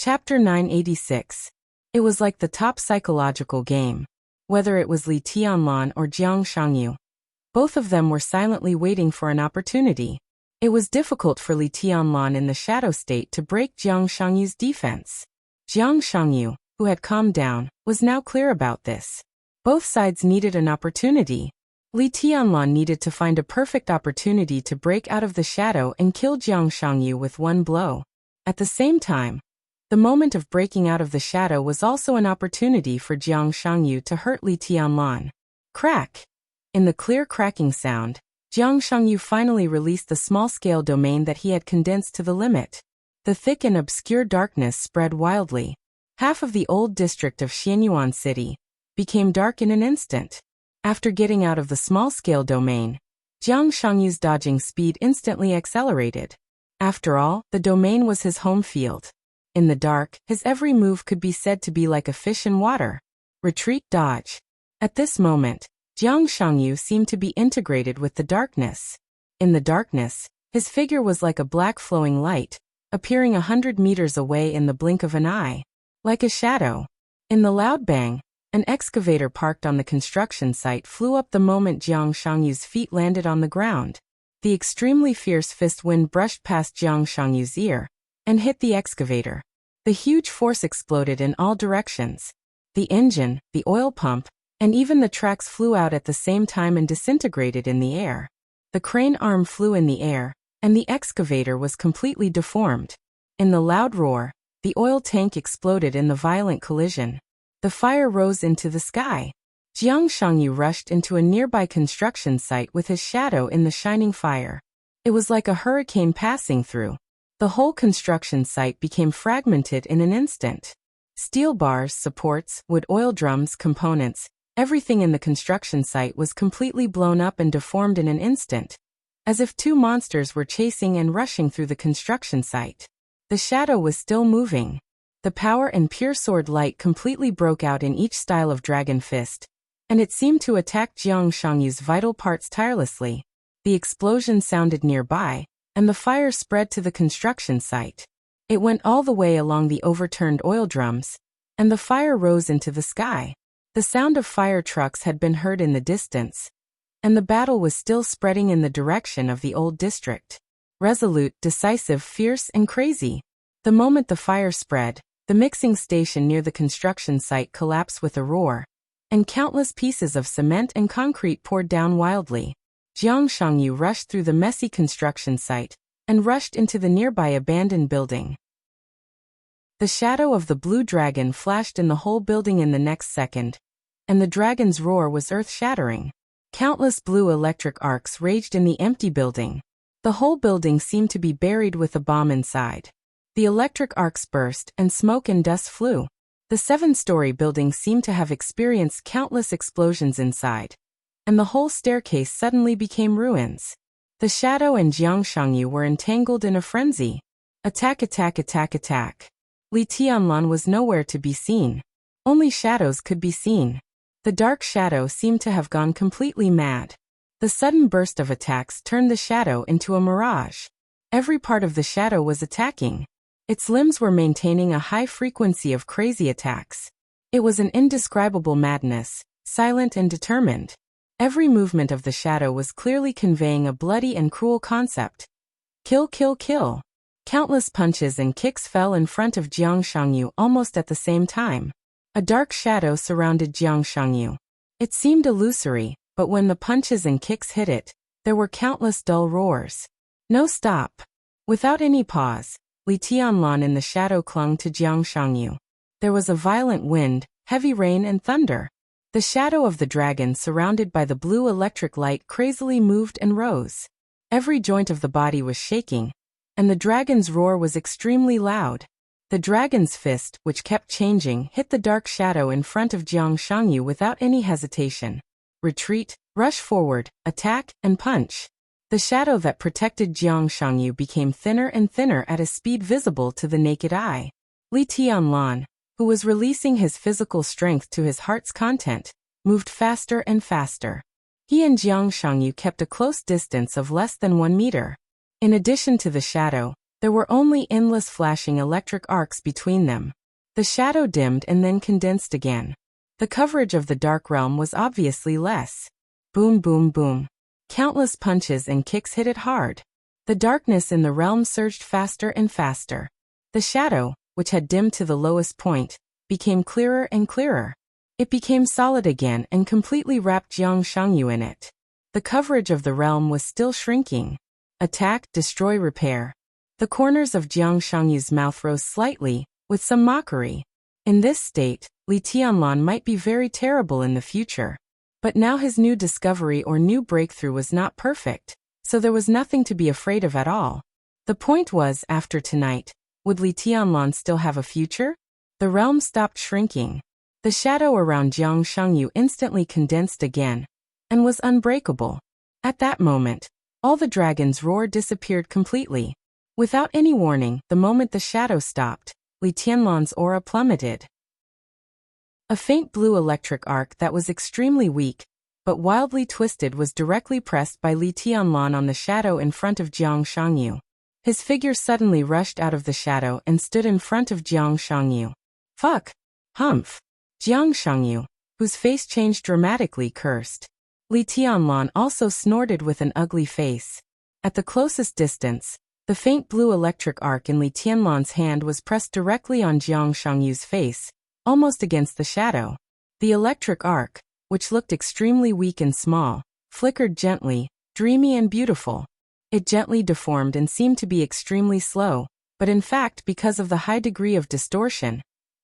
Chapter 986. It was like the top psychological game. Whether it was Li Tianlan or Jiang Shangyu, both of them were silently waiting for an opportunity. It was difficult for Li Tianlan in the shadow state to break Jiang Shangyu's defense. Jiang Shangyu, who had calmed down, was now clear about this. Both sides needed an opportunity. Li Tianlan needed to find a perfect opportunity to break out of the shadow and kill Jiang Shangyu with one blow. At the same time, the moment of breaking out of the shadow was also an opportunity for Jiang Shangyu to hurt Li Tianlan. Crack! In the clear cracking sound, Jiang Shangyu finally released the small-scale domain that he had condensed to the limit. The thick and obscure darkness spread wildly. Half of the old district of Xianyuan City became dark in an instant. After getting out of the small-scale domain, Jiang Shangyu's dodging speed instantly accelerated. After all, the domain was his home field. In the dark, his every move could be said to be like a fish in water. Retreat, dodge. At this moment, Jiang Shangyu seemed to be integrated with the darkness. In the darkness, his figure was like a black flowing light, appearing 100 meters away in the blink of an eye. Like a shadow. In the loud bang, an excavator parked on the construction site flew up the moment Jiang Shangyu's feet landed on the ground. The extremely fierce fist wind brushed past Jiang Shangyu's ear and hit the excavator. The huge force exploded in all directions. The engine, the oil pump, and even the tracks flew out at the same time and disintegrated in the air. The crane arm flew in the air, and the excavator was completely deformed. In the loud roar, the oil tank exploded in the violent collision. The fire rose into the sky. Jiang Shangyu rushed into a nearby construction site with his shadow in the shining fire. It was like a hurricane passing through. The whole construction site became fragmented in an instant. Steel bars, supports, wood oil drums, components, everything in the construction site was completely blown up and deformed in an instant, as if two monsters were chasing and rushing through the construction site. The shadow was still moving. The power and pure sword light completely broke out in each style of dragon fist, and it seemed to attack Jiang Shangyu's vital parts tirelessly. The explosion sounded nearby, and the fire spread to the construction site. It went all the way along the overturned oil drums, and the fire rose into the sky. The sound of fire trucks had been heard in the distance, and the battle was still spreading in the direction of the old district. Resolute, decisive, fierce, and crazy. The moment the fire spread, the mixing station near the construction site collapsed with a roar, and countless pieces of cement and concrete poured down wildly. Jiang Shangyu rushed through the messy construction site and rushed into the nearby abandoned building. The shadow of the blue dragon flashed in the whole building in the next second, and the dragon's roar was earth-shattering. Countless blue electric arcs raged in the empty building. The whole building seemed to be buried with a bomb inside. The electric arcs burst and smoke and dust flew. The 7-story building seemed to have experienced countless explosions inside, and the whole staircase suddenly became ruins. The shadow and Jiang Shangyu were entangled in a frenzy. Attack, attack, attack, attack. Li Tianlan was nowhere to be seen. Only shadows could be seen. The dark shadow seemed to have gone completely mad. The sudden burst of attacks turned the shadow into a mirage. Every part of the shadow was attacking. Its limbs were maintaining a high frequency of crazy attacks. It was an indescribable madness, silent and determined. Every movement of the shadow was clearly conveying a bloody and cruel concept. Kill, kill, kill. Countless punches and kicks fell in front of Jiang Shangyu almost at the same time. A dark shadow surrounded Jiang Shangyu. It seemed illusory, but when the punches and kicks hit it, there were countless dull roars. No stop. Without any pause, Li Tianlan in the shadow clung to Jiang Shangyu. There was a violent wind, heavy rain and thunder. The shadow of the dragon surrounded by the blue electric light crazily moved and rose. Every joint of the body was shaking, and the dragon's roar was extremely loud. The dragon's fist, which kept changing, hit the dark shadow in front of Jiang Shangyu without any hesitation. Retreat, rush forward, attack, and punch. The shadow that protected Jiang Shangyu became thinner and thinner at a speed visible to the naked eye. Li Tianlan, who was releasing his physical strength to his heart's content, moved faster and faster. He and Jiang Shangyu kept a close distance of less than 1 meter. In addition to the shadow, There were only endless flashing electric arcs between them. The shadow dimmed and then condensed again. The coverage of the dark realm was obviously less. Boom, boom, boom. Countless punches and kicks hit it hard. The darkness in the realm surged faster and faster. The shadow, which had dimmed to the lowest point, became clearer and clearer. It became solid again and completely wrapped Jiang Shangyu in it. The coverage of the realm was still shrinking. Attack, destroy, repair. The corners of Jiang Shangyu's mouth rose slightly, with some mockery. In this state, Li Tianlan might be very terrible in the future. But now his new discovery or new breakthrough was not perfect, so there was nothing to be afraid of at all. The point was, after tonight, would Li Tianlan still have a future? The realm stopped shrinking. The shadow around Jiang Shangyu instantly condensed again, and was unbreakable. At that moment, all the dragon's roar disappeared completely. Without any warning, the moment the shadow stopped, Li Tianlan's aura plummeted. A faint blue electric arc that was extremely weak, but wildly twisted, was directly pressed by Li Tianlan on the shadow in front of Jiang Shangyu. His figure suddenly rushed out of the shadow and stood in front of Jiang Shangyu. Fuck! Humph! Jiang Shangyu, whose face changed dramatically, cursed. Li Tianlan also snorted with an ugly face. At the closest distance, the faint blue electric arc in Li Tianlan's hand was pressed directly on Jiang Shangyu's face, almost against the shadow. The electric arc, which looked extremely weak and small, flickered gently, dreamy and beautiful. It gently deformed and seemed to be extremely slow, but in fact, because of the high degree of distortion,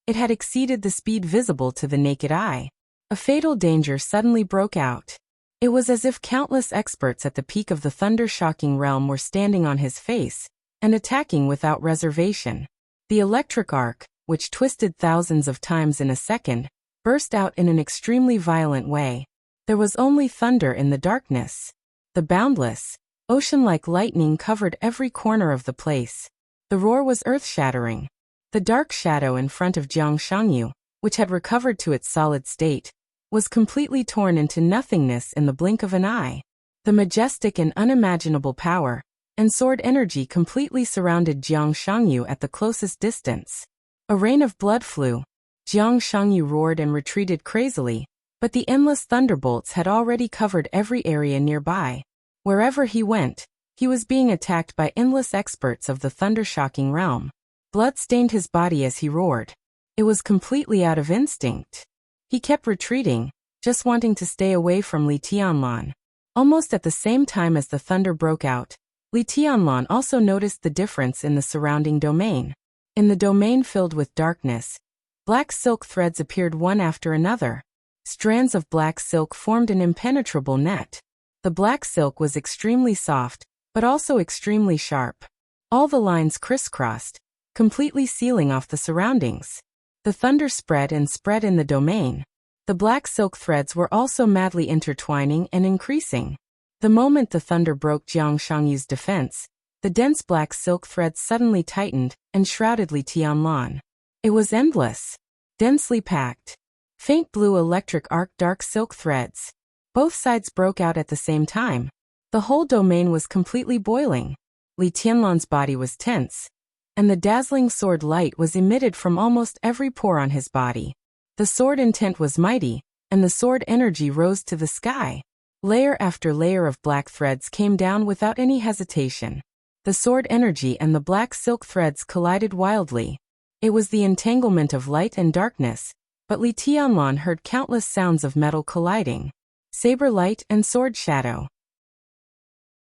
it had exceeded the speed visible to the naked eye. A fatal danger suddenly broke out. It was as if countless experts at the peak of the thunder-shocking realm were standing on his face and attacking without reservation. The electric arc, which twisted thousands of times in a second, burst out in an extremely violent way. There was only thunder in the darkness. The boundless, ocean-like lightning covered every corner of the place. The roar was earth-shattering. The dark shadow in front of Jiang Shangyu, which had recovered to its solid state, was completely torn into nothingness in the blink of an eye. The majestic and unimaginable power and sword energy completely surrounded Jiang Shangyu at the closest distance. A rain of blood flew. Jiang Shangyu roared and retreated crazily, but the endless thunderbolts had already covered every area nearby. Wherever he went, he was being attacked by endless experts of the thunder-shocking realm. Blood stained his body as he roared. It was completely out of instinct. He kept retreating, just wanting to stay away from Li Tianlan. Almost at the same time as the thunder broke out, Li Tianlan also noticed the difference in the surrounding domain. In the domain filled with darkness, black silk threads appeared one after another. Strands of black silk formed an impenetrable net. The black silk was extremely soft, but also extremely sharp. All the lines crisscrossed, completely sealing off the surroundings. The thunder spread and spread in the domain. The black silk threads were also madly intertwining and increasing. The moment the thunder broke Jiang Shangyu's defense, the dense black silk threads suddenly tightened and shrouded Li Tianlan. It was endless, densely packed. Faint blue electric arc dark silk threads. Both sides broke out at the same time. The whole domain was completely boiling. Li Tianlan's body was tense, and the dazzling sword light was emitted from almost every pore on his body. The sword intent was mighty, and the sword energy rose to the sky. Layer after layer of black threads came down without any hesitation. The sword energy and the black silk threads collided wildly. It was the entanglement of light and darkness, but Li Tianlan heard countless sounds of metal colliding. Saber light and sword shadow.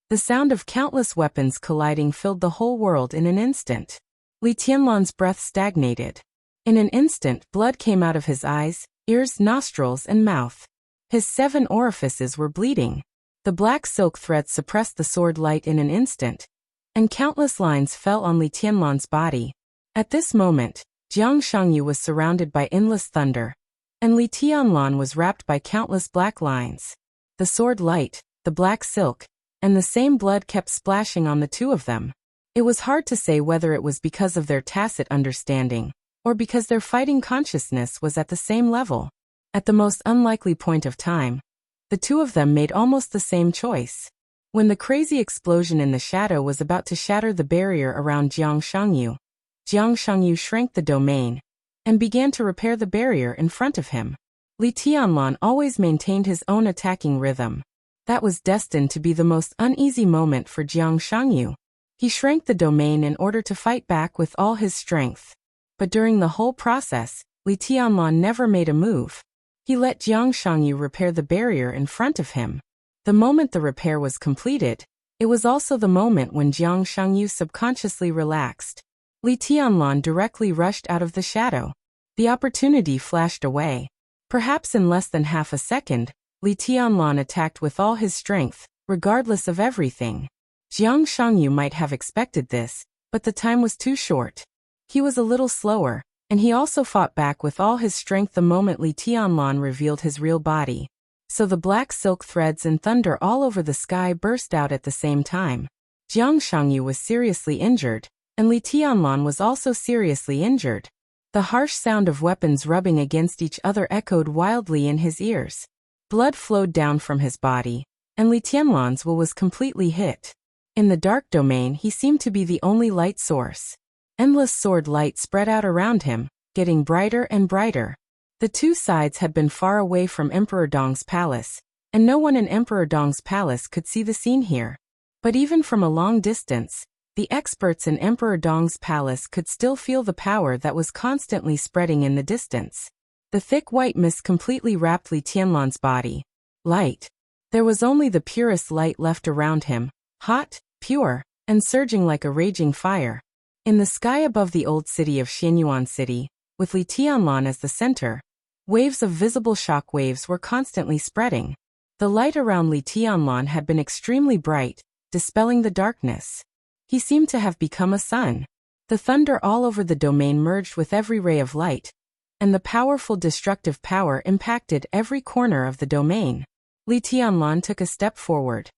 The sound of countless weapons colliding filled the whole world in an instant. Li Tianlan's breath stagnated. In an instant, blood came out of his eyes, ears, nostrils, and mouth. His 7 orifices were bleeding. The black silk thread suppressed the sword light in an instant, and countless lines fell on Li Tianlan's body. At this moment, Jiang Shangyu was surrounded by endless thunder, and Li Tianlan was wrapped by countless black lines. The sword light, the black silk, and the same blood kept splashing on the two of them. It was hard to say whether it was because of their tacit understanding, or because their fighting consciousness was at the same level. At the most unlikely point of time, the two of them made almost the same choice. When the crazy explosion in the shadow was about to shatter the barrier around Jiang Shangyu shrank the domain and began to repair the barrier in front of him. Li Tianlan always maintained his own attacking rhythm. That was destined to be the most uneasy moment for Jiang Shangyu. He shrank the domain in order to fight back with all his strength. But during the whole process, Li Tianlan never made a move. He let Jiang Shangyu repair the barrier in front of him. The moment the repair was completed, it was also the moment when Jiang Shangyu subconsciously relaxed. Li Tianlan directly rushed out of the shadow. The opportunity flashed away. Perhaps in less than half a second, Li Tianlan attacked with all his strength, regardless of everything. Jiang Shangyu might have expected this, but the time was too short. He was a little slower, and he also fought back with all his strength the moment Li Tianlan revealed his real body. So the black silk threads and thunder all over the sky burst out at the same time. Jiang Shangyu was seriously injured, and Li Tianlan was also seriously injured. The harsh sound of weapons rubbing against each other echoed wildly in his ears. Blood flowed down from his body, and Li Tianlan's will was completely hit. In the dark domain he seemed to be the only light source. Endless sword light spread out around him, getting brighter and brighter. The two sides had been far away from Emperor Dong's palace, and no one in Emperor Dong's palace could see the scene here. But even from a long distance, the experts in Emperor Dong's palace could still feel the power that was constantly spreading in the distance. The thick white mist completely wrapped Li Tianlan's body. Light. There was only the purest light left around him, hot, pure, and surging like a raging fire. In the sky above the old city of Xianyuan City, with Li Tianlan as the center, waves of visible shock waves were constantly spreading. The light around Li Tianlan had been extremely bright, dispelling the darkness. He seemed to have become a sun. The thunder all over the domain merged with every ray of light, and the powerful destructive power impacted every corner of the domain. Li Tianlan took a step forward.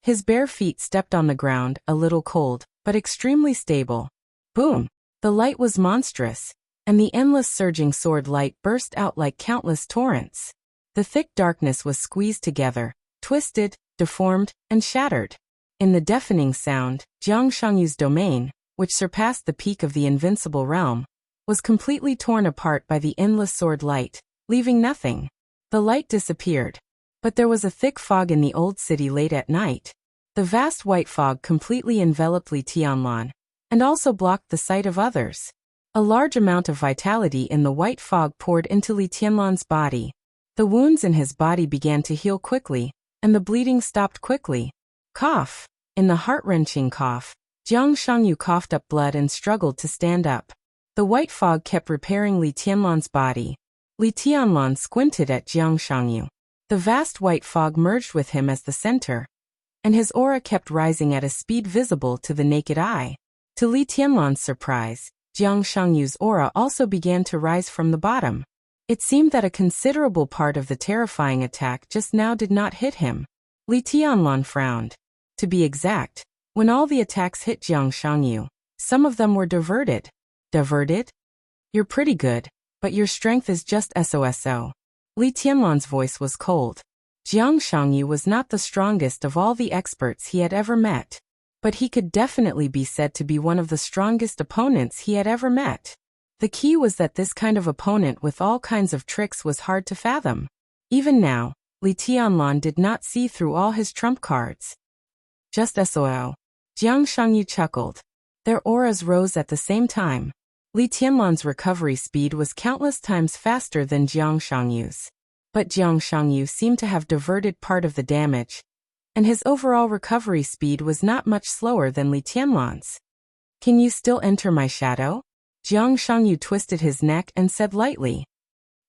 His bare feet stepped on the ground, a little cold, but extremely stable. Boom! The light was monstrous, and the endless surging sword light burst out like countless torrents. The thick darkness was squeezed together, twisted, deformed, and shattered. In the deafening sound, Jiang Shangyu's domain, which surpassed the peak of the invincible realm, was completely torn apart by the endless sword light, leaving nothing. The light disappeared. But there was a thick fog in the old city late at night. The vast white fog completely enveloped Li Tianlan, and also blocked the sight of others. A large amount of vitality in the white fog poured into Li Tianlan's body. The wounds in his body began to heal quickly, and the bleeding stopped quickly. Cough. In the heart-wrenching cough, Jiang Shangyu coughed up blood and struggled to stand up. The white fog kept repairing Li Tianlan's body. Li Tianlan squinted at Jiang Shangyu. The vast white fog merged with him as the center, and his aura kept rising at a speed visible to the naked eye. To Li Tianlan's surprise, Jiang Shangyu's aura also began to rise from the bottom. It seemed that a considerable part of the terrifying attack just now did not hit him. Li Tianlan frowned. To be exact, when all the attacks hit Jiang Shangyu, some of them were diverted. Diverted? You're pretty good, but your strength is just SOSO. Li Tianlan's voice was cold. Jiang Shangyu was not the strongest of all the experts he had ever met, but he could definitely be said to be one of the strongest opponents he had ever met. The key was that this kind of opponent with all kinds of tricks was hard to fathom. Even now, Li Tianlan did not see through all his trump cards. Just SOL. Jiang Shangyu chuckled. Their auras rose at the same time. Li Tianlan's recovery speed was countless times faster than Jiang Shangyu's. But Jiang Shangyu seemed to have diverted part of the damage, and his overall recovery speed was not much slower than Li Tianlan's. Can you still enter my shadow? Jiang Shangyu twisted his neck and said lightly.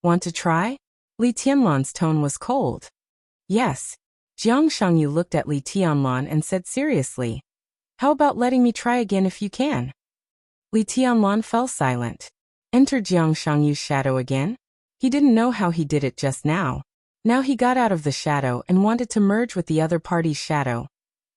Want to try? Li Tianlan's tone was cold. Yes. Jiang Shangyu looked at Li Tianlan and said seriously. How about letting me try again if you can? Li Tianlan fell silent. Enter Jiang Shangyu's shadow again? He didn't know how he did it just now. Now he got out of the shadow and wanted to merge with the other party's shadow.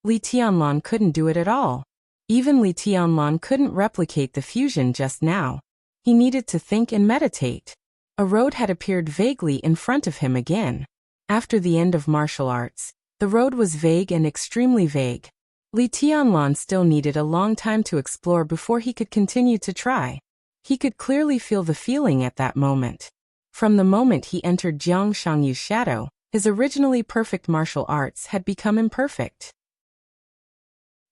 Li Tianlan couldn't do it at all. Even Li Tianlan couldn't replicate the fusion just now. He needed to think and meditate. A road had appeared vaguely in front of him again. After the end of martial arts, The road was vague and extremely vague. Li Tianlan still needed a long time to explore before he could continue to try. He could clearly feel the feeling at that moment. From the moment he entered Jiang Shangyu's shadow, his originally perfect martial arts had become imperfect.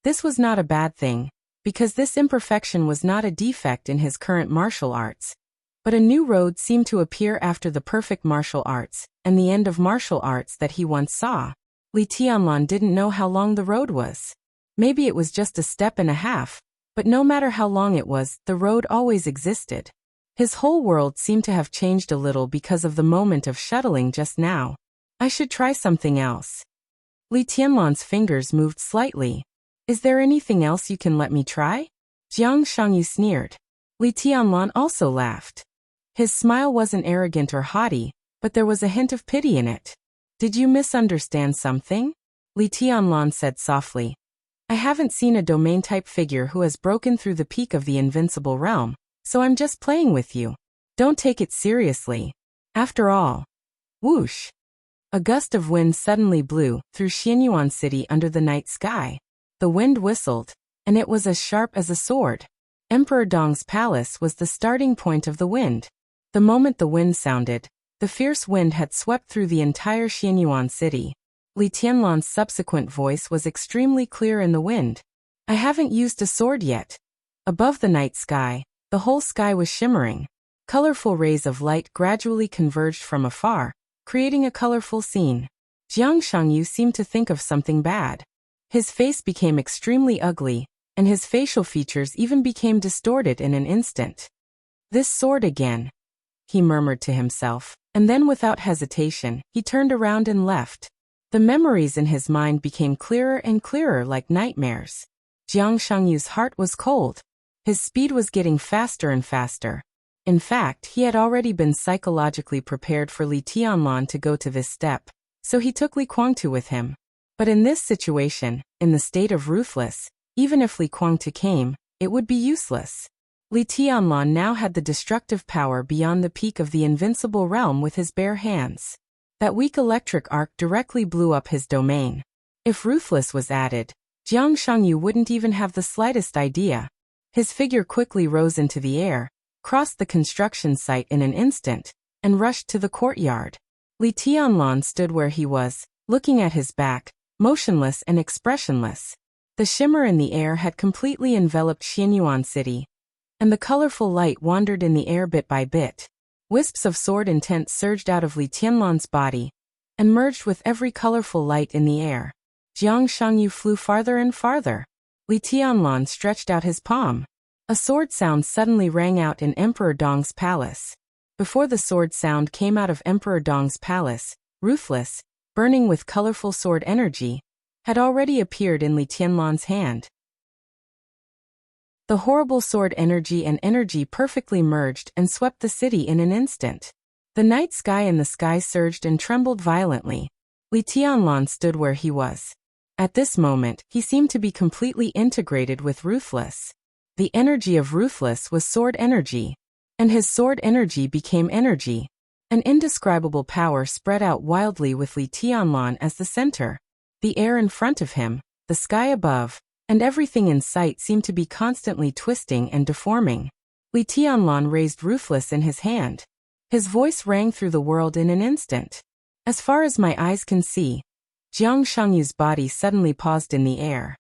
This was not a bad thing, because this imperfection was not a defect in his current martial arts. But a new road seemed to appear after the perfect martial arts, and the end of martial arts that he once saw. Li Tianlan didn't know how long the road was. Maybe it was just a step and a half, but no matter how long it was, the road always existed. His whole world seemed to have changed a little because of the moment of shuttling just now. I should try something else. Li Tianlan's fingers moved slightly. Is there anything else you can let me try? Jiang Shangyu sneered. Li Tianlan also laughed. His smile wasn't arrogant or haughty, but there was a hint of pity in it. Did you misunderstand something? Li Tianlan said softly. I haven't seen a domain-type figure who has broken through the peak of the invincible realm, so I'm just playing with you. Don't take it seriously. After all. Whoosh! A gust of wind suddenly blew through Xianyuan City under the night sky. The wind whistled, and it was as sharp as a sword. Emperor Dong's palace was the starting point of the wind. The moment the wind sounded, the fierce wind had swept through the entire Xianyuan City. Li Tianlan's subsequent voice was extremely clear in the wind. I haven't used a sword yet. Above the night sky, the whole sky was shimmering. Colorful rays of light gradually converged from afar, creating a colorful scene. Jiang Shangyu seemed to think of something bad. His face became extremely ugly, and his facial features even became distorted in an instant. This sword again, he murmured to himself, and then without hesitation, he turned around and left. The memories in his mind became clearer and clearer like nightmares. Jiang Shangyu's heart was cold. His speed was getting faster and faster. In fact, he had already been psychologically prepared for Li Tianlan to go to this step, so he took Li Guangtu with him. But in this situation, in the state of ruthless, even if Li Guangtu came, it would be useless. Li Tianlan now had the destructive power beyond the peak of the invincible realm with his bare hands. That weak electric arc directly blew up his domain. If ruthless was added, Jiang Shangyu wouldn't even have the slightest idea. His figure quickly rose into the air, crossed the construction site in an instant, and rushed to the courtyard. Li Tianlan stood where he was, looking at his back, motionless and expressionless. The shimmer in the air had completely enveloped Xianyuan City, and the colorful light wandered in the air bit by bit. Wisps of sword intent surged out of Li Tianlan's body, and merged with every colorful light in the air. Jiang Shangyu flew farther and farther. Li Tianlan stretched out his palm. A sword sound suddenly rang out in Emperor Dong's palace. Before the sword sound came out of Emperor Dong's palace, ruthless, burning with colorful sword energy, had already appeared in Li Tianlan's hand. The horrible sword energy and energy perfectly merged and swept the city in an instant. The night sky and the sky surged and trembled violently. Li Tianlan stood where he was. At this moment, he seemed to be completely integrated with Ruthless. The energy of Ruthless was sword energy, and his sword energy became energy. An indescribable power spread out wildly with Li Tianlan as the center. The air in front of him, the sky above, and everything in sight seemed to be constantly twisting and deforming. Li Tianlan raised Ruthless in his hand. His voice rang through the world in an instant. As far as my eyes can see, Jiang Shangyu's body suddenly paused in the air.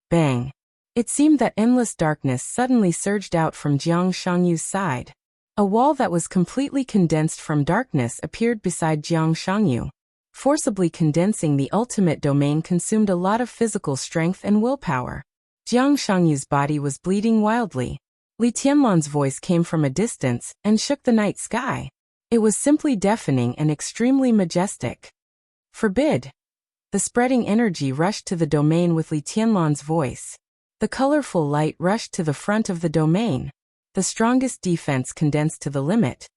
Bang! It seemed that endless darkness suddenly surged out from Jiang Shangyu's side. A wall that was completely condensed from darkness appeared beside Jiang Shangyu. Forcibly condensing the ultimate domain consumed a lot of physical strength and willpower. Jiang Shangyu's body was bleeding wildly. Li Tianlan's voice came from a distance and shook the night sky. It was simply deafening and extremely majestic. Forbid! The spreading energy rushed to the domain with Li Tianlan's voice. The colorful light rushed to the front of the domain. The strongest defense condensed to the limit.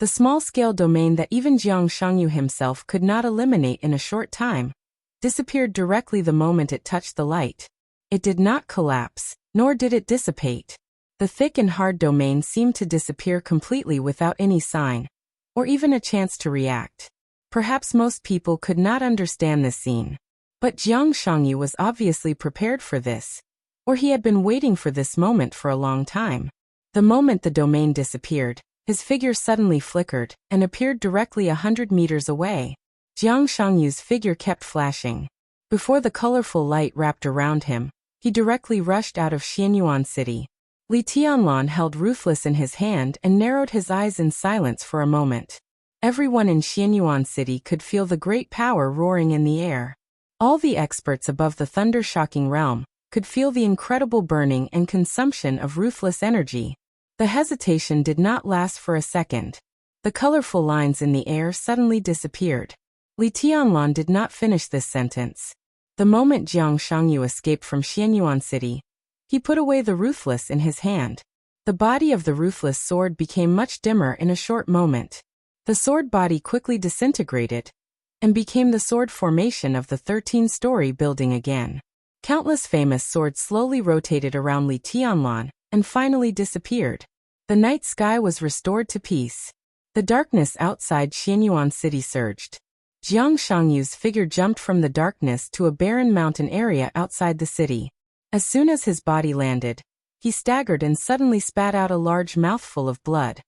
The small-scale domain that even Jiang Shangyu himself could not eliminate in a short time disappeared directly the moment it touched the light. It did not collapse, nor did it dissipate. The thick and hard domain seemed to disappear completely without any sign, or even a chance to react. Perhaps most people could not understand this scene. But Jiang Shangyu was obviously prepared for this, or he had been waiting for this moment for a long time. The moment the domain disappeared, his figure suddenly flickered and appeared directly 100 meters away. Jiang Shangyu's figure kept flashing. Before the colorful light wrapped around him, he directly rushed out of Xianyuan City. Li Tianlan held Ruthless in his hand and narrowed his eyes in silence for a moment. Everyone in Xianyuan City could feel the great power roaring in the air. All the experts above the thunder-shocking realm could feel the incredible burning and consumption of ruthless energy. The hesitation did not last for a second. The colorful lines in the air suddenly disappeared. Li Tianlan did not finish this sentence. The moment Jiang Shangyu escaped from Xianyuan City, he put away the Ruthless in his hand. The body of the Ruthless sword became much dimmer in a short moment. The sword body quickly disintegrated and became the sword formation of the 13-story building again. Countless famous swords slowly rotated around Li Tianlan and finally disappeared. The night sky was restored to peace. The darkness outside Xianyuan City surged. Jiang Shangyu's figure jumped from the darkness to a barren mountain area outside the city. As soon as his body landed, he staggered and suddenly spat out a large mouthful of blood.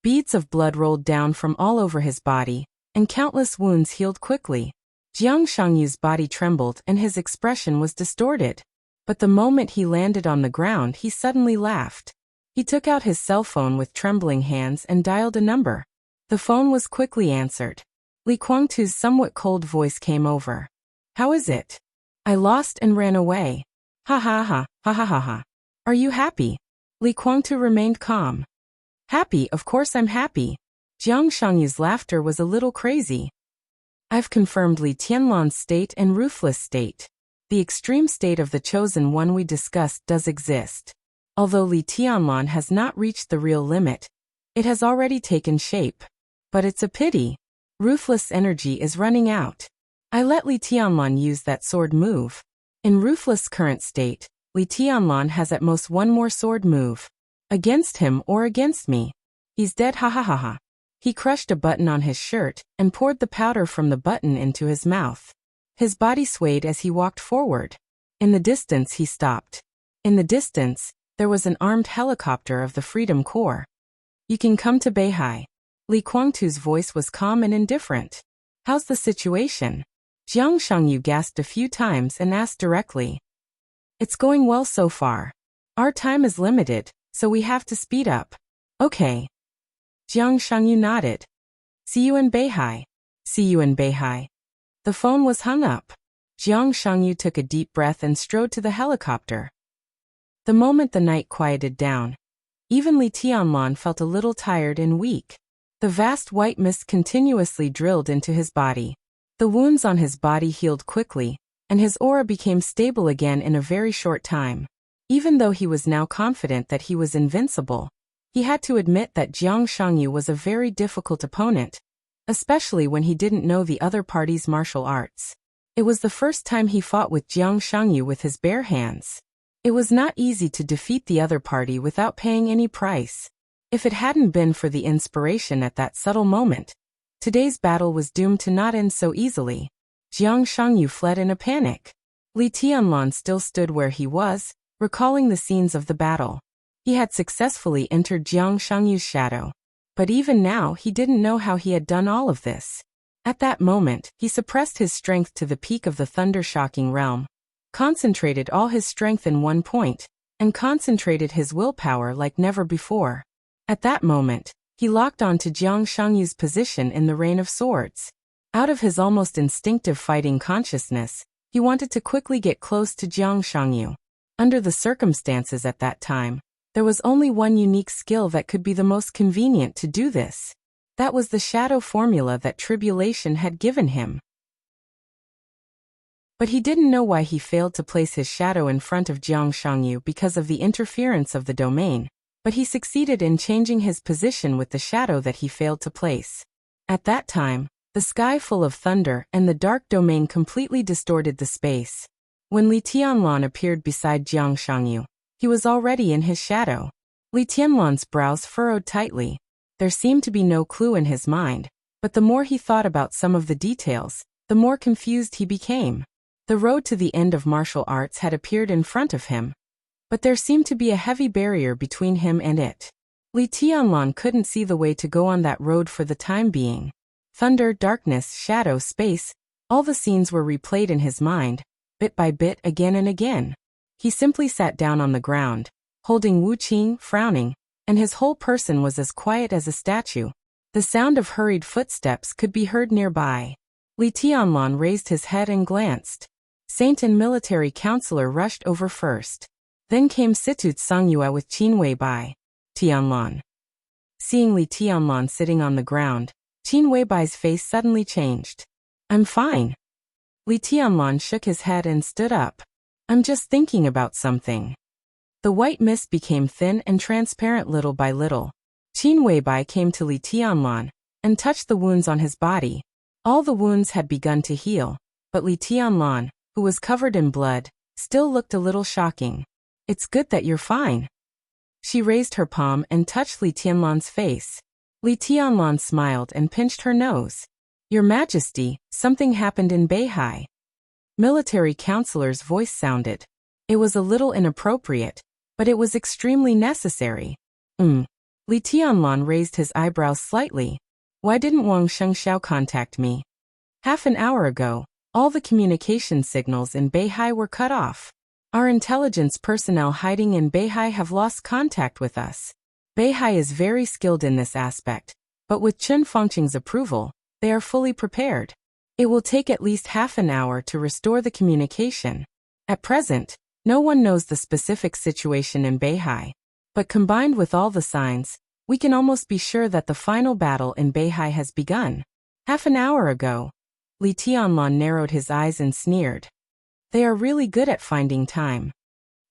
Beads of blood rolled down from all over his body, and countless wounds healed quickly. Jiang Shangyu's body trembled and his expression was distorted. But the moment he landed on the ground, he suddenly laughed. He took out his cell phone with trembling hands and dialed a number. The phone was quickly answered. Li Guangtu's somewhat cold voice came over. "How is it?" "I lost and ran away." "Ha ha ha, ha ha ha ha. Are you happy?" Li Guangtu remained calm. "Happy, of course I'm happy." Jiang Shangyu's laughter was a little crazy. "I've confirmed Li Tianlan's state and Ruthless state. The extreme state of the chosen one we discussed does exist. Although Li Tianlan has not reached the real limit, it has already taken shape. But it's a pity. Ruthless energy is running out. I let Li Tianlan use that sword move. In Ruthless current state, Li Tianlan has at most one more sword move. Against him or against me. He's dead, ha ha ha ha." He crushed a button on his shirt and poured the powder from the button into his mouth. His body swayed as he walked forward. In the distance he stopped. In the distance, there was an armed helicopter of the Freedom Corps. "You can come to Beihai." Li Guangtu's voice was calm and indifferent. "How's the situation?" Jiang Shangyu gasped a few times and asked directly. "It's going well so far. Our time is limited, so we have to speed up." "Okay." Jiang Shangyu nodded. "See you in Beihai." "See you in Beihai." The phone was hung up. Jiang Shangyu took a deep breath and strode to the helicopter. The moment the night quieted down, even Li Tianlan felt a little tired and weak. The vast white mist continuously drilled into his body. The wounds on his body healed quickly, and his aura became stable again in a very short time. Even though he was now confident that he was invincible, he had to admit that Jiang Shangyu was a very difficult opponent, especially when he didn't know the other party's martial arts. It was the first time he fought with Jiang Shangyu with his bare hands. It was not easy to defeat the other party without paying any price. If it hadn't been for the inspiration at that subtle moment, today's battle was doomed to not end so easily. Jiang Shangyu fled in a panic. Li Tianlan still stood where he was, recalling the scenes of the battle. He had successfully entered Jiang Shangyu's shadow. But even now he didn't know how he had done all of this. At that moment, he suppressed his strength to the peak of the thunder-shocking realm, concentrated all his strength in one point, and concentrated his willpower like never before. At that moment, he locked on to Jiang Shangyu's position in the Rain of Swords. Out of his almost instinctive fighting consciousness, he wanted to quickly get close to Jiang Shangyu. Under the circumstances at that time, there was only one unique skill that could be the most convenient to do this. That was the shadow formula that Tribulation had given him. But he didn't know why he failed to place his shadow in front of Jiang Shangyu because of the interference of the domain, but he succeeded in changing his position with the shadow that he failed to place. At that time, the sky full of thunder and the dark domain completely distorted the space. When Li Tianlan appeared beside Jiang Shangyu, he was already in his shadow. Li Tianlan's brows furrowed tightly. There seemed to be no clue in his mind, but the more he thought about some of the details, the more confused he became. The road to the end of martial arts had appeared in front of him, but there seemed to be a heavy barrier between him and it. Li Tianlan couldn't see the way to go on that road for the time being. Thunder, darkness, shadow, space, all the scenes were replayed in his mind, bit by bit, again and again. He simply sat down on the ground, holding Wu Qing, frowning, and his whole person was as quiet as a statue. The sound of hurried footsteps could be heard nearby. Li Tianlan raised his head and glanced. Saint and military counselor rushed over first. Then came Situ Tsangyue with Qin Weibai. Tianlan. Seeing Li Tianlan sitting on the ground, Qin Weibai's face suddenly changed. I'm fine. Li Tianlan shook his head and stood up. I'm just thinking about something. The white mist became thin and transparent little by little. Qin Weibai came to Li Tianlan and touched the wounds on his body. All the wounds had begun to heal, but Li Tianlan, who was covered in blood, still looked a little shocking. It's good that you're fine. She raised her palm and touched Li Tianlan's face. Li Tianlan smiled and pinched her nose. Your Majesty, something happened in Beihai. Military counselor's voice sounded. It was a little inappropriate, but it was extremely necessary. Li Tianlan raised his eyebrows slightly. Why didn't Wang Shengxiao contact me? Half an hour ago, all the communication signals in Beihai were cut off. Our intelligence personnel hiding in Beihai have lost contact with us. Beihai is very skilled in this aspect, but with Chen Fengqing's approval, they are fully prepared. It will take at least half an hour to restore the communication. At present, no one knows the specific situation in Beihai, but combined with all the signs, we can almost be sure that the final battle in Beihai has begun. Half an hour ago, Li Tianlan narrowed his eyes and sneered. They are really good at finding time.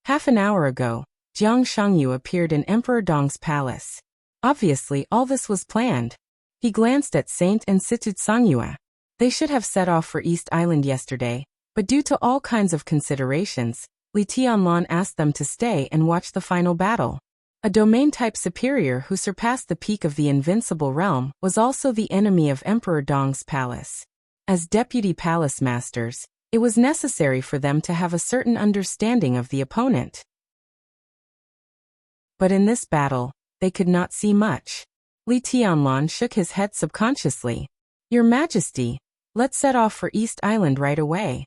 Half an hour ago, Jiang Shangyu appeared in Emperor Dong's palace. Obviously, all this was planned. He glanced at Saint and Situ Tsangyue. They should have set off for East Island yesterday, but due to all kinds of considerations, Li Tianlan asked them to stay and watch the final battle. A domain-type superior who surpassed the peak of the invincible realm was also the enemy of Emperor Dong's palace. As deputy palace masters, it was necessary for them to have a certain understanding of the opponent. But in this battle, they could not see much. Li Tianlan shook his head subconsciously. Your Majesty, let's set off for East Island right away.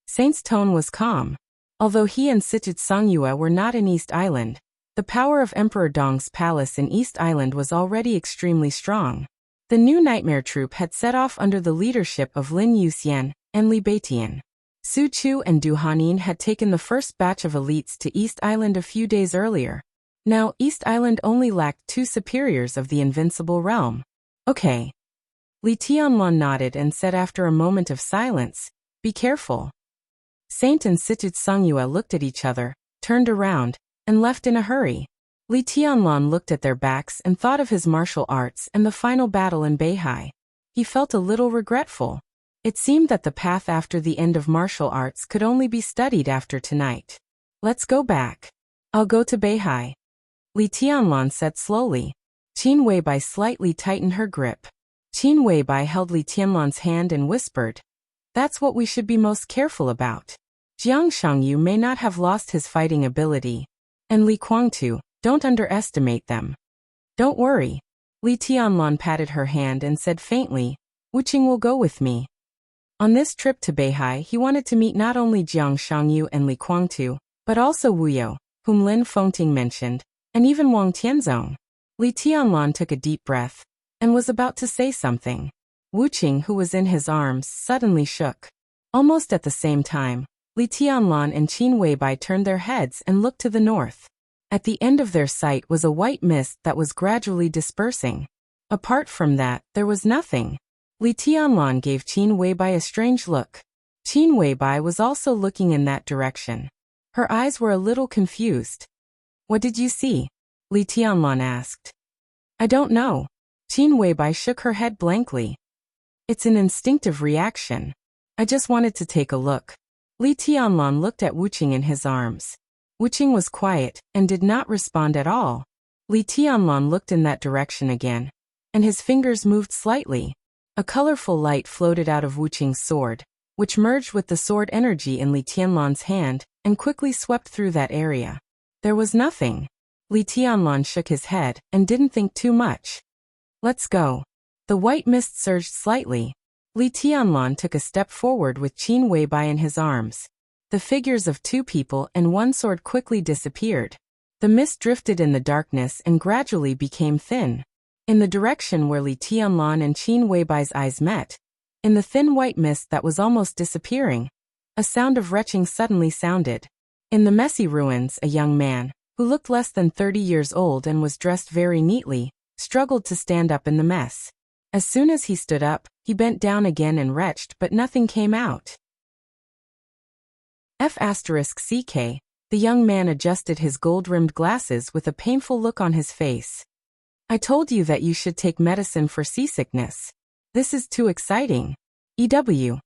Saint's tone was calm. Although he and Situ Tsangyue were not in East Island, the power of Emperor Dong's palace in East Island was already extremely strong. The new nightmare troop had set off under the leadership of Lin Yuxian and Li Beitian. Su Chu and Du Hanin had taken the first batch of elites to East Island a few days earlier. Now, East Island only lacked 2 superiors of the invincible realm. Okay. Li Tianlan nodded and said after a moment of silence, be careful. Saint and Situ Tsangyue looked at each other, turned around, and left in a hurry. Li Tianlan looked at their backs and thought of his martial arts and the final battle in Beihai. He felt a little regretful. It seemed that the path after the end of martial arts could only be studied after tonight. Let's go back. I'll go to Beihai. Li Tianlan said slowly. Qin Weibai slightly tightened her grip. Qin Weibai held Li Tianlan's hand and whispered, that's what we should be most careful about. Jiang Shangyu may not have lost his fighting ability. And Li Guangtu, don't underestimate them. Don't worry. Li Tianlan patted her hand and said faintly, Wuqing will go with me. On this trip to Beihai, he wanted to meet not only Jiang Shangyu and Li Guangtu, but also Wu You, whom Lin Fengting mentioned, and even Wang Tianzong. Li Tianlan took a deep breath and was about to say something. Wuqing, who was in his arms, suddenly shook. Almost at the same time, Li Tianlan and Qin Weibai turned their heads and looked to the north. At the end of their sight was a white mist that was gradually dispersing. Apart from that, there was nothing. Li Tianlan gave Qin Weibai a strange look. Qin Weibai was also looking in that direction. Her eyes were a little confused. What did you see? Li Tianlan asked. I don't know. Qin Weibai shook her head blankly. It's an instinctive reaction. I just wanted to take a look. Li Tianlan looked at Wuqing in his arms. Wuqing was quiet and did not respond at all. Li Tianlan looked in that direction again, and his fingers moved slightly. A colorful light floated out of Wu Qing's sword, which merged with the sword energy in Li Tianlan's hand and quickly swept through that area. There was nothing. Li Tianlan shook his head and didn't think too much. Let's go. The white mist surged slightly. Li Tianlan took a step forward with Qin Weibai in his arms. The figures of two people and one sword quickly disappeared. The mist drifted in the darkness and gradually became thin. In the direction where Li Tianlan and Qin Weibai's eyes met, in the thin white mist that was almost disappearing, a sound of retching suddenly sounded. In the messy ruins, a young man, who looked less than 30 years old and was dressed very neatly, struggled to stand up in the mess. As soon as he stood up, he bent down again and retched, but nothing came out. F***CK, the young man adjusted his gold-rimmed glasses with a painful look on his face. I told you that you should take medicine for seasickness. This is too exciting. EW.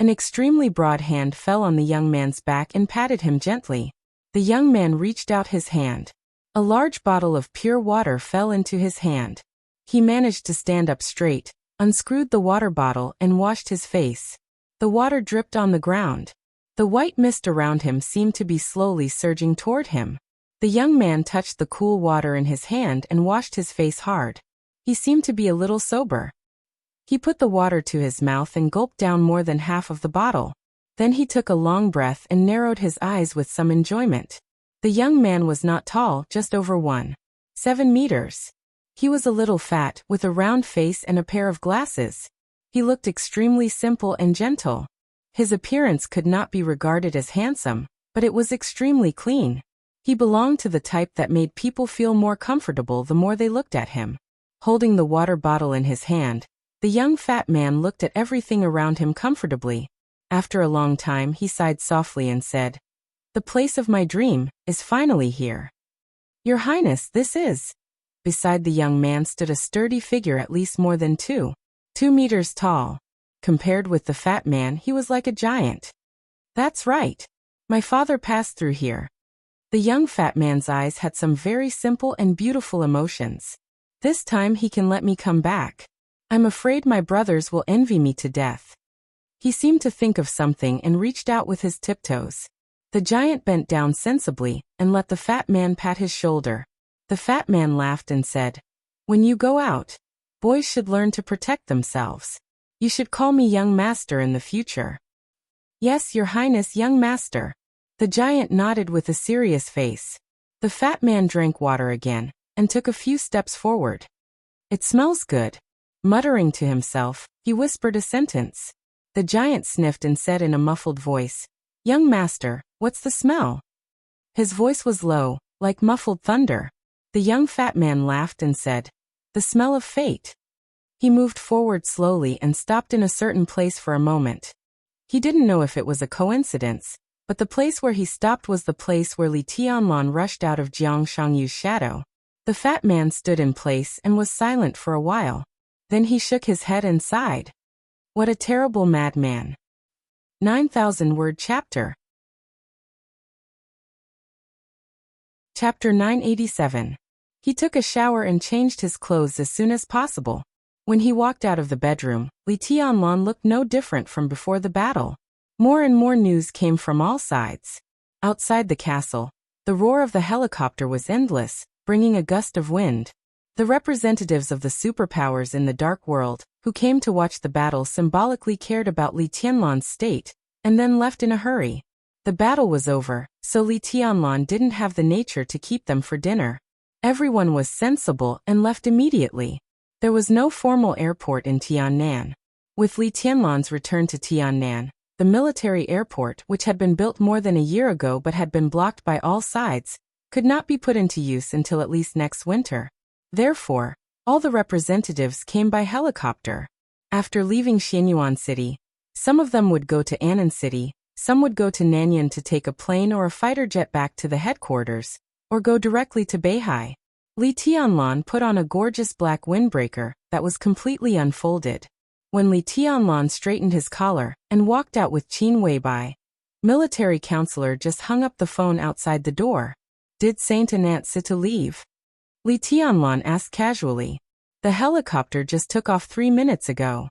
An extremely broad hand fell on the young man's back and patted him gently. The young man reached out his hand. A large bottle of pure water fell into his hand. He managed to stand up straight, unscrewed the water bottle and washed his face. The water dripped on the ground. The white mist around him seemed to be slowly surging toward him. The young man touched the cool water in his hand and washed his face hard. He seemed to be a little sober. He put the water to his mouth and gulped down more than half of the bottle. Then he took a long breath and narrowed his eyes with some enjoyment. The young man was not tall, just over 1.7 meters. He was a little fat, with a round face and a pair of glasses. He looked extremely simple and gentle. His appearance could not be regarded as handsome, but it was extremely clean. He belonged to the type that made people feel more comfortable the more they looked at him. Holding the water bottle in his hand, the young fat man looked at everything around him comfortably. After a long time he sighed softly and said, "The place of my dream is finally here." "Your Highness, this is..." Beside the young man stood a sturdy figure at least more than 2 meters tall. Compared with the fat man, he was like a giant. "That's right. My father passed through here." The young fat man's eyes had some very simple and beautiful emotions. "This time he can let me come back. I'm afraid my brothers will envy me to death." He seemed to think of something and reached out with his tiptoes. The giant bent down sensibly and let the fat man pat his shoulder. The fat man laughed and said, "When you go out, boys should learn to protect themselves. You should call me young master in the future." "Yes, Your Highness, young master." The giant nodded with a serious face. The fat man drank water again and took a few steps forward. "It smells good." Muttering to himself, he whispered a sentence. The giant sniffed and said in a muffled voice, "Young master, what's the smell?" His voice was low, like muffled thunder. The young fat man laughed and said, "The smell of fate." He moved forward slowly and stopped in a certain place for a moment. He didn't know if it was a coincidence, but the place where he stopped was the place where Li Tianlan rushed out of Jiang Shangyu's shadow. The fat man stood in place and was silent for a while. Then he shook his head and sighed. What a terrible madman. 9,000-word chapter. Chapter 987. He took a shower and changed his clothes as soon as possible. When he walked out of the bedroom, Li Tianlan looked no different from before the battle. More and more news came from all sides. Outside the castle, the roar of the helicopter was endless, bringing a gust of wind. The representatives of the superpowers in the dark world, who came to watch the battle, symbolically cared about Li Tianlan's state, and then left in a hurry. The battle was over, so Li Tianlan didn't have the nature to keep them for dinner. Everyone was sensible and left immediately. There was no formal airport in Tiannan. With Li Tianlan's return to Tiannan, the military airport, which had been built more than a year ago but had been blocked by all sides, could not be put into use until at least next winter. Therefore, all the representatives came by helicopter. After leaving Xianyuan City, some of them would go to Annan City, some would go to Nanyuan to take a plane or a fighter jet back to the headquarters, or go directly to Beihai. Li Tianlan put on a gorgeous black windbreaker that was completely unfolded. When Li Tianlan straightened his collar and walked out with Qin Weibai, military counselor just hung up the phone outside the door. Did Saint Anantsi to leave? Li Tianlan asked casually. The helicopter just took off 3 minutes ago.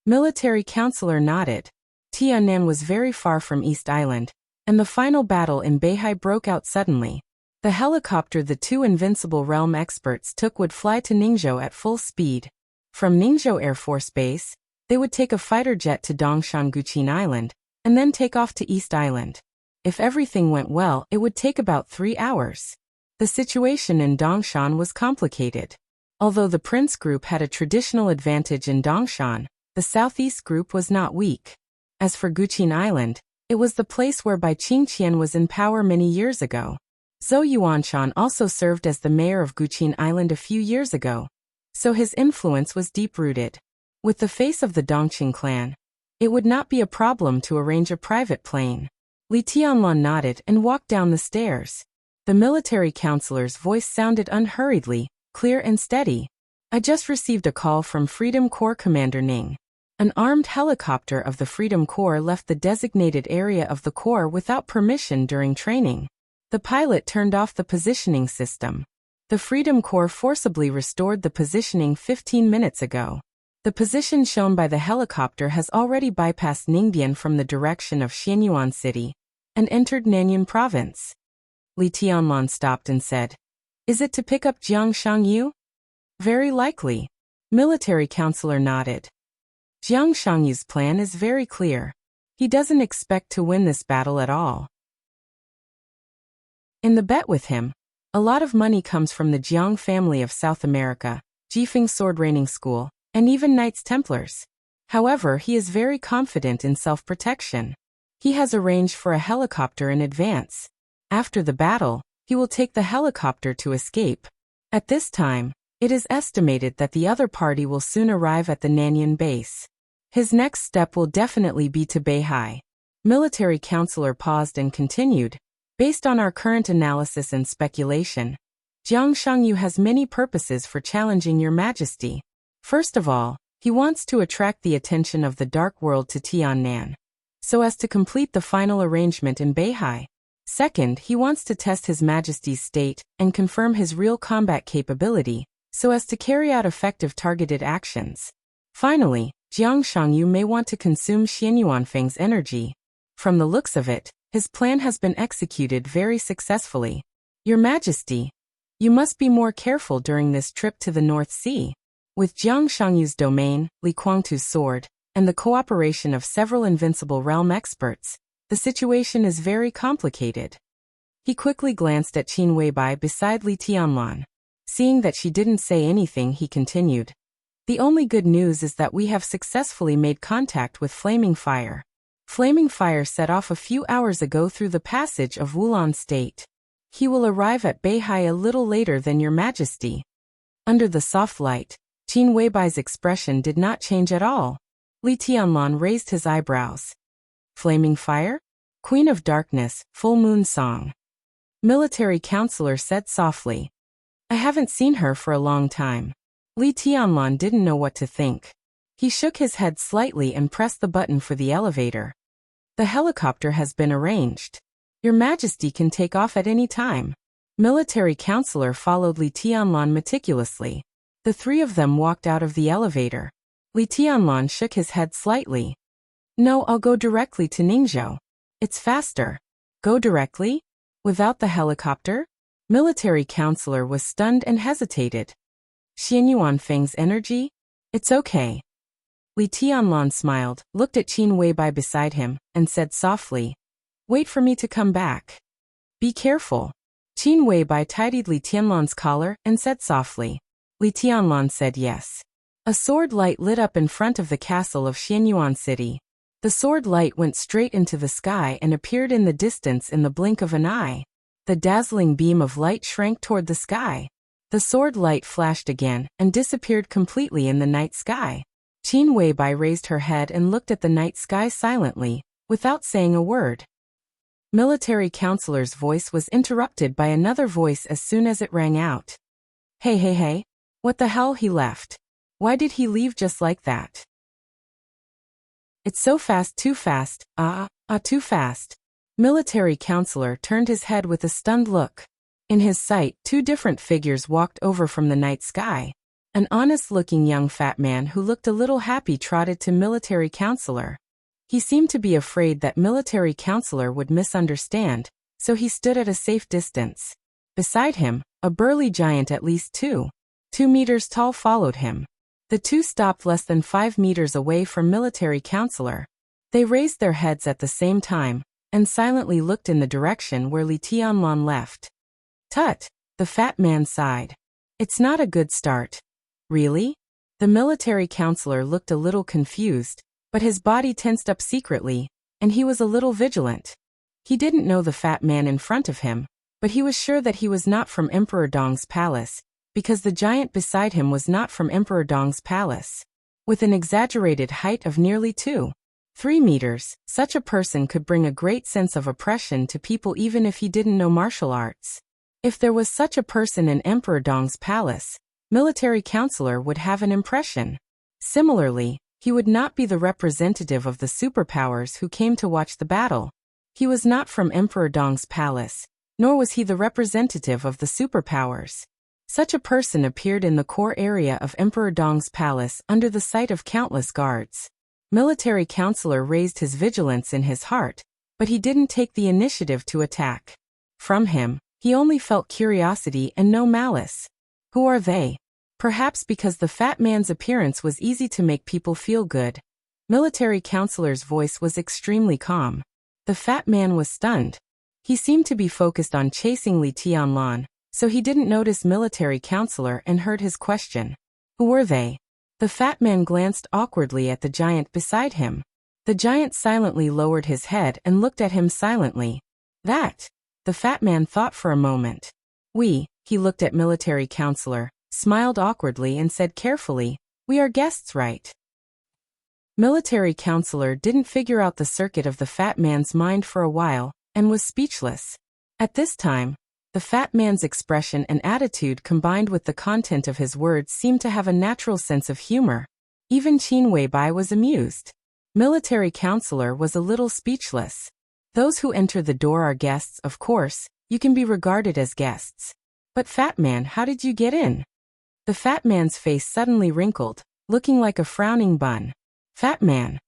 Military counselor nodded. Tiannan was very far from East Island, and the final battle in Beihai broke out suddenly. The helicopter the two Invincible Realm experts took would fly to Ningzhou at full speed. From Ningzhou Air Force Base, they would take a fighter jet to Dongshan Guqin Island, and then take off to East Island. If everything went well, it would take about 3 hours. The situation in Dongshan was complicated. Although the Prince Group had a traditional advantage in Dongshan, the Southeast Group was not weak. As for Guqin Island, it was the place where Bai Qingqian was in power many years ago. Zhou Yuanshan also served as the mayor of Guqin Island a few years ago, so his influence was deep-rooted. With the face of the Dongqing clan, it would not be a problem to arrange a private plane. Li Tianlan nodded and walked down the stairs. The military counselor's voice sounded unhurriedly, clear and steady. I just received a call from Freedom Corps Commander Ning. An armed helicopter of the Freedom Corps left the designated area of the Corps without permission during training. The pilot turned off the positioning system. The Freedom Corps forcibly restored the positioning 15 minutes ago. The position shown by the helicopter has already bypassed Ningbian from the direction of Xianyuan City and entered Nanyuan Province. Li Tianlan stopped and said, "Is it to pick up Jiang Shangyu?" "Very likely." Military counselor nodded. Jiang Shangyu's plan is very clear. He doesn't expect to win this battle at all. In the bet with him, a lot of money comes from the Jiang family of South America, Jifeng Sword Raining School, and even Knights Templars. However, he is very confident in self-protection. He has arranged for a helicopter in advance. After the battle, he will take the helicopter to escape. At this time, it is estimated that the other party will soon arrive at the Nanyuan base. His next step will definitely be to Beihai. Military counselor paused and continued. Based on our current analysis and speculation, Jiang Shangyu has many purposes for challenging your majesty. First of all, he wants to attract the attention of the Dark World to Tiannan, so as to complete the final arrangement in Beihai. Second, he wants to test his majesty's state and confirm his real combat capability, so as to carry out effective targeted actions. Finally, Jiang Shangyu may want to consume Xianyuanfeng's energy. From the looks of it, his plan has been executed very successfully. Your Majesty, you must be more careful during this trip to the North Sea. With Jiang Shangyu's domain, Li Guangtu's sword, and the cooperation of several Invincible Realm experts, the situation is very complicated. He quickly glanced at Qin Weibai beside Li Tianlan. Seeing that she didn't say anything, he continued. The only good news is that we have successfully made contact with Flaming Fire. Flaming Fire set off a few hours ago through the passage of Wulan State. He will arrive at Beihai a little later than your Majesty. Under the soft light, Qin Weibai's expression did not change at all. Li Tianlan raised his eyebrows. Flaming Fire? Queen of Darkness, Full Moon Song. Military counselor said softly. I haven't seen her for a long time. Li Tianlan didn't know what to think. He shook his head slightly and pressed the button for the elevator. The helicopter has been arranged. Your Majesty can take off at any time. Military counselor followed Li Tianlan meticulously. The three of them walked out of the elevator. Li Tianlan shook his head slightly. No, I'll go directly to Ningzhou. It's faster. Go directly? Without the helicopter? Military counselor was stunned and hesitated. Xianyuanfeng's energy? It's okay. Li Tianlan smiled, looked at Qin Weibai beside him, and said softly, wait for me to come back. Be careful. Qin Weibai tidied Li Tianlan's collar and said softly. Li Tianlan said yes. A sword light lit up in front of the castle of Xianyuan City. The sword light went straight into the sky and appeared in the distance in the blink of an eye. The dazzling beam of light shrank toward the sky. The sword light flashed again and disappeared completely in the night sky. Qin Weibai raised her head and looked at the night sky silently, without saying a word. Military counselor's voice was interrupted by another voice as soon as it rang out. Hey. What the hell, he left. Why did he leave just like that? It's so fast, too fast, too fast. Military counselor turned his head with a stunned look. In his sight, two different figures walked over from the night sky. An honest-looking young fat man who looked a little happy trotted to military counselor. He seemed to be afraid that military counselor would misunderstand, so he stood at a safe distance. Beside him, a burly giant at least 2 meters tall followed him. The two stopped less than 5 meters away from military counselor. They raised their heads at the same time, and silently looked in the direction where Li Tianlan left. Tut, the fat man sighed. It's not a good start. Really? The military counselor looked a little confused, but his body tensed up secretly, and he was a little vigilant. He didn't know the fat man in front of him, but he was sure that he was not from Emperor Dong's palace, because the giant beside him was not from Emperor Dong's palace. With an exaggerated height of nearly 3 meters, such a person could bring a great sense of oppression to people even if he didn't know martial arts. If there was such a person in Emperor Dong's palace, military counselor would have an impression. Similarly, he would not be the representative of the superpowers who came to watch the battle. He was not from Emperor Dong's palace, nor was he the representative of the superpowers. Such a person appeared in the core area of Emperor Dong's palace under the sight of countless guards. Military counselor raised his vigilance in his heart, but he didn't take the initiative to attack. From him, he only felt curiosity and no malice. Who are they? Perhaps because the fat man's appearance was easy to make people feel good. Military counselor's voice was extremely calm. The fat man was stunned. He seemed to be focused on chasing Li Tianlan, so he didn't notice military counselor and heard his question. Who were they? The fat man glanced awkwardly at the giant beside him. The giant silently lowered his head and looked at him silently. That? The fat man thought for a moment. He looked at military counselor, smiled awkwardly and said carefully, we are guests, right? Military counselor didn't figure out the circuit of the fat man's mind for a while, and was speechless. At this time, the fat man's expression and attitude combined with the content of his words seemed to have a natural sense of humor. Even Qin Weibai was amused. Military counselor was a little speechless. Those who enter the door are guests, of course, you can be regarded as guests. But fat man, how did you get in? The fat man's face suddenly wrinkled, looking like a frowning bun. Fat man.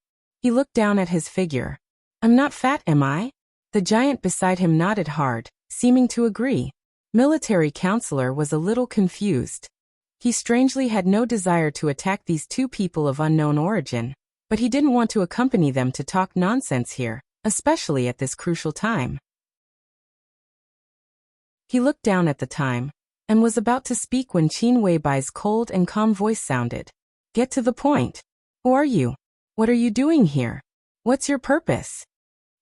He looked down at his figure. I'm not fat, am I? The giant beside him nodded hard, seeming to agree. Military counselor was a little confused. He strangely had no desire to attack these two people of unknown origin, but he didn't want to accompany them to talk nonsense here, especially at this crucial time. He looked down at the time, and was about to speak when Qin Weibai's cold and calm voice sounded. Get to the point. Who are you? What are you doing here? What's your purpose?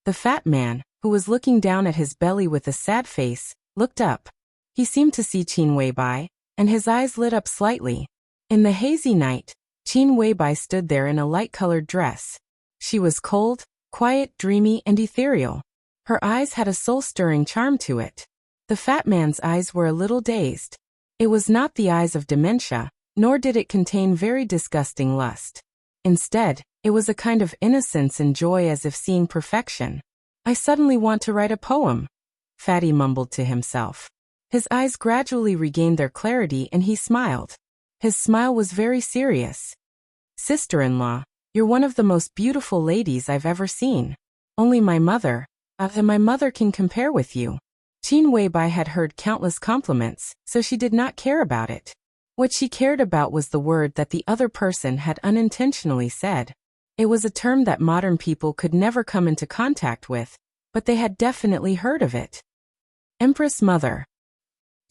The fat man, who was looking down at his belly with a sad face, looked up. He seemed to see Qin Weibai, and his eyes lit up slightly. In the hazy night, Qin Weibai stood there in a light-colored dress. She was cold, quiet, dreamy, and ethereal. Her eyes had a soul-stirring charm to it. The fat man's eyes were a little dazed. It was not the eyes of dementia, nor did it contain very disgusting lust. Instead, it was a kind of innocence and joy as if seeing perfection. I suddenly want to write a poem, Fatty mumbled to himself. His eyes gradually regained their clarity and he smiled. His smile was very serious. Sister-in-law, you're one of the most beautiful ladies I've ever seen. Only my mother can compare with you. Qin Weibai had heard countless compliments, so she did not care about it. What she cared about was the word that the other person had unintentionally said. It was a term that modern people could never come into contact with, but they had definitely heard of it. Empress Mother.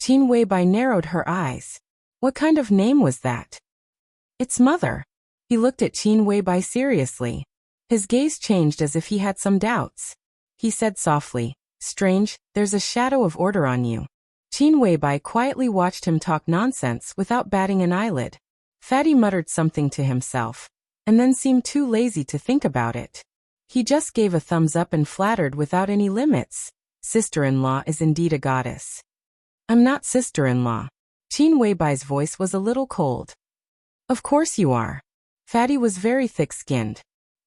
Qin Weibai narrowed her eyes. What kind of name was that? It's Mother. He looked at Qin Weibai seriously. His gaze changed as if he had some doubts. He said softly, Strange, there's a shadow of order on you. Qin Weibai quietly watched him talk nonsense without batting an eyelid. Fatty muttered something to himself, and then seemed too lazy to think about it. He just gave a thumbs up and flattered without any limits. Sister-in-law is indeed a goddess. I'm not sister-in-law. Qin Weibai's voice was a little cold. Of course you are. Fatty was very thick-skinned.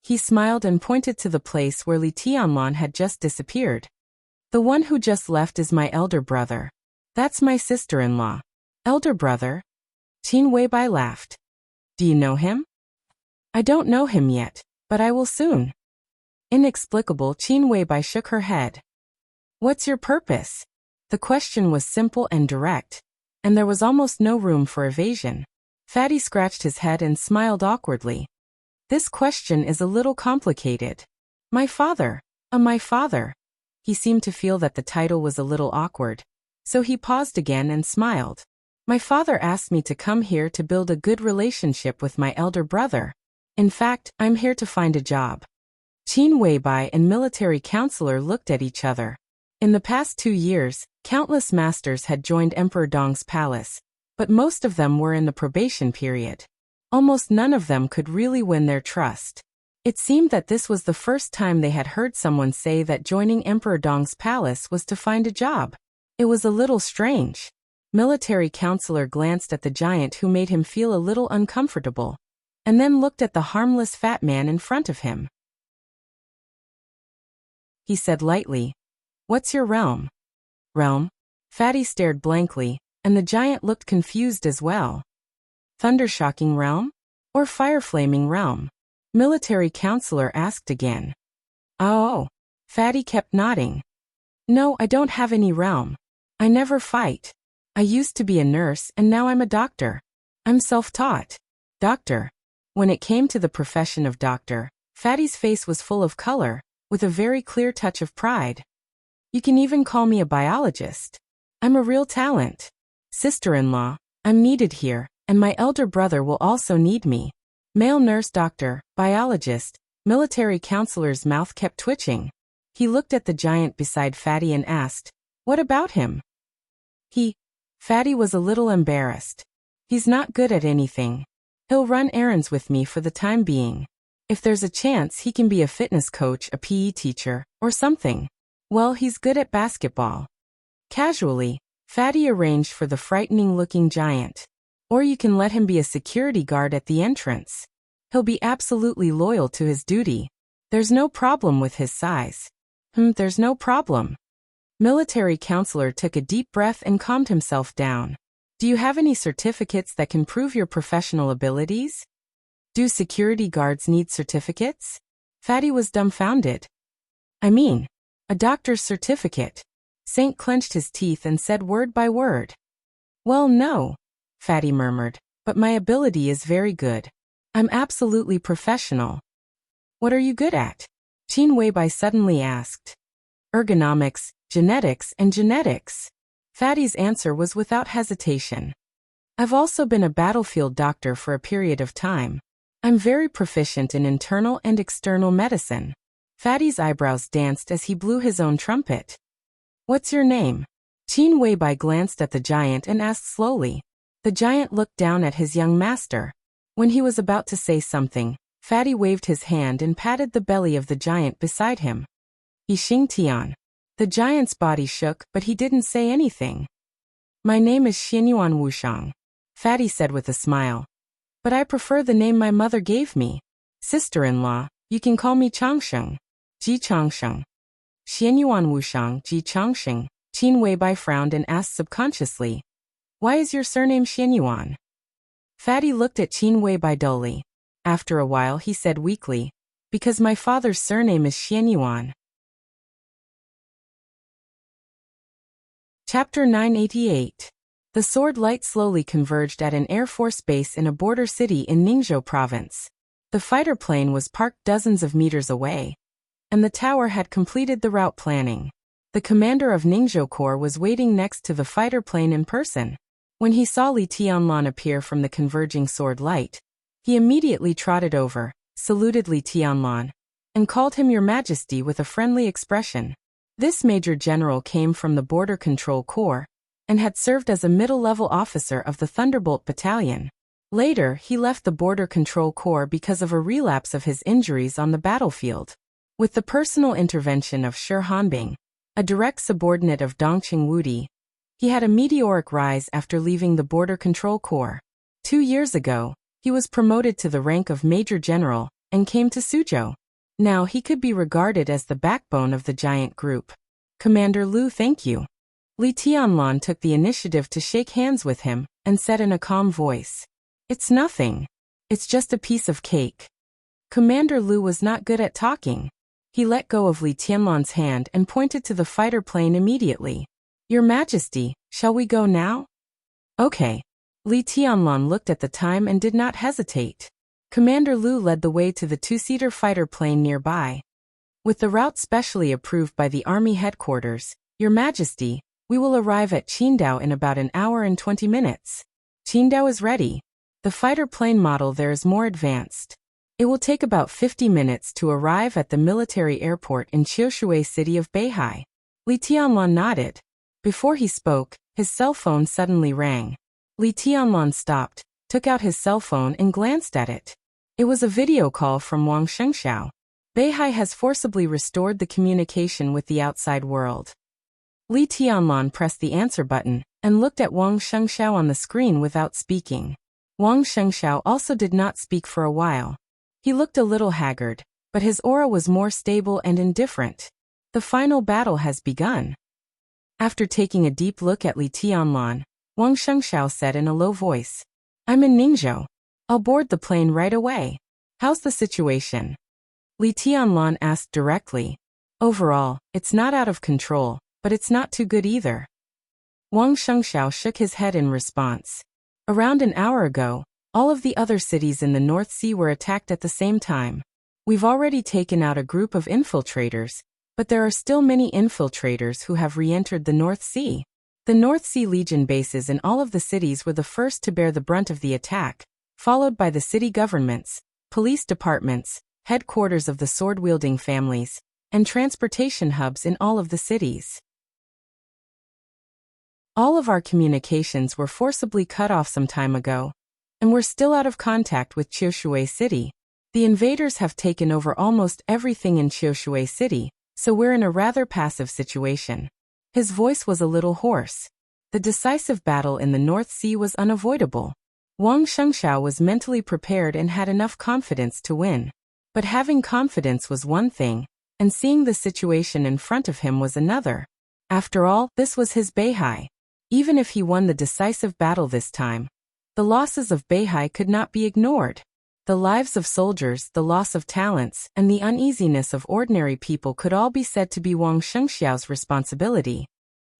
He smiled and pointed to the place where Li Tianlan had just disappeared. The one who just left is my elder brother. That's my sister-in-law. Elder brother? Qin Weibai laughed. Do you know him? I don't know him yet, but I will soon. Inexplicable, Qin Weibai shook her head. What's your purpose? The question was simple and direct, and there was almost no room for evasion. Fatty scratched his head and smiled awkwardly. This question is a little complicated. My father. My father. He seemed to feel that the title was a little awkward, so he paused again and smiled. My father asked me to come here to build a good relationship with my elder brother. In fact, I'm here to find a job. Qin Weibai and military counselor looked at each other. In the past 2 years, countless masters had joined Emperor Dong's palace, but most of them were in the probation period. Almost none of them could really win their trust. It seemed that this was the first time they had heard someone say that joining Emperor Dong's palace was to find a job. It was a little strange. Military counselor glanced at the giant who made him feel a little uncomfortable, and then looked at the harmless fat man in front of him. He said lightly, "What's your realm?" Realm? Fatty stared blankly, and the giant looked confused as well. Thundershocking realm? Or fire-flaming realm? Military counselor asked again. Oh. Fatty kept nodding. No, I don't have any realm. I never fight. I used to be a nurse and now I'm a doctor. I'm self-taught. Doctor. When it came to the profession of doctor, Fatty's face was full of color, with a very clear touch of pride. You can even call me a biologist. I'm a real talent. Sister-in-law, I'm needed here, and my elder brother will also need me. Male nurse doctor, biologist, military counselor's mouth kept twitching. He looked at the giant beside Fatty and asked, "What about him?" Fatty was a little embarrassed. He's not good at anything. He'll run errands with me for the time being. If there's a chance he can be a fitness coach, a PE teacher, or something. Well, he's good at basketball. Casually, Fatty arranged for the frightening-looking giant. Or you can let him be a security guard at the entrance. He'll be absolutely loyal to his duty. There's no problem with his size. There's no problem. Military counselor took a deep breath and calmed himself down. Do you have any certificates that can prove your professional abilities? Do security guards need certificates? Fatty was dumbfounded. I mean, a doctor's certificate. Saint clenched his teeth and said word by word. Well, no, Fatty murmured, but my ability is very good. I'm absolutely professional. What are you good at? Qin Weibai suddenly asked. Ergonomics, genetics, and genetics. Fatty's answer was without hesitation. I've also been a battlefield doctor for a period of time. I'm very proficient in internal and external medicine. Fatty's eyebrows danced as he blew his own trumpet. What's your name? Qin Weibai glanced at the giant and asked slowly. The giant looked down at his young master. When he was about to say something, Fatty waved his hand and patted the belly of the giant beside him. Yixing Tian. The giant's body shook, but he didn't say anything. My name is Xianyuan Wushang, Fatty said with a smile. But I prefer the name my mother gave me. Sister-in-law, you can call me Changsheng. Ji Changsheng. Xianyuan Wushang, Ji Changsheng. Qin Weibai frowned and asked subconsciously. Why is your surname Xianyuan? Fatty looked at Qin Weibai dully. After a while he said weakly, because my father's surname is Xianyuan. Chapter 988. The sword light slowly converged at an Air Force base in a border city in Ningzhou province. The fighter plane was parked dozens of meters away, and the tower had completed the route planning. The commander of Ningzhou Corps was waiting next to the fighter plane in person. When he saw Li Tianlan appear from the converging sword light, he immediately trotted over, saluted Li Tianlan, and called him Your Majesty with a friendly expression. This major general came from the Border Control Corps and had served as a middle-level officer of the Thunderbolt Battalion. Later, he left the Border Control Corps because of a relapse of his injuries on the battlefield. With the personal intervention of Shi Hanbing, a direct subordinate of Dongqing Wudi, he had a meteoric rise after leaving the Border Control Corps. 2 years ago, he was promoted to the rank of Major General and came to Suzhou. Now he could be regarded as the backbone of the giant group. Commander Lu, thank you. Li Tianlan took the initiative to shake hands with him, and said in a calm voice, "It's nothing. It's just a piece of cake." Commander Lu was not good at talking. He let go of Li Tianlan's hand and pointed to the fighter plane immediately. "Your Majesty, shall we go now?" "Okay." Li Tianlan looked at the time and did not hesitate. Commander Lu led the way to the two-seater fighter plane nearby. "With the route specially approved by the Army headquarters, Your Majesty, we will arrive at Qingdao in about an hour and 20 minutes. Qingdao is ready. The fighter plane model there is more advanced. It will take about 50 minutes to arrive at the military airport in Qiushui city of Beihai." Li Tianlan nodded. Before he spoke, his cell phone suddenly rang. Li Tianlan stopped, took out his cell phone and glanced at it. It was a video call from Wang Shengxiao. Beihai has forcibly restored the communication with the outside world. Li Tianlan pressed the answer button and looked at Wang Shengxiao on the screen without speaking. Wang Shengxiao also did not speak for a while. He looked a little haggard, but his aura was more stable and indifferent. The final battle has begun. After taking a deep look at Li Tianlan, Wang Shengxiao said in a low voice, "I'm in Ningzhou. I'll board the plane right away. How's the situation?" Li Tianlan asked directly. "Overall, it's not out of control, but it's not too good either." Wang Shengxiao shook his head in response. "Around an hour ago, all of the other cities in the North Sea were attacked at the same time. We've already taken out a group of infiltrators, but there are still many infiltrators who have re-entered the North Sea. The North Sea Legion bases in all of the cities were the first to bear the brunt of the attack, followed by the city governments, police departments, headquarters of the sword-wielding families, and transportation hubs in all of the cities. All of our communications were forcibly cut off some time ago, and we're still out of contact with Qiushui City. The invaders have taken over almost everything in Qiushui City, so we're in a rather passive situation." His voice was a little hoarse. The decisive battle in the North Sea was unavoidable. Wang Shengxiao was mentally prepared and had enough confidence to win. But having confidence was one thing, and seeing the situation in front of him was another. After all, this was his Beihai. Even if he won the decisive battle this time, the losses of Beihai could not be ignored. The lives of soldiers, the loss of talents, and the uneasiness of ordinary people could all be said to be Wang Shengxiao's responsibility.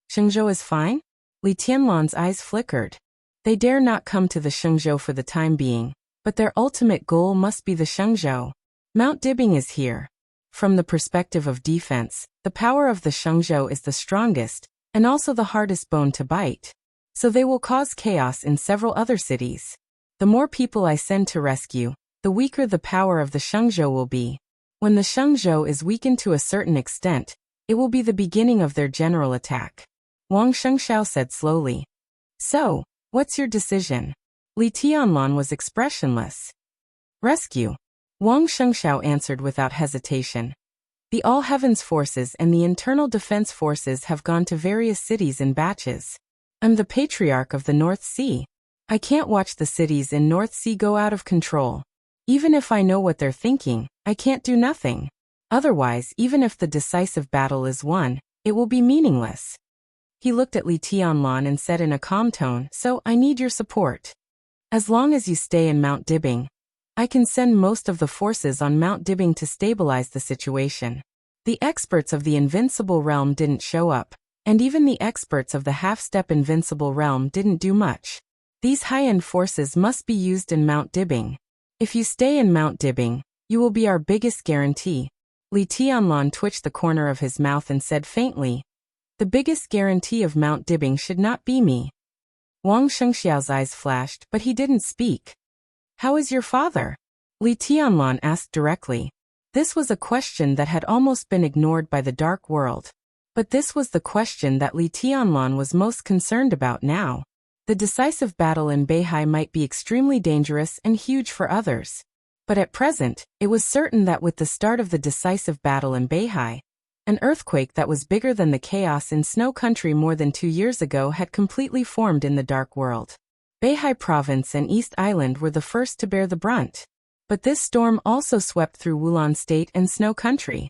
"Shengzhou is fine?" Li Tianlan's eyes flickered. They dare not come to the Shengzhou for the time being, but their ultimate goal must be the Shengzhou. Mount Dibing is here. From the perspective of defense, the power of the Shengzhou is the strongest, and also the hardest bone to bite. So they will cause chaos in several other cities. The more people I send to rescue, the weaker the power of the Shengzhou will be. When the Shengzhou is weakened to a certain extent, it will be the beginning of their general attack." Wang Shengxiao said slowly. "So, what's your decision?" Li Tianlan was expressionless. "Rescue." Wang Shengxiao answered without hesitation. "The All Heavens Forces and the Internal Defense Forces have gone to various cities in batches. I'm the Patriarch of the North Sea. I can't watch the cities in North Sea go out of control. Even if I know what they're thinking, I can't do nothing. Otherwise, even if the decisive battle is won, it will be meaningless." He looked at Li Tianlan and said in a calm tone, "So, I need your support. As long as you stay in Mount Dibing, I can send most of the forces on Mount Dibing to stabilize the situation." The experts of the Invincible Realm didn't show up, and even the experts of the half-step Invincible Realm didn't do much. These high-end forces must be used in Mount Dibing. If you stay in Mount Dibing, you will be our biggest guarantee. Li Tianlan twitched the corner of his mouth and said faintly, "The biggest guarantee of Mount Dibing should not be me." Wang Shengxiao's eyes flashed, but he didn't speak. "How is your father?" Li Tianlan asked directly. This was a question that had almost been ignored by the dark world. But this was the question that Li Tianlan was most concerned about now. The decisive battle in Beihai might be extremely dangerous and huge for others. But at present, it was certain that with the start of the decisive battle in Beihai, an earthquake that was bigger than the chaos in Snow Country more than 2 years ago had completely formed in the Dark World. Beihai Province and East Island were the first to bear the brunt. But this storm also swept through Wulan State and Snow Country.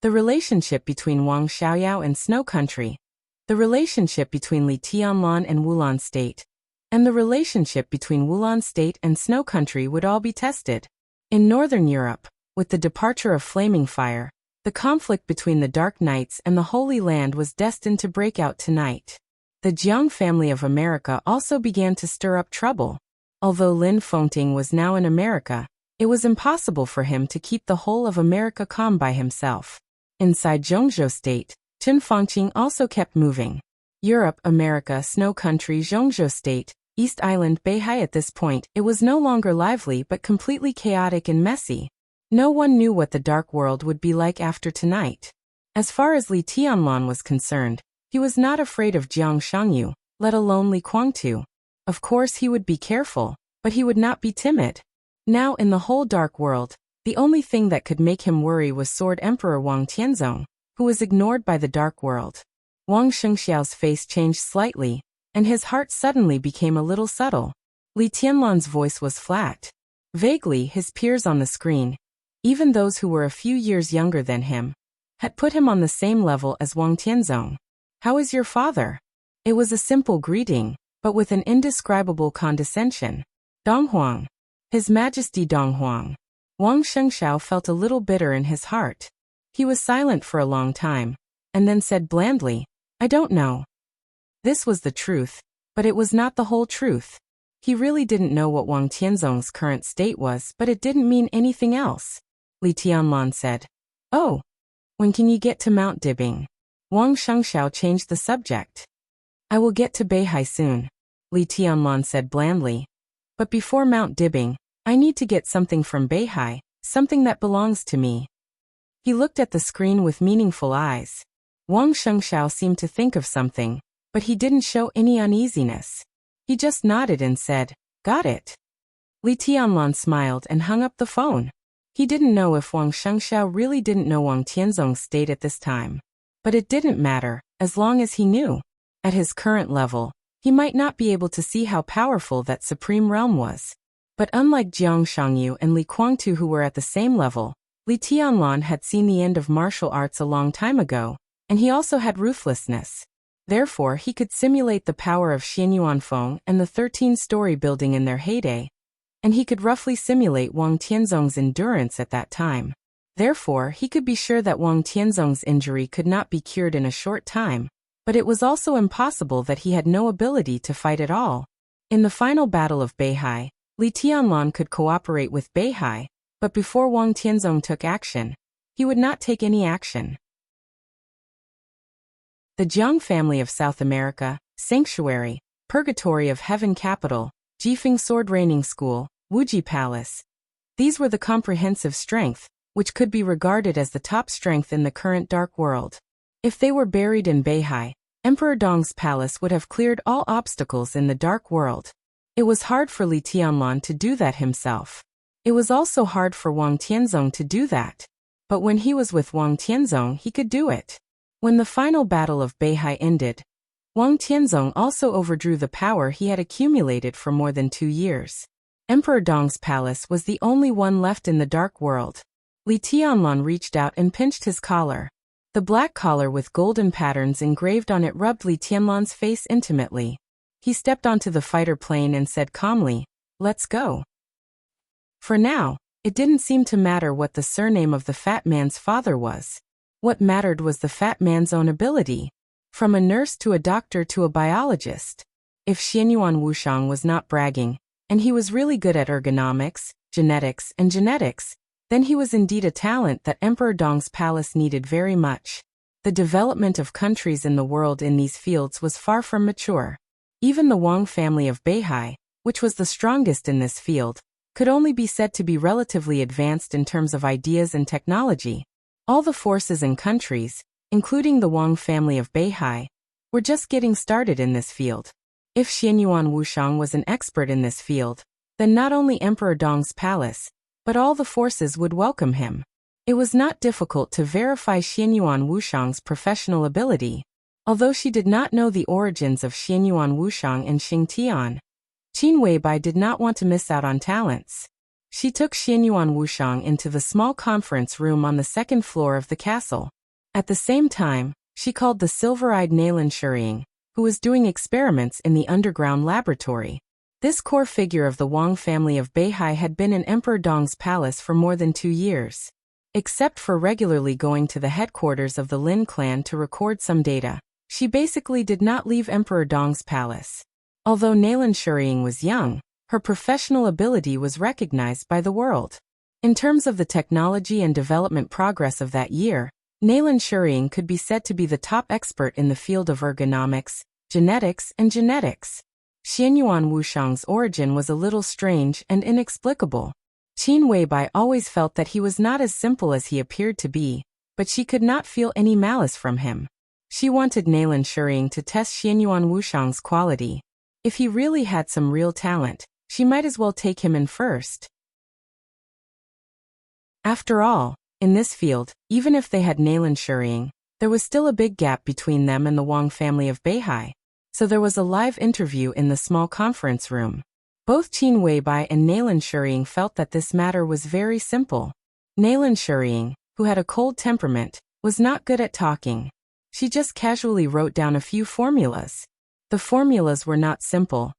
the relationship between Wang Xiaoyao and Snow Country, the relationship between Li Tianlan and Wulan State, and the relationship between Wulan State and Snow Country would all be tested. In Northern Europe, with the departure of Flaming Fire, the conflict between the Dark Knights and the Holy Land was destined to break out tonight. The Jiang family of America also began to stir up trouble. Although Lin Fengting was now in America, it was impossible for him to keep the whole of America calm by himself. Inside Zhongzhou State, Chen Fangqing also kept moving. Europe, America, Snow Country, Zhongzhou State, East Island, Beihai. At this point, it was no longer lively but completely chaotic and messy. No one knew what the dark world would be like after tonight. As far as Li Tianlan was concerned, he was not afraid of Jiang Shangyu, let alone Li Guangtu. Of course he would be careful, but he would not be timid. Now in the whole dark world, the only thing that could make him worry was Sword Emperor Wang Tianzong, who was ignored by the dark world. Wang Shengxiao's face changed slightly, and his heart suddenly became a little subtle. Li Tianlan's voice was flat. Vaguely, his peers on the screen, even those who were a few years younger than him, had put him on the same level as Wang Tianzong. "How is your father?" It was a simple greeting, but with an indescribable condescension. "Dong Huang. His Majesty Dong Huang." Wang Shengxiao felt a little bitter in his heart. He was silent for a long time, and then said blandly, "I don't know." This was the truth, but it was not the whole truth. He really didn't know what Wang Tianzong's current state was, but it didn't mean anything else. Li Tianlan said, "Oh, when can you get to Mount Dibing?" Wang Shengxiao changed the subject. "I will get to Beihai soon," Li Tianlan said blandly. "But before Mount Dibing, I need to get something from Beihai, something that belongs to me." He looked at the screen with meaningful eyes. Wang Shengxiao seemed to think of something, but he didn't show any uneasiness. He just nodded and said, "Got it." Li Tianlan smiled and hung up the phone. He didn't know if Wang Shengxiao really didn't know Wang Tianzong's state at this time. But it didn't matter, as long as he knew. At his current level, he might not be able to see how powerful that supreme realm was. But unlike Jiang Shangyu and Li Guangtu, who were at the same level, Li Tianlan had seen the end of martial arts a long time ago, and he also had ruthlessness. Therefore, he could simulate the power of Xianyuanfeng and the 13-story building in their heyday, and he could roughly simulate Wang Tianzong's endurance at that time. Therefore, he could be sure that Wang Tianzong's injury could not be cured in a short time, but it was also impossible that he had no ability to fight at all. In the final battle of Beihai, Li Tianlan could cooperate with Beihai, but before Wang Tianzong took action, he would not take any action. The Jiang family of South America, Sanctuary, Purgatory of Heaven Capital, Jifeng Sword Reigning School, Wuji Palace. These were the comprehensive strength, which could be regarded as the top strength in the current dark world. If they were buried in Beihai, Emperor Dong's palace would have cleared all obstacles in the dark world. It was hard for Li Tianlan to do that himself. It was also hard for Wang Tianzong to do that. But when he was with Wang Tianzong, he could do it. When the final battle of Beihai ended, Wang Tianzong also overdrew the power he had accumulated for more than 2 years. Emperor Dong's palace was the only one left in the dark world. Li Tianlan reached out and pinched his collar. The black collar with golden patterns engraved on it rubbed Li Tianlan's face intimately. He stepped onto the fighter plane and said calmly, "Let's go." For now, it didn't seem to matter what the surname of the fat man's father was. What mattered was the fat man's own ability. From a nurse to a doctor to a biologist. If Xianyuan Wushang was not bragging, and he was really good at ergonomics, genetics, then he was indeed a talent that Emperor Dong's palace needed very much. The development of countries in the world in these fields was far from mature. Even the Wang family of Beihai, which was the strongest in this field, could only be said to be relatively advanced in terms of ideas and technology. All the forces and countries, including the Wang family of Beihai, were just getting started in this field. If Xianyuan Wushang was an expert in this field, then not only Emperor Dong's palace, but all the forces would welcome him. It was not difficult to verify Xianyuan Wushang's professional ability. Although she did not know the origins of Xianyuan Wushang and Xingtian, Qin Weibai did not want to miss out on talents. She took Xianyuan Wushang into the small conference room on the second floor of the castle. At the same time, she called the silver-eyed Naylan Shuriying, who was doing experiments in the underground laboratory. This core figure of the Wang family of Beihai had been in Emperor Dong's palace for more than 2 years. Except for regularly going to the headquarters of the Lin clan to record some data, she basically did not leave Emperor Dong's palace. Although Naylan Shuriying was young, her professional ability was recognized by the world. In terms of the technology and development progress of that year, Naylan Shuriying could be said to be the top expert in the field of ergonomics, genetics, and genetics. Xianyuan Wushang's origin was a little strange and inexplicable. Qin Weibai always felt that he was not as simple as he appeared to be, but she could not feel any malice from him. She wanted Naylan Shuriying to test Xianyuan Wushang's quality. If he really had some real talent, she might as well take him in first. After all, in this field, even if they had Naylan Shuriying, there was still a big gap between them and the Wang family of Beihai. So there was a live interview in the small conference room. Both Qin Weibai and Naylan Shuriying felt that this matter was very simple. Naylan Shuriying, who had a cold temperament, was not good at talking. She just casually wrote down a few formulas. The formulas were not simple,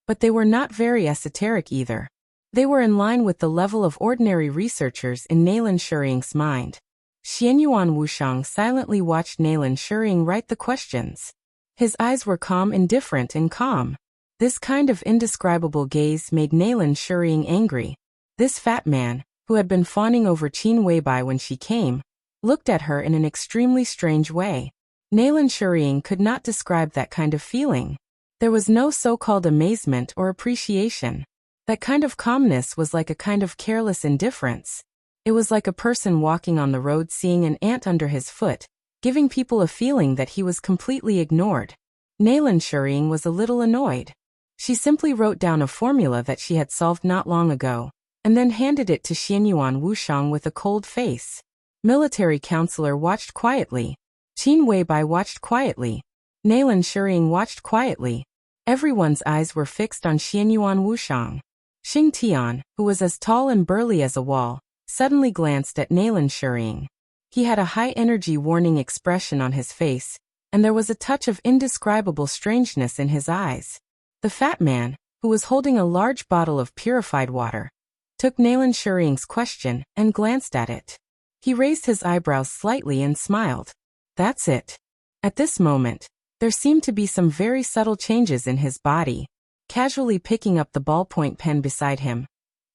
but they were not very esoteric either. They were in line with the level of ordinary researchers in Naylan Shuriying's mind. Xianyuan Wushang silently watched Naylan Shuriying write the questions. His eyes were calm, indifferent, and calm. This kind of indescribable gaze made Naylan Shuriying angry. This fat man, who had been fawning over Qin Weibai when she came, looked at her in an extremely strange way. Naylan Shuriying could not describe that kind of feeling. There was no so-called amazement or appreciation. That kind of calmness was like a kind of careless indifference. It was like a person walking on the road seeing an ant under his foot, giving people a feeling that he was completely ignored. Naylan Shuriying was a little annoyed. She simply wrote down a formula that she had solved not long ago, and then handed it to Xianyuan Wushang with a cold face. Military counselor watched quietly. Qin Weibai watched quietly. Naylan Shuriying watched quietly. Everyone's eyes were fixed on Xianyuan Wushang. Xing Tian, who was as tall and burly as a wall, suddenly glanced at Naylan Shuriying. He had a high-energy warning expression on his face, and there was a touch of indescribable strangeness in his eyes. The fat man, who was holding a large bottle of purified water, took Naylan Shuriying's question and glanced at it. He raised his eyebrows slightly and smiled. That's it. At this moment, there seemed to be some very subtle changes in his body. Casually picking up the ballpoint pen beside him,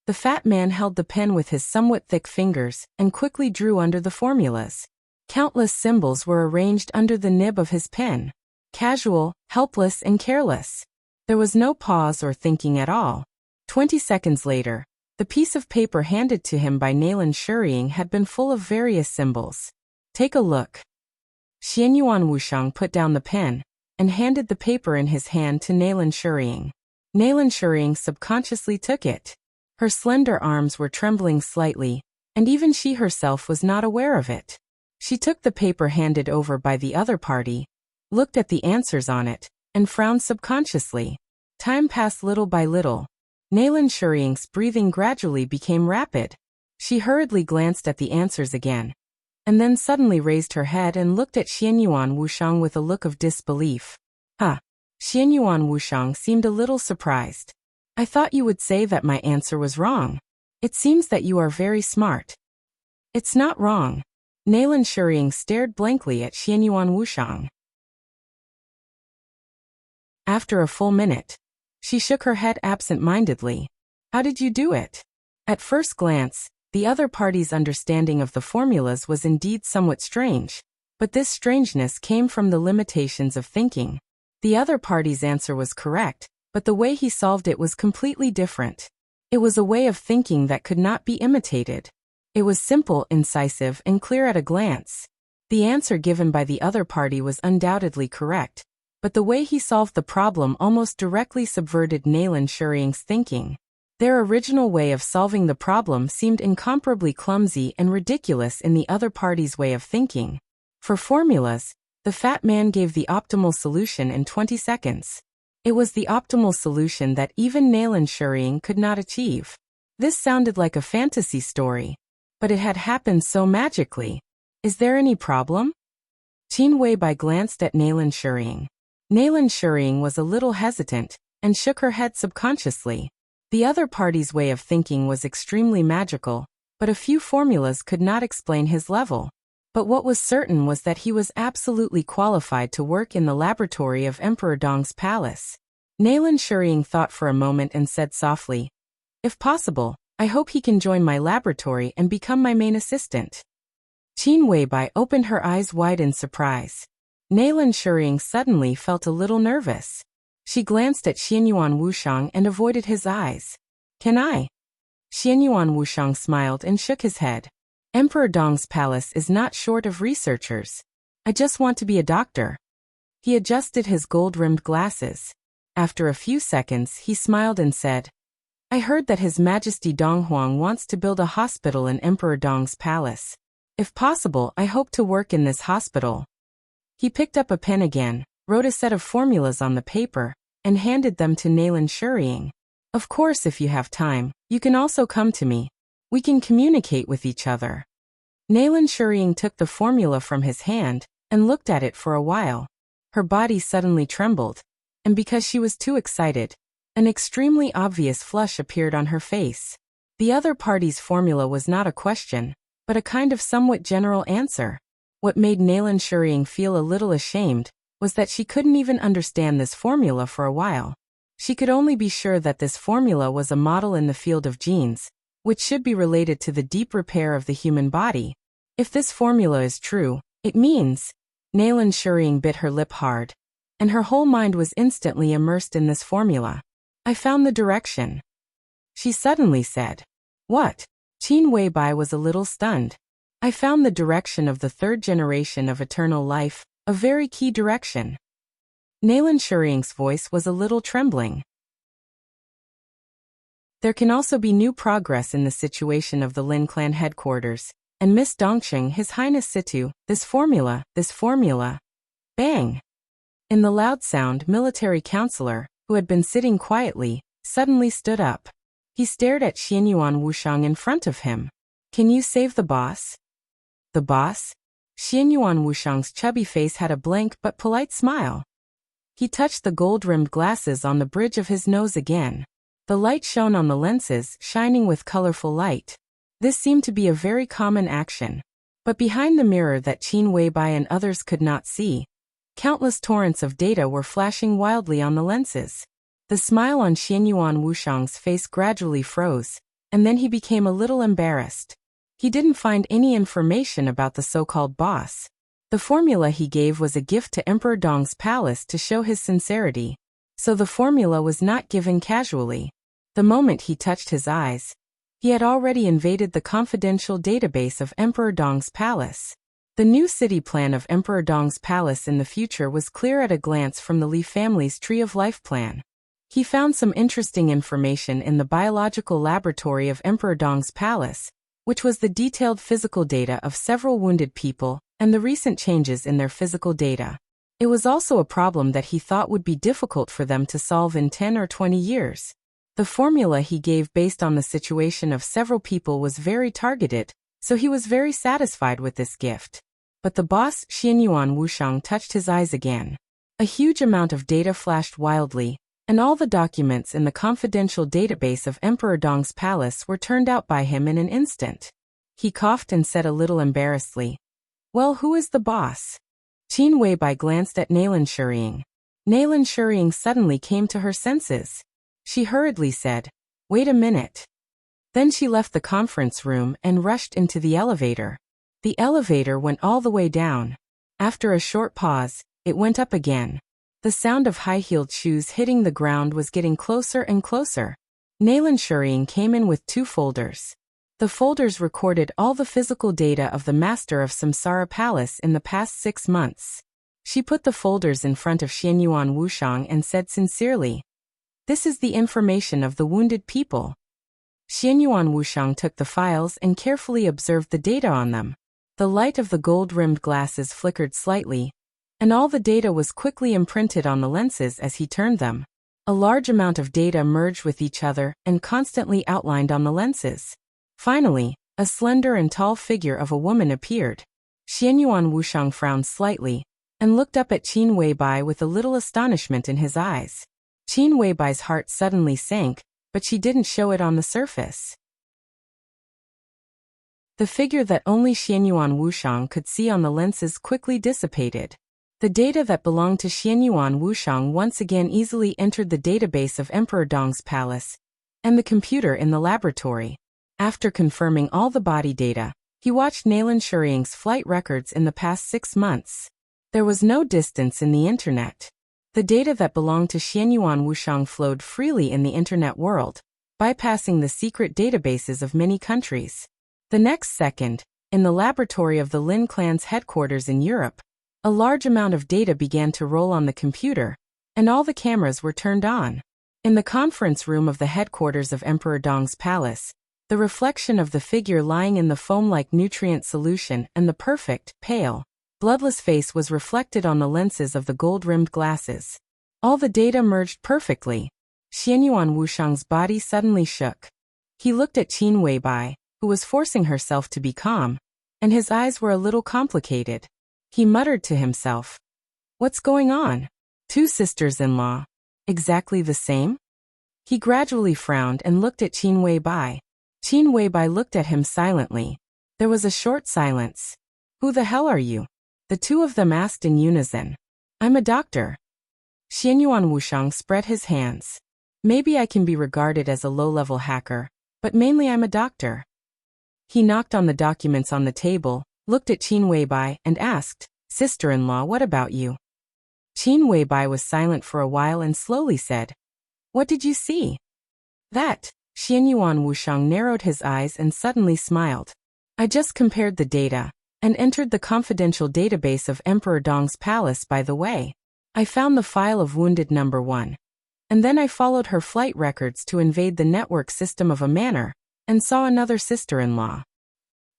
the fat man held the pen with his somewhat thick fingers and quickly drew under the formulas. Countless symbols were arranged under the nib of his pen. Casual, helpless, and careless. There was no pause or thinking at all. 20 seconds later, the piece of paper handed to him by Naylan Shuriying had been full of various symbols. Take a look. Xianyuan Wushang put down the pen and handed the paper in his hand to Naylan Shuriying. Naylan Shuriying subconsciously took it. Her slender arms were trembling slightly, and even she herself was not aware of it. She took the paper handed over by the other party, looked at the answers on it, and frowned subconsciously. Time passed little by little. Naylan Shuriying's breathing gradually became rapid. She hurriedly glanced at the answers again, and then suddenly raised her head and looked at Xianyuan Wushang with a look of disbelief. Huh. Xianyuan Wushang seemed a little surprised. I thought you would say that my answer was wrong. It seems that you are very smart. It's not wrong. Naylan Shuriying stared blankly at Xianyuan Wushang. After a full minute, she shook her head absent-mindedly. How did you do it? At first glance, the other party's understanding of the formulas was indeed somewhat strange, but this strangeness came from the limitations of thinking. The other party's answer was correct, but the way he solved it was completely different. It was a way of thinking that could not be imitated. It was simple, incisive, and clear at a glance. The answer given by the other party was undoubtedly correct, but the way he solved the problem almost directly subverted Naylan Shuriying's thinking. Their original way of solving the problem seemed incomparably clumsy and ridiculous in the other party's way of thinking. For formulas, the fat man gave the optimal solution in 20 seconds. It was the optimal solution that even Naylan Shuriying could not achieve. This sounded like a fantasy story, but it had happened so magically. Is there any problem? Qin Weibai glanced at Nalan Shuriying. Nalan Shuriying was a little hesitant and shook her head subconsciously. The other party's way of thinking was extremely magical, but a few formulas could not explain his level. But what was certain was that he was absolutely qualified to work in the laboratory of Emperor Dong's palace. Nalan Shuriying thought for a moment and said softly, "If possible, I hope he can join my laboratory and become my main assistant." Qin Weibai opened her eyes wide in surprise. Nalan Shuriying suddenly felt a little nervous. She glanced at Xianyuan Wushang and avoided his eyes. "Can I?" Xianyuan Wushang smiled and shook his head. "Emperor Dong's palace is not short of researchers. I just want to be a doctor." He adjusted his gold-rimmed glasses. After a few seconds, he smiled and said, "I heard that His Majesty Dong Huang wants to build a hospital in Emperor Dong's palace. If possible, I hope to work in this hospital." He picked up a pen again, wrote a set of formulas on the paper, and handed them to Nalan Shuriying. "Of course, if you have time, you can also come to me. We can communicate with each other." Nalan Shuriying took the formula from his hand and looked at it for a while. Her body suddenly trembled, and because she was too excited, an extremely obvious flush appeared on her face. The other party's formula was not a question, but a kind of somewhat general answer. What made Nalan Shuriying feel a little ashamed was that she couldn't even understand this formula for a while. She could only be sure that this formula was a model in the field of genes, which should be related to the deep repair of the human body. If this formula is true, it means... Nalan Shuriying bit her lip hard, and her whole mind was instantly immersed in this formula. "I found the direction," she suddenly said. "What?" Qin Weibai was a little stunned. "I found the direction of the third generation of eternal life, a very key direction." Nalan Shuriying's voice was a little trembling. "There can also be new progress in the situation of the Lin clan headquarters, and Miss Dongqing, His Highness Situ, this formula. Bang! In the loud sound, military counselor, who had been sitting quietly, suddenly stood up. He stared at Xianyuan Wushang in front of him. "Can you save the boss?" "The boss?" Xianyuan Wushang's chubby face had a blank but polite smile. He touched the gold-rimmed glasses on the bridge of his nose again. The light shone on the lenses, shining with colorful light. This seemed to be a very common action. But behind the mirror that Qin Weibai and others could not see, countless torrents of data were flashing wildly on the lenses. The smile on Xianyuan Wushang's face gradually froze, and then he became a little embarrassed. He didn't find any information about the so-called boss. The formula he gave was a gift to Emperor Dong's palace to show his sincerity. So the formula was not given casually. The moment he touched his eyes, he had already invaded the confidential database of Emperor Dong's palace. The new city plan of Emperor Dong's palace in the future was clear at a glance from the Li family's Tree of Life plan. He found some interesting information in the biological laboratory of Emperor Dong's palace, which was the detailed physical data of several wounded people and the recent changes in their physical data. It was also a problem that he thought would be difficult for them to solve in 10 or 20 years. The formula he gave based on the situation of several people was very targeted, so he was very satisfied with this gift. But the boss, Xianyuan Wushang, touched his eyes again. A huge amount of data flashed wildly, and all the documents in the confidential database of Emperor Dong's palace were turned out by him in an instant. He coughed and said a little embarrassedly, "Well, who is the boss?" Qin Weibai glanced at Nalan Shuriying. Nalan Shuriying suddenly came to her senses. She hurriedly said, "Wait a minute." Then she left the conference room and rushed into the elevator. The elevator went all the way down. After a short pause, it went up again. The sound of high-heeled shoes hitting the ground was getting closer and closer. Nalan Shuriying came in with 2 folders. The folders recorded all the physical data of the master of Samsara Palace in the past 6 months. She put the folders in front of Xianyuan Wushang and said sincerely, "This is the information of the wounded people." Xianyuan Wushang took the files and carefully observed the data on them. The light of the gold-rimmed glasses flickered slightly, and all the data was quickly imprinted on the lenses as he turned them. A large amount of data merged with each other and constantly outlined on the lenses. Finally, a slender and tall figure of a woman appeared. Xianyuan Wushang frowned slightly and looked up at Qin Weibai with a little astonishment in his eyes. Qin Weibai's heart suddenly sank, but she didn't show it on the surface. The figure that only Xianyuan Wushang could see on the lenses quickly dissipated. The data that belonged to Xianyuan Wushang once again easily entered the database of Emperor Dong's palace and the computer in the laboratory. After confirming all the body data, he watched Nalan Shuriyang's flight records in the past 6 months. There was no distance in the internet. The data that belonged to Xianyuan Wushang flowed freely in the internet world, bypassing the secret databases of many countries. The next second, in the laboratory of the Lin clan's headquarters in Europe, a large amount of data began to roll on the computer, and all the cameras were turned on. In the conference room of the headquarters of Emperor Dong's palace, the reflection of the figure lying in the foam-like nutrient solution and the perfect, pale, bloodless face was reflected on the lenses of the gold-rimmed glasses. All the data merged perfectly. Xianyuan Wushang's body suddenly shook. He looked at Qin Weibai, who was forcing herself to be calm, and his eyes were a little complicated. He muttered to himself, "What's going on? 2 sisters-in-law. Exactly the same?" He gradually frowned and looked at Qin Weibai. Qin Weibai looked at him silently. There was a short silence. "Who the hell are you?" the 2 of them asked in unison. "I'm a doctor." Xianyuan Wushang spread his hands. "Maybe I can be regarded as a low-level hacker, but mainly I'm a doctor." He knocked on the documents on the table, looked at Qin Weibai, and asked, "Sister-in-law, what about you?" Qin Weibai was silent for a while and slowly said, "What did you see?" "That." Xianyuan Wushang narrowed his eyes and suddenly smiled. "I just compared the data and entered the confidential database of Emperor Dong's palace by the way. I found the file of Wounded Number 1. And then I followed her flight records to invade the network system of a manor, and saw another sister-in-law."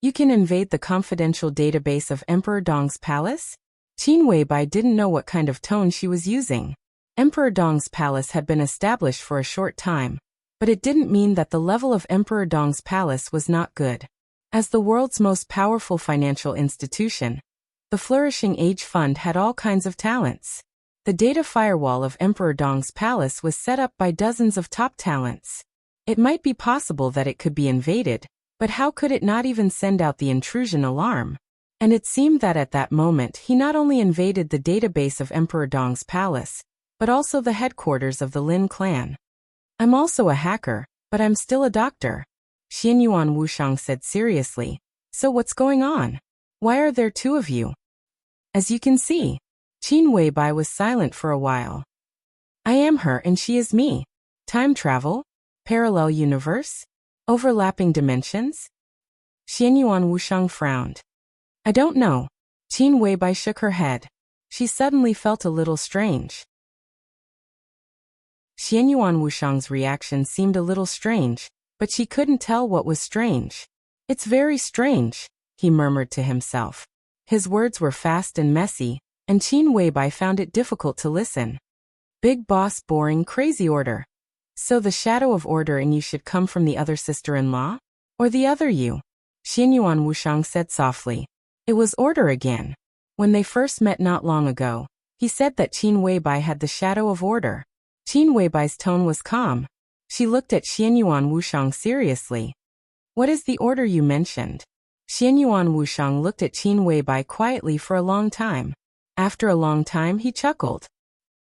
"You can invade the confidential database of Emperor Dong's palace?" Qin Weibai didn't know what kind of tone she was using. Emperor Dong's palace had been established for a short time, but it didn't mean that the level of Emperor Dong's palace was not good. As the world's most powerful financial institution, the Flourishing Age Fund had all kinds of talents. The data firewall of Emperor Dong's palace was set up by dozens of top talents. It might be possible that it could be invaded, but how could it not even send out the intrusion alarm? And it seemed that at that moment he not only invaded the database of Emperor Dong's palace, but also the headquarters of the Lin clan. "I'm also a hacker, but I'm still a doctor," Xianyuan Wushang said seriously. "So what's going on? Why are there 2 of you?" "As you can see." Qin Weibai was silent for a while. "I am her and she is me. Time travel? Parallel universe? Overlapping dimensions?" Xianyuan Wushang frowned. "I don't know." Qin Weibai shook her head. She suddenly felt a little strange. Xianyuan Wushang's reaction seemed a little strange, but she couldn't tell what was strange. "It's very strange," he murmured to himself. His words were fast and messy, and Qin Weibai found it difficult to listen. "Big boss, boring, crazy order. So the shadow of order in you should come from the other sister-in-law? Or the other you?" Xianyuan Wushang said softly. "It was order again. When they first met not long ago, he said that Qin Weibai had the shadow of order." Qin Weibai's tone was calm. She looked at Xianyuan Wushang seriously. "What is the order you mentioned?" Xianyuan Wushang looked at Qin Weibai quietly for a long time. After a long time he chuckled.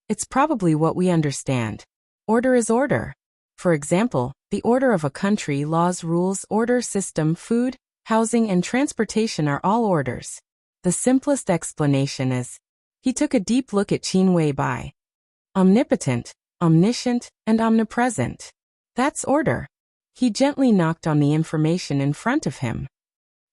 "It's probably what we understand. Order is order. For example, the order of a country, laws, rules, order, system, food, housing and transportation are all orders. The simplest explanation is..." He took a deep look at Qin Weibai. "Omnipotent, omniscient, and omnipresent. That's order." He gently knocked on the information in front of him.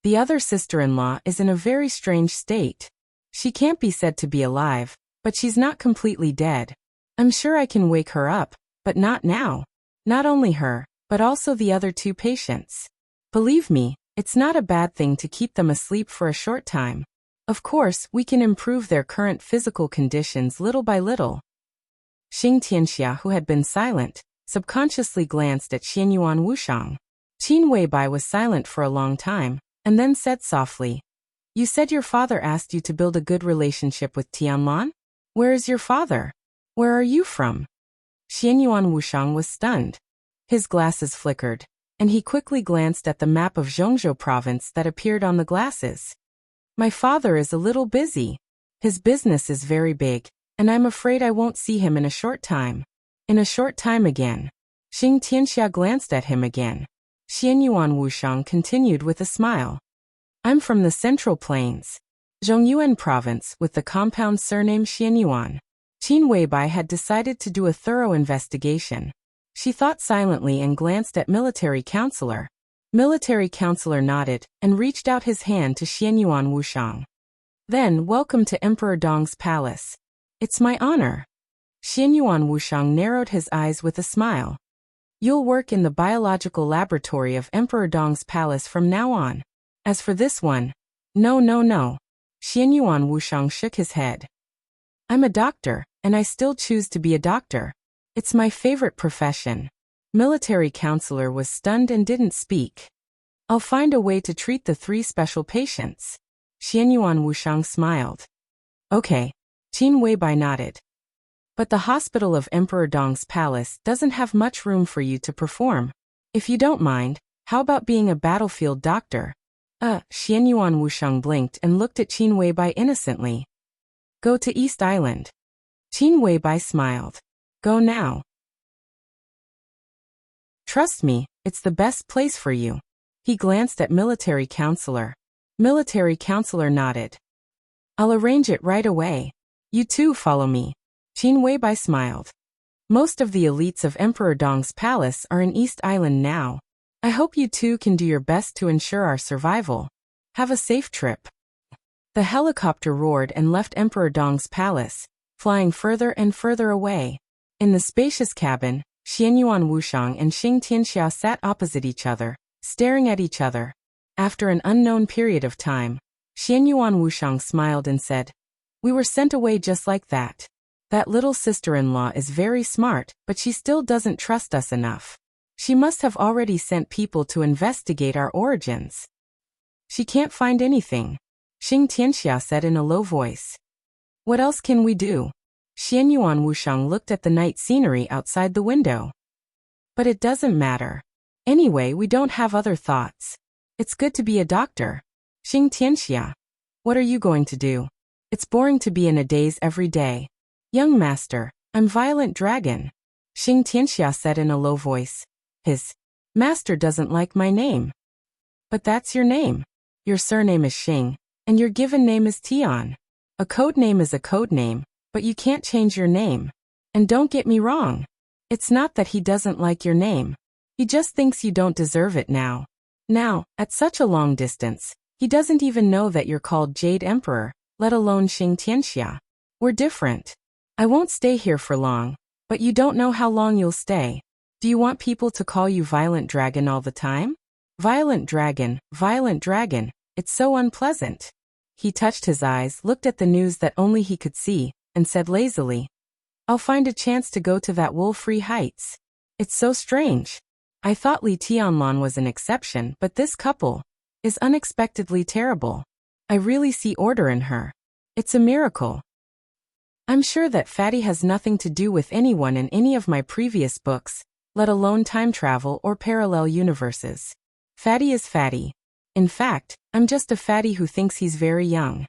"The other sister-in-law is in a very strange state. She can't be said to be alive, but she's not completely dead. I'm sure I can wake her up, but not now. Not only her, but also the other 2 patients. Believe me, it's not a bad thing to keep them asleep for a short time. Of course, we can improve their current physical conditions little by little." Xing Tianxia, who had been silent, subconsciously glanced at Xianyuan Wushang. Qin Weibai was silent for a long time, and then said softly, You said your father asked you to build a good relationship with Tianlan? Where is your father? Where are you from? Xianyuan Wushang was stunned. His glasses flickered, and he quickly glanced at the map of Zhongzhou province that appeared on the glasses. My father is a little busy. His business is very big, and I'm afraid I won't see him in a short time. In a short time again. Xing Tianxia glanced at him again. Xianyuan Wushang continued with a smile. I'm from the Central Plains, Zhongyuan province, with the compound surname Xianyuan. Qin Weibai had decided to do a thorough investigation. She thought silently and glanced at Military Counselor. Military Counselor nodded and reached out his hand to Xianyuan Wushang. Then, welcome to Emperor Dong's palace. It's my honor. Xianyuan Wushang narrowed his eyes with a smile. You'll work in the biological laboratory of Emperor Dong's palace from now on. As for this one, no. Xianyuan Wushang shook his head. I'm a doctor, and I still choose to be a doctor. It's my favorite profession. Military Counselor was stunned and didn't speak. I'll find a way to treat the 3 special patients. Xianyuan Wushang smiled. Okay. Qin Weibai nodded. But the hospital of Emperor Dong's palace doesn't have much room for you to perform. If you don't mind, how about being a battlefield doctor? Xianyuan Wushang blinked and looked at Qin Weibai innocently. Go to East Island. Qin Weibai smiled. Go now. Trust me, it's the best place for you. He glanced at Military Counselor. Military Counselor nodded. I'll arrange it right away. You too follow me. Qin Weibai smiled. Most of the elites of Emperor Dong's palace are in East Island now. I hope you two can do your best to ensure our survival. Have a safe trip. The helicopter roared and left Emperor Dong's palace, flying further and further away. In the spacious cabin, Xianyuan Wushang and Xing Tianxia sat opposite each other, staring at each other. After an unknown period of time, Xianyuan Wushang smiled and said, We were sent away just like that. That little sister-in-law is very smart, but she still doesn't trust us enough. She must have already sent people to investigate our origins. She can't find anything. Xing Tianxia said in a low voice. What else can we do? Xianyuan Wushang looked at the night scenery outside the window. But it doesn't matter. Anyway, we don't have other thoughts. It's good to be a doctor. Xing Tianxia. What are you going to do? It's boring to be in a daze every day. Young master, I'm Violent Dragon. Xing Tianxia said in a low voice. His master doesn't like my name. But that's your name. Your surname is Xing, and your given name is Tian. A code name is a code name, but you can't change your name. And don't get me wrong. It's not that he doesn't like your name. He just thinks you don't deserve it now. Now, at such a long distance, he doesn't even know that you're called Jade Emperor, let alone Xing Tianxia. We're different. I won't stay here for long, but you don't know how long you'll stay. Do you want people to call you Violent Dragon all the time? Violent Dragon, it's so unpleasant. He touched his eyes, looked at the news that only he could see, and said lazily, I'll find a chance to go to that wool-free heights. It's so strange. I thought Li Tianlan was an exception, but this couple is unexpectedly terrible. I really see order in her. It's a miracle. I'm sure that Fatty has nothing to do with anyone in any of my previous books, let alone time travel or parallel universes. Fatty is Fatty. In fact, I'm just a fatty who thinks he's very young.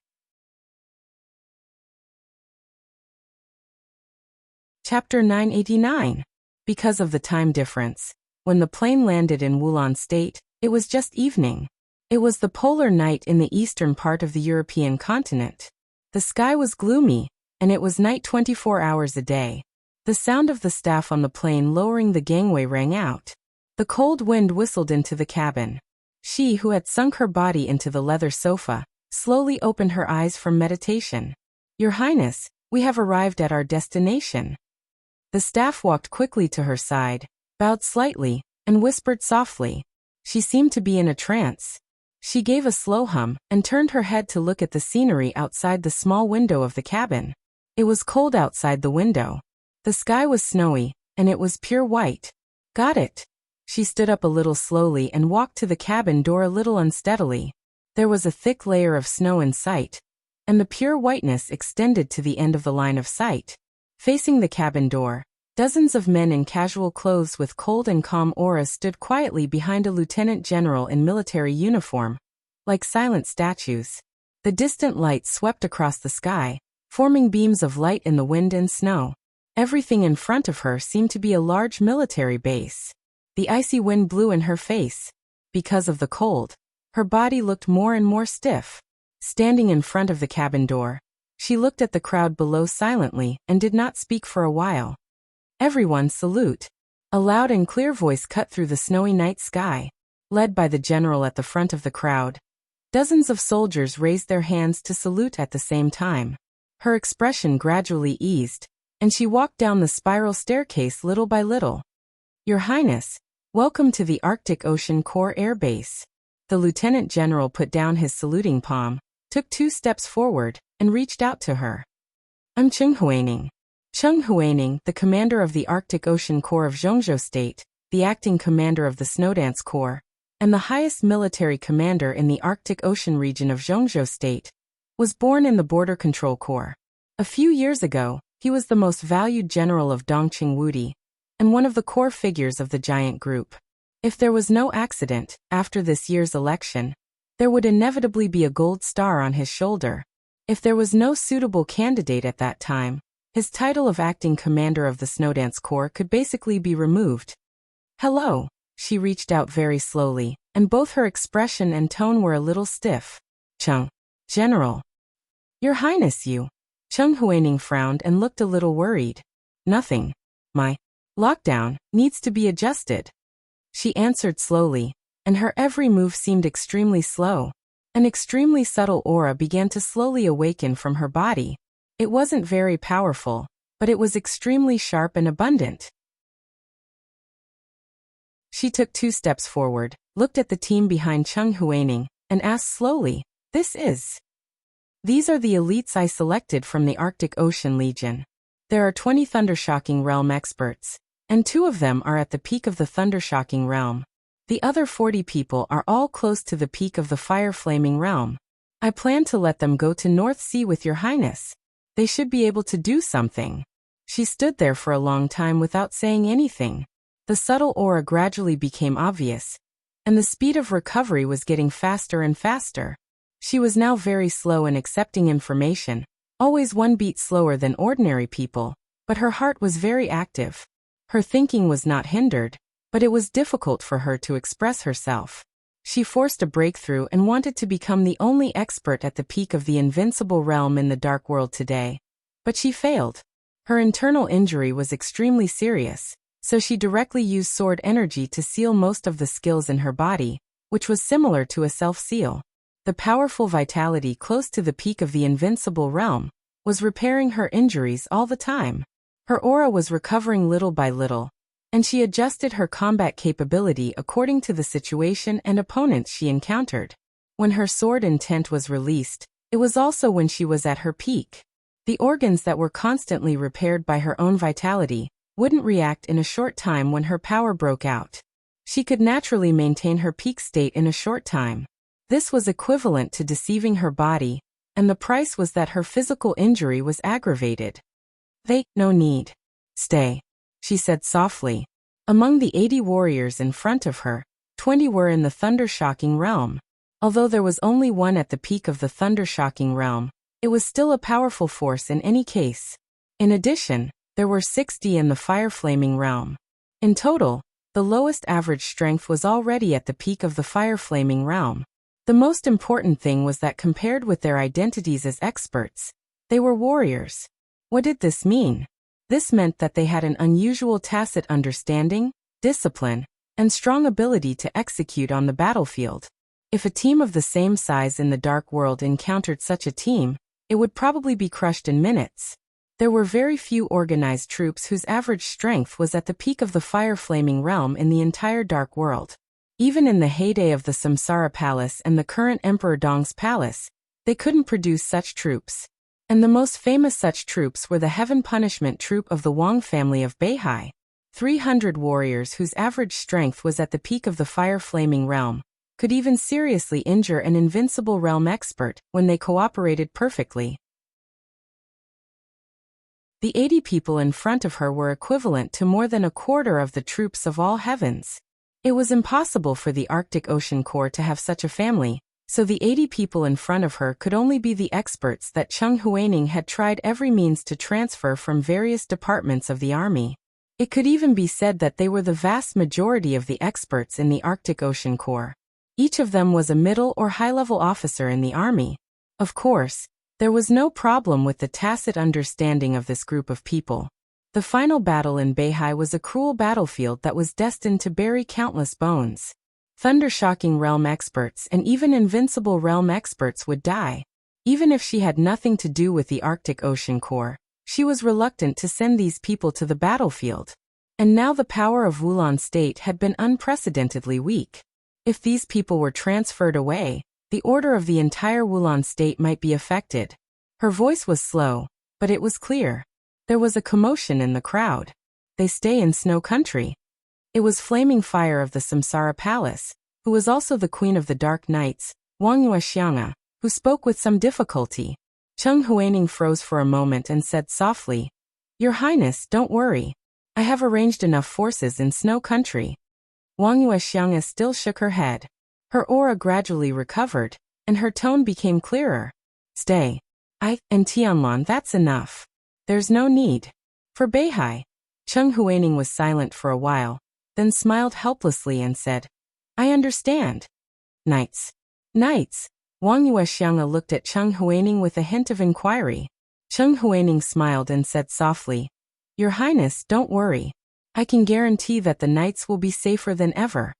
Chapter 989. Because of the time difference, when the plane landed in Wulan State, it was just evening. It was the polar night in the eastern part of the European continent. The sky was gloomy, and it was night 24 hours a day. The sound of the staff on the plane lowering the gangway rang out. The cold wind whistled into the cabin. She, who had sunk her body into the leather sofa, slowly opened her eyes from meditation. Your Highness, we have arrived at our destination. The staff walked quickly to her side, bowed slightly, and whispered softly. She seemed to be in a trance. She gave a slow hum and turned her head to look at the scenery outside the small window of the cabin. It was cold outside the window. The sky was snowy, and it was pure white. Got it. She stood up a little slowly and walked to the cabin door a little unsteadily. There was a thick layer of snow in sight, and the pure whiteness extended to the end of the line of sight. Facing the cabin door, dozens of men in casual clothes with cold and calm auras stood quietly behind a lieutenant general in military uniform, like silent statues. The distant lights swept across the sky, forming beams of light in the wind and snow. Everything in front of her seemed to be a large military base. The icy wind blew in her face. Because of the cold, her body looked more and more stiff. Standing in front of the cabin door, she looked at the crowd below silently and did not speak for a while. "Everyone salute." A loud and clear voice cut through the snowy night sky, led by the general at the front of the crowd. Dozens of soldiers raised their hands to salute at the same time. Her expression gradually eased, and she walked down the spiral staircase little by little. "Your Highness, welcome to the Arctic Ocean Corps Air Base." The lieutenant general put down his saluting palm, took 2 steps forward, and reached out to her. "I'm Cheng Huaining." Cheng Huaining, the commander of the Arctic Ocean Corps of Zhongzhou State, the acting commander of the Snowdance Corps, and the highest military commander in the Arctic Ocean region of Zhongzhou State, was born in the Border Control Corps. A few years ago, he was the most valued general of Dongqing Wudi, and one of the core figures of the giant group. If there was no accident, after this year's election, there would inevitably be a gold star on his shoulder. If there was no suitable candidate at that time, his title of acting commander of the Snowdance Corps could basically be removed. "Hello." She reached out very slowly, and both her expression and tone were a little stiff. "Cheng. General." "Your Highness, you." Cheng Huaining frowned and looked a little worried. "Nothing. My lockdown needs to be adjusted," she answered slowly, and her every move seemed extremely slow. An extremely subtle aura began to slowly awaken from her body. It wasn't very powerful, but it was extremely sharp and abundant. She took 2 steps forward, looked at the team behind Cheng Huaining, and asked slowly, "This is?" "These are the elites I selected from the Arctic Ocean Legion. There are 20 Thundershocking Realm experts, and 2 of them are at the peak of the Thundershocking Realm. The other 40 people are all close to the peak of the Fire Flaming Realm. I plan to let them go to North Sea with your Highness. They should be able to do something." She stood there for a long time without saying anything. The subtle aura gradually became obvious, and the speed of recovery was getting faster and faster. She was now very slow in accepting information, always 1 beat slower than ordinary people, but her heart was very active. Her thinking was not hindered, but it was difficult for her to express herself. She forced a breakthrough and wanted to become the only expert at the peak of the invincible realm in the dark world today. But she failed. Her internal injury was extremely serious, so she directly used sword energy to seal most of the skills in her body, which was similar to a self-seal. The powerful vitality close to the peak of the invincible realm was repairing her injuries all the time. Her aura was recovering little by little, and she adjusted her combat capability according to the situation and opponents she encountered. When her sword intent was released, it was also when she was at her peak. The organs that were constantly repaired by her own vitality wouldn't react in a short time when her power broke out. She could naturally maintain her peak state in a short time. This was equivalent to deceiving her body, and the price was that her physical injury was aggravated. "No need. Stay," she said softly. Among the 80 warriors in front of her, 20 were in the Thundershocking Realm. Although there was only 1 at the peak of the Thundershocking Realm, it was still a powerful force in any case. In addition, there were 60 in the Fire Flaming Realm. In total, the lowest average strength was already at the peak of the Fire Flaming Realm. The most important thing was that compared with their identities as experts, they were warriors. What did this mean? This meant that they had an unusual tacit understanding, discipline, and strong ability to execute on the battlefield. If a team of the same size in the Dark World encountered such a team, it would probably be crushed in minutes. There were very few organized troops whose average strength was at the peak of the Fire Flaming Realm in the entire Dark World. Even in the heyday of the Samsara Palace and the current Emperor Dong's palace, they couldn't produce such troops. And the most famous such troops were the Heaven Punishment Troop of the Wang family of Beihai. 300 warriors whose average strength was at the peak of the Fire Flaming Realm, could even seriously injure an invincible realm expert when they cooperated perfectly. The 80 people in front of her were equivalent to more than a quarter of the troops of all heavens. It was impossible for the Arctic Ocean Corps to have such a family, so the 80 people in front of her could only be the experts that Cheng Huaining had tried every means to transfer from various departments of the army. It could even be said that they were the vast majority of the experts in the Arctic Ocean Corps. Each of them was a middle or high-level officer in the army. Of course, there was no problem with the tacit understanding of this group of people. The final battle in Beihai was a cruel battlefield that was destined to bury countless bones. Thunder-shocking realm experts and even invincible realm experts would die. Even if she had nothing to do with the Arctic Ocean Corps, she was reluctant to send these people to the battlefield. And now the power of Wulon State had been unprecedentedly weak. If these people were transferred away, the order of the entire Wulon State might be affected. Her voice was slow, but it was clear. There was a commotion in the crowd. They stay in Snow Country. It was Flaming Fire of the Samsara Palace, who was also the Queen of the Dark Knights, Wang Yuexianga, who spoke with some difficulty. Cheng Huaining froze for a moment and said softly, "Your Highness, don't worry. I have arranged enough forces in Snow Country." Wang Yuexianga still shook her head. Her aura gradually recovered, and her tone became clearer. "Stay. And Tianlan, that's enough. There's no need." For Beihai, Cheng Huaining was silent for a while, then smiled helplessly and said, "I understand." Knights. Knights. Wang Yuexianga looked at Cheng Huaining with a hint of inquiry. Cheng Huaining smiled and said softly, "Your Highness, don't worry. I can guarantee that the knights will be safer than ever."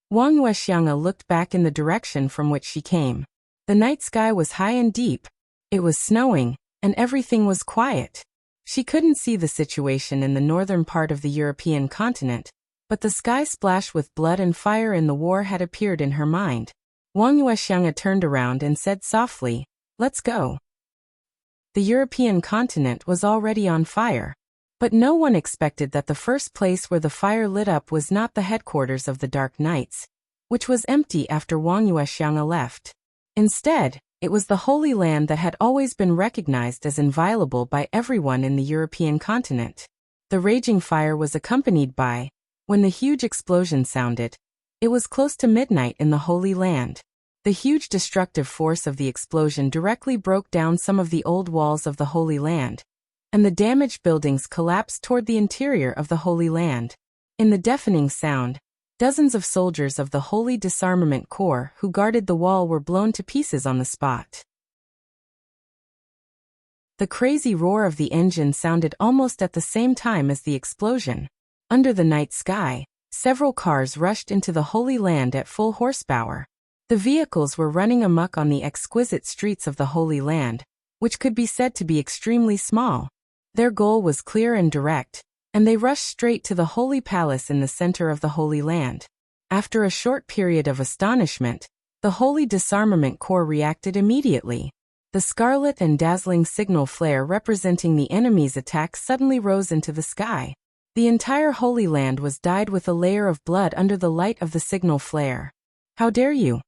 Wang Yuexianga looked back in the direction from which she came. The night sky was high and deep. It was snowing, and everything was quiet. She couldn't see the situation in the northern part of the European continent, but the sky splashed with blood and fire in the war had appeared in her mind. Wang Yuexianga turned around and said softly, "Let's go." The European continent was already on fire. But no one expected that the first place where the fire lit up was not the headquarters of the Dark Knights, which was empty after Wang Yuexianga left. Instead, it was the Holy Land that had always been recognized as inviolable by everyone in the European continent. The raging fire was accompanied by, when the huge explosion sounded, it was close to midnight in the Holy Land. The huge destructive force of the explosion directly broke down some of the old walls of the Holy Land, and the damaged buildings collapsed toward the interior of the Holy Land. In the deafening sound, dozens of soldiers of the Holy Disarmament Corps who guarded the wall were blown to pieces on the spot. The crazy roar of the engine sounded almost at the same time as the explosion. Under the night sky, several cars rushed into the Holy Land at full horsepower. The vehicles were running amok on the exquisite streets of the Holy Land, which could be said to be extremely small. Their goal was clear and direct, and they rushed straight to the Holy Palace in the center of the Holy Land. After a short period of astonishment, the Holy Disarmament Corps reacted immediately. The scarlet and dazzling signal flare representing the enemy's attack suddenly rose into the sky. The entire Holy Land was dyed with a layer of blood under the light of the signal flare. "How dare you!"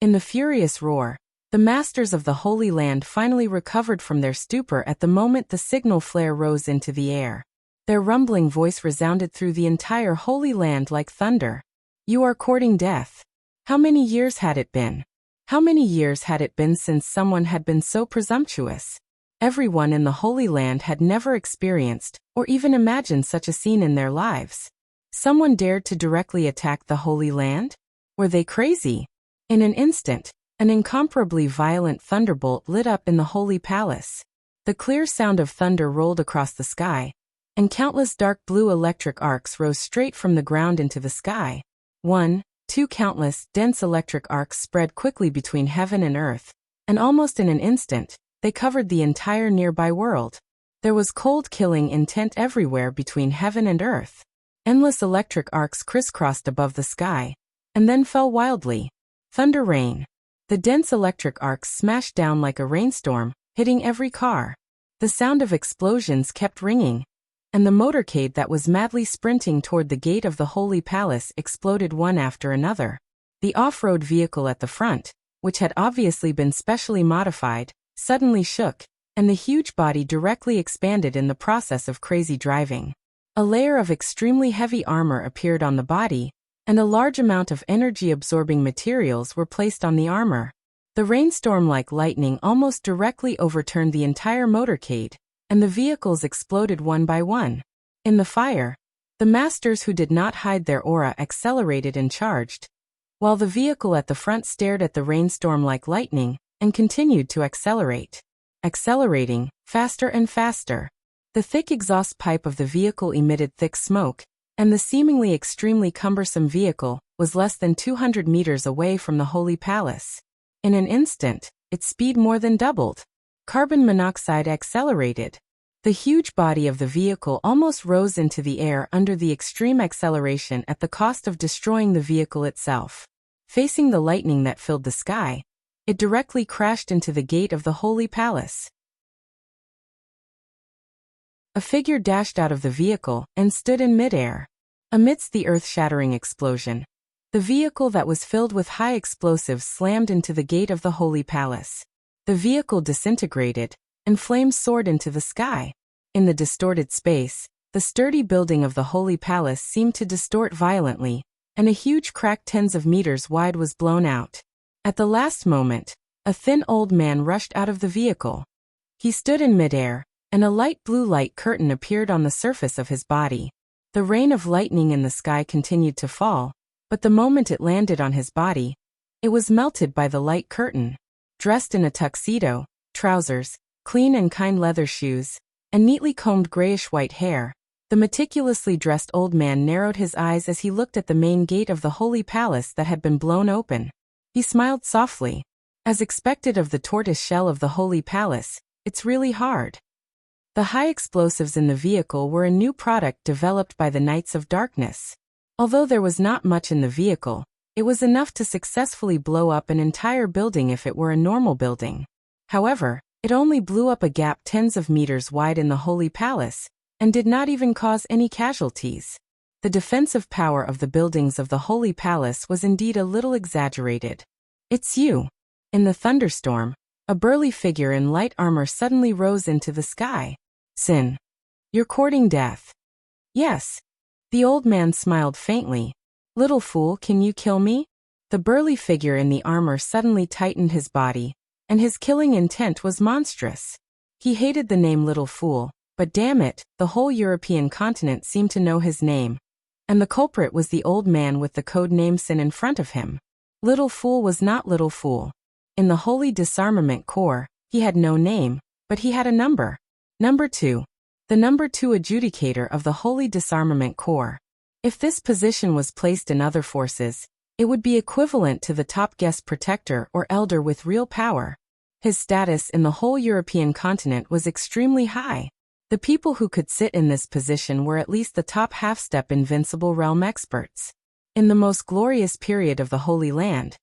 In the furious roar, the masters of the Holy Land finally recovered from their stupor at the moment the signal flare rose into the air. Their rumbling voice resounded through the entire Holy Land like thunder. "You are courting death. How many years had it been? How many years had it been since someone had been so presumptuous?" Everyone in the Holy Land had never experienced or even imagined such a scene in their lives. Someone dared to directly attack the Holy Land? Were they crazy? In an instant, an incomparably violent thunderbolt lit up in the Holy Palace. The clear sound of thunder rolled across the sky, and countless dark blue electric arcs rose straight from the ground into the sky. 1, 2 countless, dense electric arcs spread quickly between heaven and earth, and almost in an instant, they covered the entire nearby world. There was cold killing intent everywhere between heaven and earth. Endless electric arcs crisscrossed above the sky, and then fell wildly. Thunder rain. The dense electric arcs smashed down like a rainstorm, hitting every car. The sound of explosions kept ringing, and the motorcade that was madly sprinting toward the gate of the Holy Palace exploded one after another. The off-road vehicle at the front, which had obviously been specially modified, suddenly shook, and the huge body directly expanded in the process of crazy driving. A layer of extremely heavy armor appeared on the body, and a large amount of energy-absorbing materials were placed on the armor. The rainstorm like lightning almost directly overturned the entire motorcade, and the vehicles exploded one by one. In the fire, the masters who did not hide their aura accelerated and charged, while the vehicle at the front stared at the rainstorm like lightning and continued to accelerate. Accelerating, faster and faster. The thick exhaust pipe of the vehicle emitted thick smoke, and the seemingly extremely cumbersome vehicle was less than 200 meters away from the Holy Palace. In an instant, its speed more than doubled. Carbon monoxide accelerated. The huge body of the vehicle almost rose into the air under the extreme acceleration at the cost of destroying the vehicle itself. Facing the lightning that filled the sky, it directly crashed into the gate of the Holy Palace. A figure dashed out of the vehicle and stood in midair. Amidst the earth-shattering explosion, the vehicle that was filled with high explosives slammed into the gate of the Holy Palace. The vehicle disintegrated, and flames soared into the sky. In the distorted space, the sturdy building of the Holy Palace seemed to distort violently, and a huge crack tens of meters wide was blown out. At the last moment, a thin old man rushed out of the vehicle. He stood in midair, and a light blue light curtain appeared on the surface of his body. The rain of lightning in the sky continued to fall, but the moment it landed on his body, it was melted by the light curtain. Dressed in a tuxedo, trousers, clean and kind leather shoes, and neatly combed grayish-white hair, the meticulously dressed old man narrowed his eyes as he looked at the main gate of the Holy Palace that had been blown open. He smiled softly. As expected of the tortoise shell of the Holy Palace, it's really hard. The high explosives in the vehicle were a new product developed by the Knights of Darkness. Although there was not much in the vehicle, it was enough to successfully blow up an entire building if it were a normal building. However, it only blew up a gap tens of meters wide in the Holy Palace, and did not even cause any casualties. The defensive power of the buildings of the Holy Palace was indeed a little exaggerated. It's you. In the thunderstorm, a burly figure in light armor suddenly rose into the sky. Sin. You're courting death. Yes. The old man smiled faintly. Little fool, can you kill me? The burly figure in the armor suddenly tightened his body, and his killing intent was monstrous. He hated the name Little Fool, but damn it, the whole European continent seemed to know his name. And the culprit was the old man with the code name Sin in front of him. Little Fool was not Little Fool. In the Holy Disarmament Corps, he had no name, but he had a number. Number 2. The number 2 adjudicator of the Holy Disarmament Corps. If this position was placed in other forces, it would be equivalent to the top guest protector or elder with real power. His status in the whole European continent was extremely high. The people who could sit in this position were at least the top half-step invincible realm experts. In the most glorious period of the Holy Land,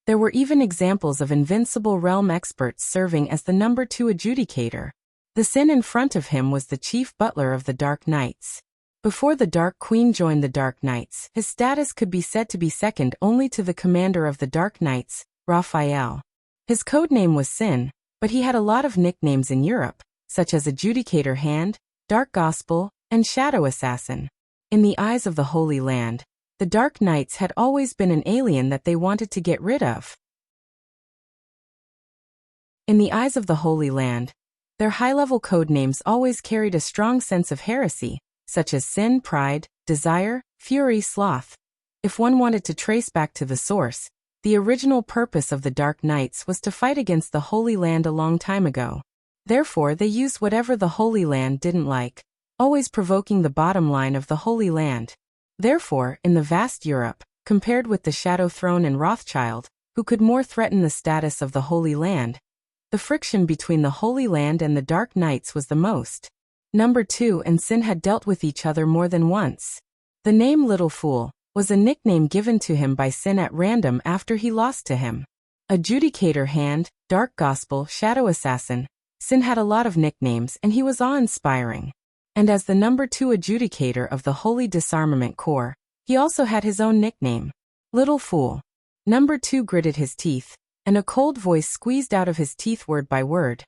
there were even examples of invincible realm experts serving as the number 2 adjudicator. The Sin in front of him was the chief butler of the Dark Knights. Before the Dark Queen joined the Dark Knights, his status could be said to be second only to the commander of the Dark Knights, Raphael. His codename was Sin, but he had a lot of nicknames in Europe, such as Adjudicator Hand, Dark Gospel, and Shadow Assassin. In the eyes of the Holy Land, the Dark Knights had always been an alien that they wanted to get rid of. In the eyes of the Holy Land, their high-level codenames always carried a strong sense of heresy, such as Sin, Pride, Desire, Fury, Sloth. If one wanted to trace back to the source, the original purpose of the Dark Knights was to fight against the Holy Land a long time ago. Therefore, they used whatever the Holy Land didn't like, always provoking the bottom line of the Holy Land. Therefore, in the vast Europe, compared with the Shadow Throne and Rothschild, who could more threaten the status of the Holy Land, the friction between the Holy Land and the Dark Knights was the most. Number 2 and Sin had dealt with each other more than once. The name Little Fool was a nickname given to him by Sin at random after he lost to him. Adjudicator Hand, Dark Gospel, Shadow Assassin. Sin had a lot of nicknames and he was awe-inspiring. And as the number 2 adjudicator of the Holy Disarmament Corps, he also had his own nickname, Little Fool. Number 2 gritted his teeth, and a cold voice squeezed out of his teeth word by word.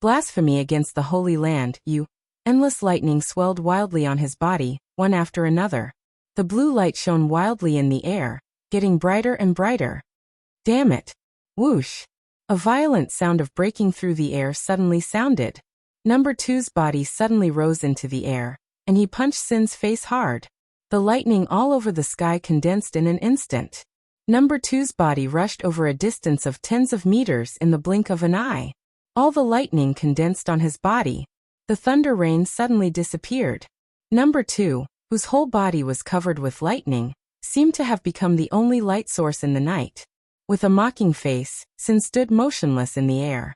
Blasphemy against the Holy Land, you. Endless lightning swelled wildly on his body, one after another. The blue light shone wildly in the air, getting brighter and brighter. Damn it! Whoosh! A violent sound of breaking through the air suddenly sounded. Number 2's body suddenly rose into the air, and he punched Sin's face hard. The lightning all over the sky condensed in an instant. Number 2's body rushed over a distance of tens of meters in the blink of an eye. All the lightning condensed on his body. The thunder rain suddenly disappeared. Number 2, whose whole body was covered with lightning, seemed to have become the only light source in the night. With a mocking face, Sin stood motionless in the air.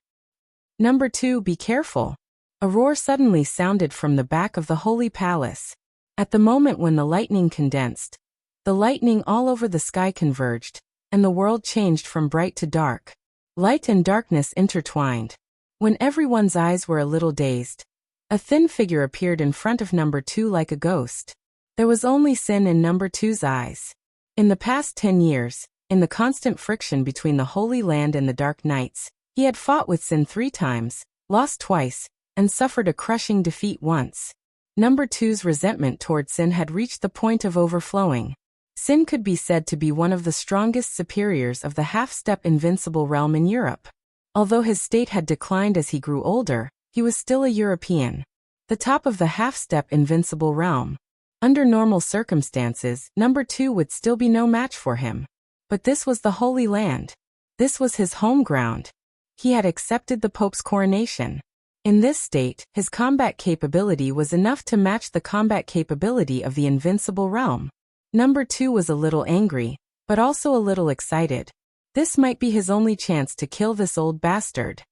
Number 2, be careful. A roar suddenly sounded from the back of the holy palace. At the moment when the lightning condensed, the lightning all over the sky converged, and the world changed from bright to dark. Light and darkness intertwined. When everyone's eyes were a little dazed, a thin figure appeared in front of Number 2 like a ghost. There was only Sin in Number 2's eyes. In the past 10 years, in the constant friction between the Holy Land and the Dark Knights, he had fought with Sin 3 times, lost twice, and suffered a crushing defeat once. Number 2's resentment toward Sin had reached the point of overflowing. Sin could be said to be one of the strongest superiors of the half-step invincible realm in Europe. Although his state had declined as he grew older, he was still a European. The top of the half-step invincible realm. Under normal circumstances, Number 2 would still be no match for him. But this was the Holy Land. This was his home ground. He had accepted the Pope's coronation. In this state, his combat capability was enough to match the combat capability of the invincible realm. Number 2 was a little angry, but also a little excited. This might be his only chance to kill this old bastard.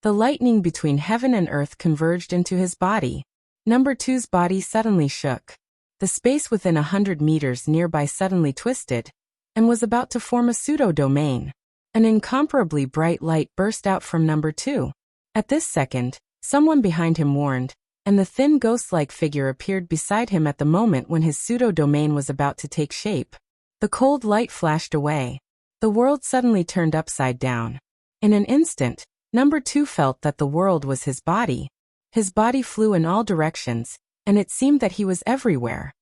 The lightning between heaven and earth converged into his body. Number 2's body suddenly shook. The space within 100 meters nearby suddenly twisted, and was about to form a pseudo-domain. An incomparably bright light burst out from Number 2. At this second, someone behind him warned, and the thin ghost-like figure appeared beside him at the moment when his pseudo-domain was about to take shape. The cold light flashed away. The world suddenly turned upside down. In an instant, Number 2 felt that the world was his body. His body flew in all directions, and it seemed that he was everywhere.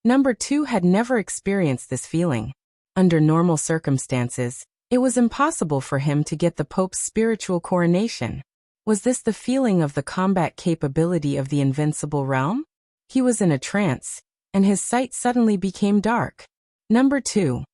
Number 2 had never experienced this feeling. Under normal circumstances, it was impossible for him to get the Pope's spiritual coronation. Was this the feeling of the combat capability of the invincible realm? He was in a trance, and his sight suddenly became dark. Number 2.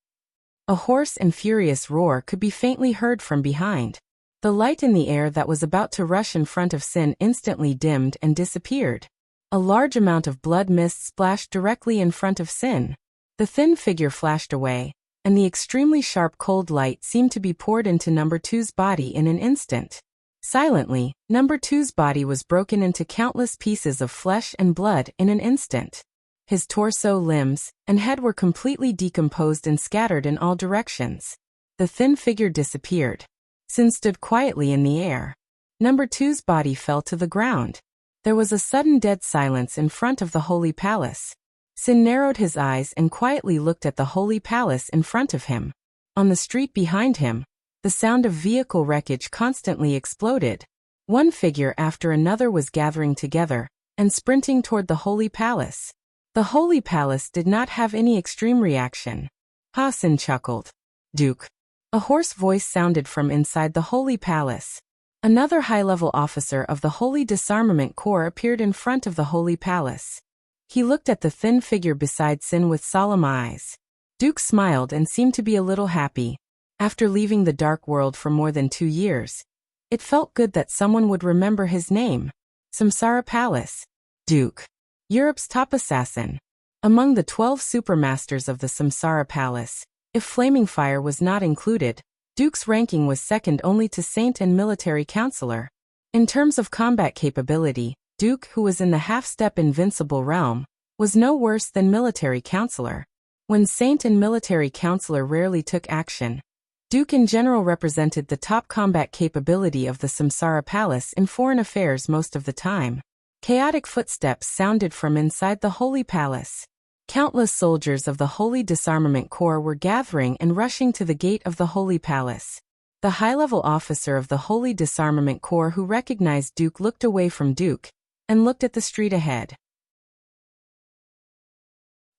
A hoarse and furious roar could be faintly heard from behind. The light in the air that was about to rush in front of Sin instantly dimmed and disappeared. A large amount of blood mist splashed directly in front of Sin. The thin figure flashed away, and the extremely sharp cold light seemed to be poured into Number 2's body in an instant. Silently, Number 2's body was broken into countless pieces of flesh and blood in an instant. His torso, limbs, and head were completely decomposed and scattered in all directions. The thin figure disappeared. Sin stood quietly in the air. Number 2's body fell to the ground. There was a sudden dead silence in front of the Holy Palace. Sin narrowed his eyes and quietly looked at the Holy Palace in front of him. On the street behind him, the sound of vehicle wreckage constantly exploded. One figure after another was gathering together and sprinting toward the Holy Palace. The Holy Palace did not have any extreme reaction. Ha! Sin chuckled. Duke. A hoarse voice sounded from inside the Holy Palace. Another high-level officer of the Holy Disarmament Corps appeared in front of the Holy Palace. He looked at the thin figure beside Sin with solemn eyes. Duke smiled and seemed to be a little happy. After leaving the dark world for more than 2 years, it felt good that someone would remember his name. Samsara Palace. Duke. Europe's top assassin. Among the 12 supermasters of the Samsara Palace, if Flaming Fire was not included, Duke's ranking was second only to Saint and Military Counselor. In terms of combat capability, Duke, who was in the half-step invincible realm, was no worse than Military Counselor. When Saint and Military Counselor rarely took action, Duke in general represented the top combat capability of the Samsara Palace in foreign affairs most of the time. Chaotic footsteps sounded from inside the Holy Palace. Countless soldiers of the Holy Disarmament Corps were gathering and rushing to the gate of the Holy Palace. The high-level officer of the Holy Disarmament Corps who recognized Duke looked away from Duke and looked at the street ahead.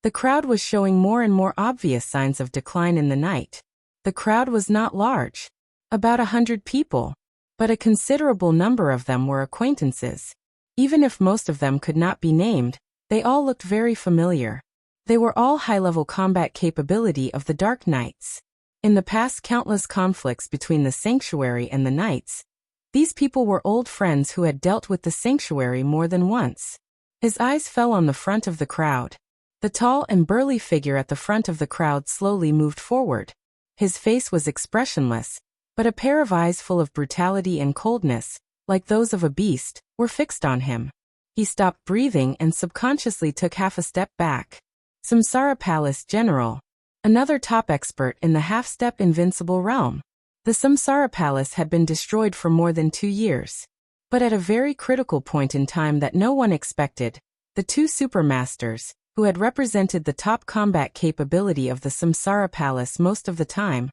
The crowd was showing more and more obvious signs of decline in the night. The crowd was not large, about 100 people, but a considerable number of them were acquaintances. Even if most of them could not be named, they all looked very familiar. They were all high-level combat capability of the Dark Knights. In the past countless conflicts between the Sanctuary and the Knights, these people were old friends who had dealt with the Sanctuary more than once. His eyes fell on the front of the crowd. The tall and burly figure at the front of the crowd slowly moved forward. His face was expressionless, but a pair of eyes full of brutality and coldness, like those of a beast, were fixed on him. He stopped breathing and subconsciously took half a step back. Samsara Palace General, another top expert in the half-step invincible realm. The Samsara Palace had been destroyed for more than 2 years. But at a very critical point in time that no one expected, the two supermasters, who had represented the top combat capability of the Samsara Palace most of the time,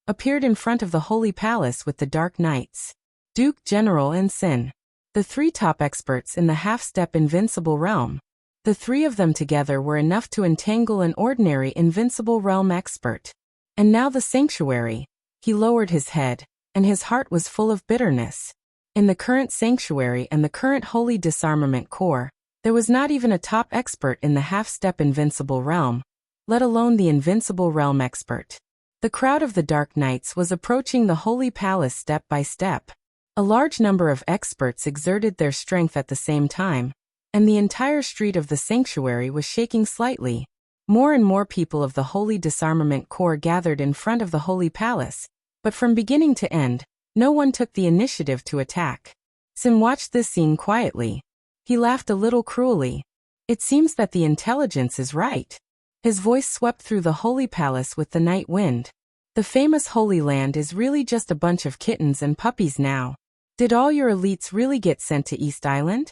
appeared in front of the Holy Palace with the Dark Knights. Duke, General and Sin. The 3 top experts in the half-step invincible realm. The 3 of them together were enough to entangle an ordinary invincible realm expert. And now the Sanctuary. He lowered his head, and his heart was full of bitterness. In the current Sanctuary and the current Holy Disarmament Corps, there was not even a top expert in the half-step invincible realm, let alone the invincible realm expert. The crowd of the Dark Knights was approaching the Holy Palace step by step. A large number of experts exerted their strength at the same time, and the entire street of the Sanctuary was shaking slightly. More and more people of the Holy Disarmament Corps gathered in front of the Holy Palace, but from beginning to end, no one took the initiative to attack. Sin watched this scene quietly. He laughed a little cruelly. It seems that the intelligence is right. His voice swept through the Holy Palace with the night wind. The famous Holy Land is really just a bunch of kittens and puppies now. Did all your elites really get sent to East Island?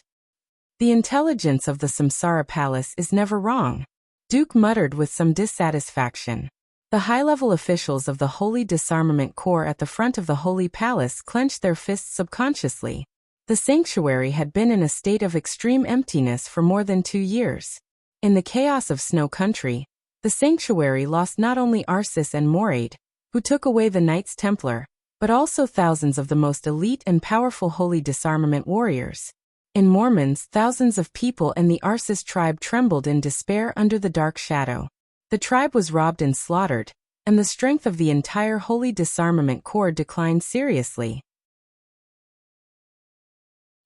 The intelligence of the Samsara Palace is never wrong. Duke muttered with some dissatisfaction. The high-level officials of the Holy Disarmament Corps at the front of the Holy Palace clenched their fists subconsciously. The Sanctuary had been in a state of extreme emptiness for more than 2 years. In the chaos of Snow Country, the Sanctuary lost not only Arsis and Moraid, who took away the Knights Templar, but also thousands of the most elite and powerful Holy Disarmament warriors. In Mormons, thousands of people and the Arsis tribe trembled in despair under the dark shadow. The tribe was robbed and slaughtered, and the strength of the entire Holy Disarmament Corps declined seriously.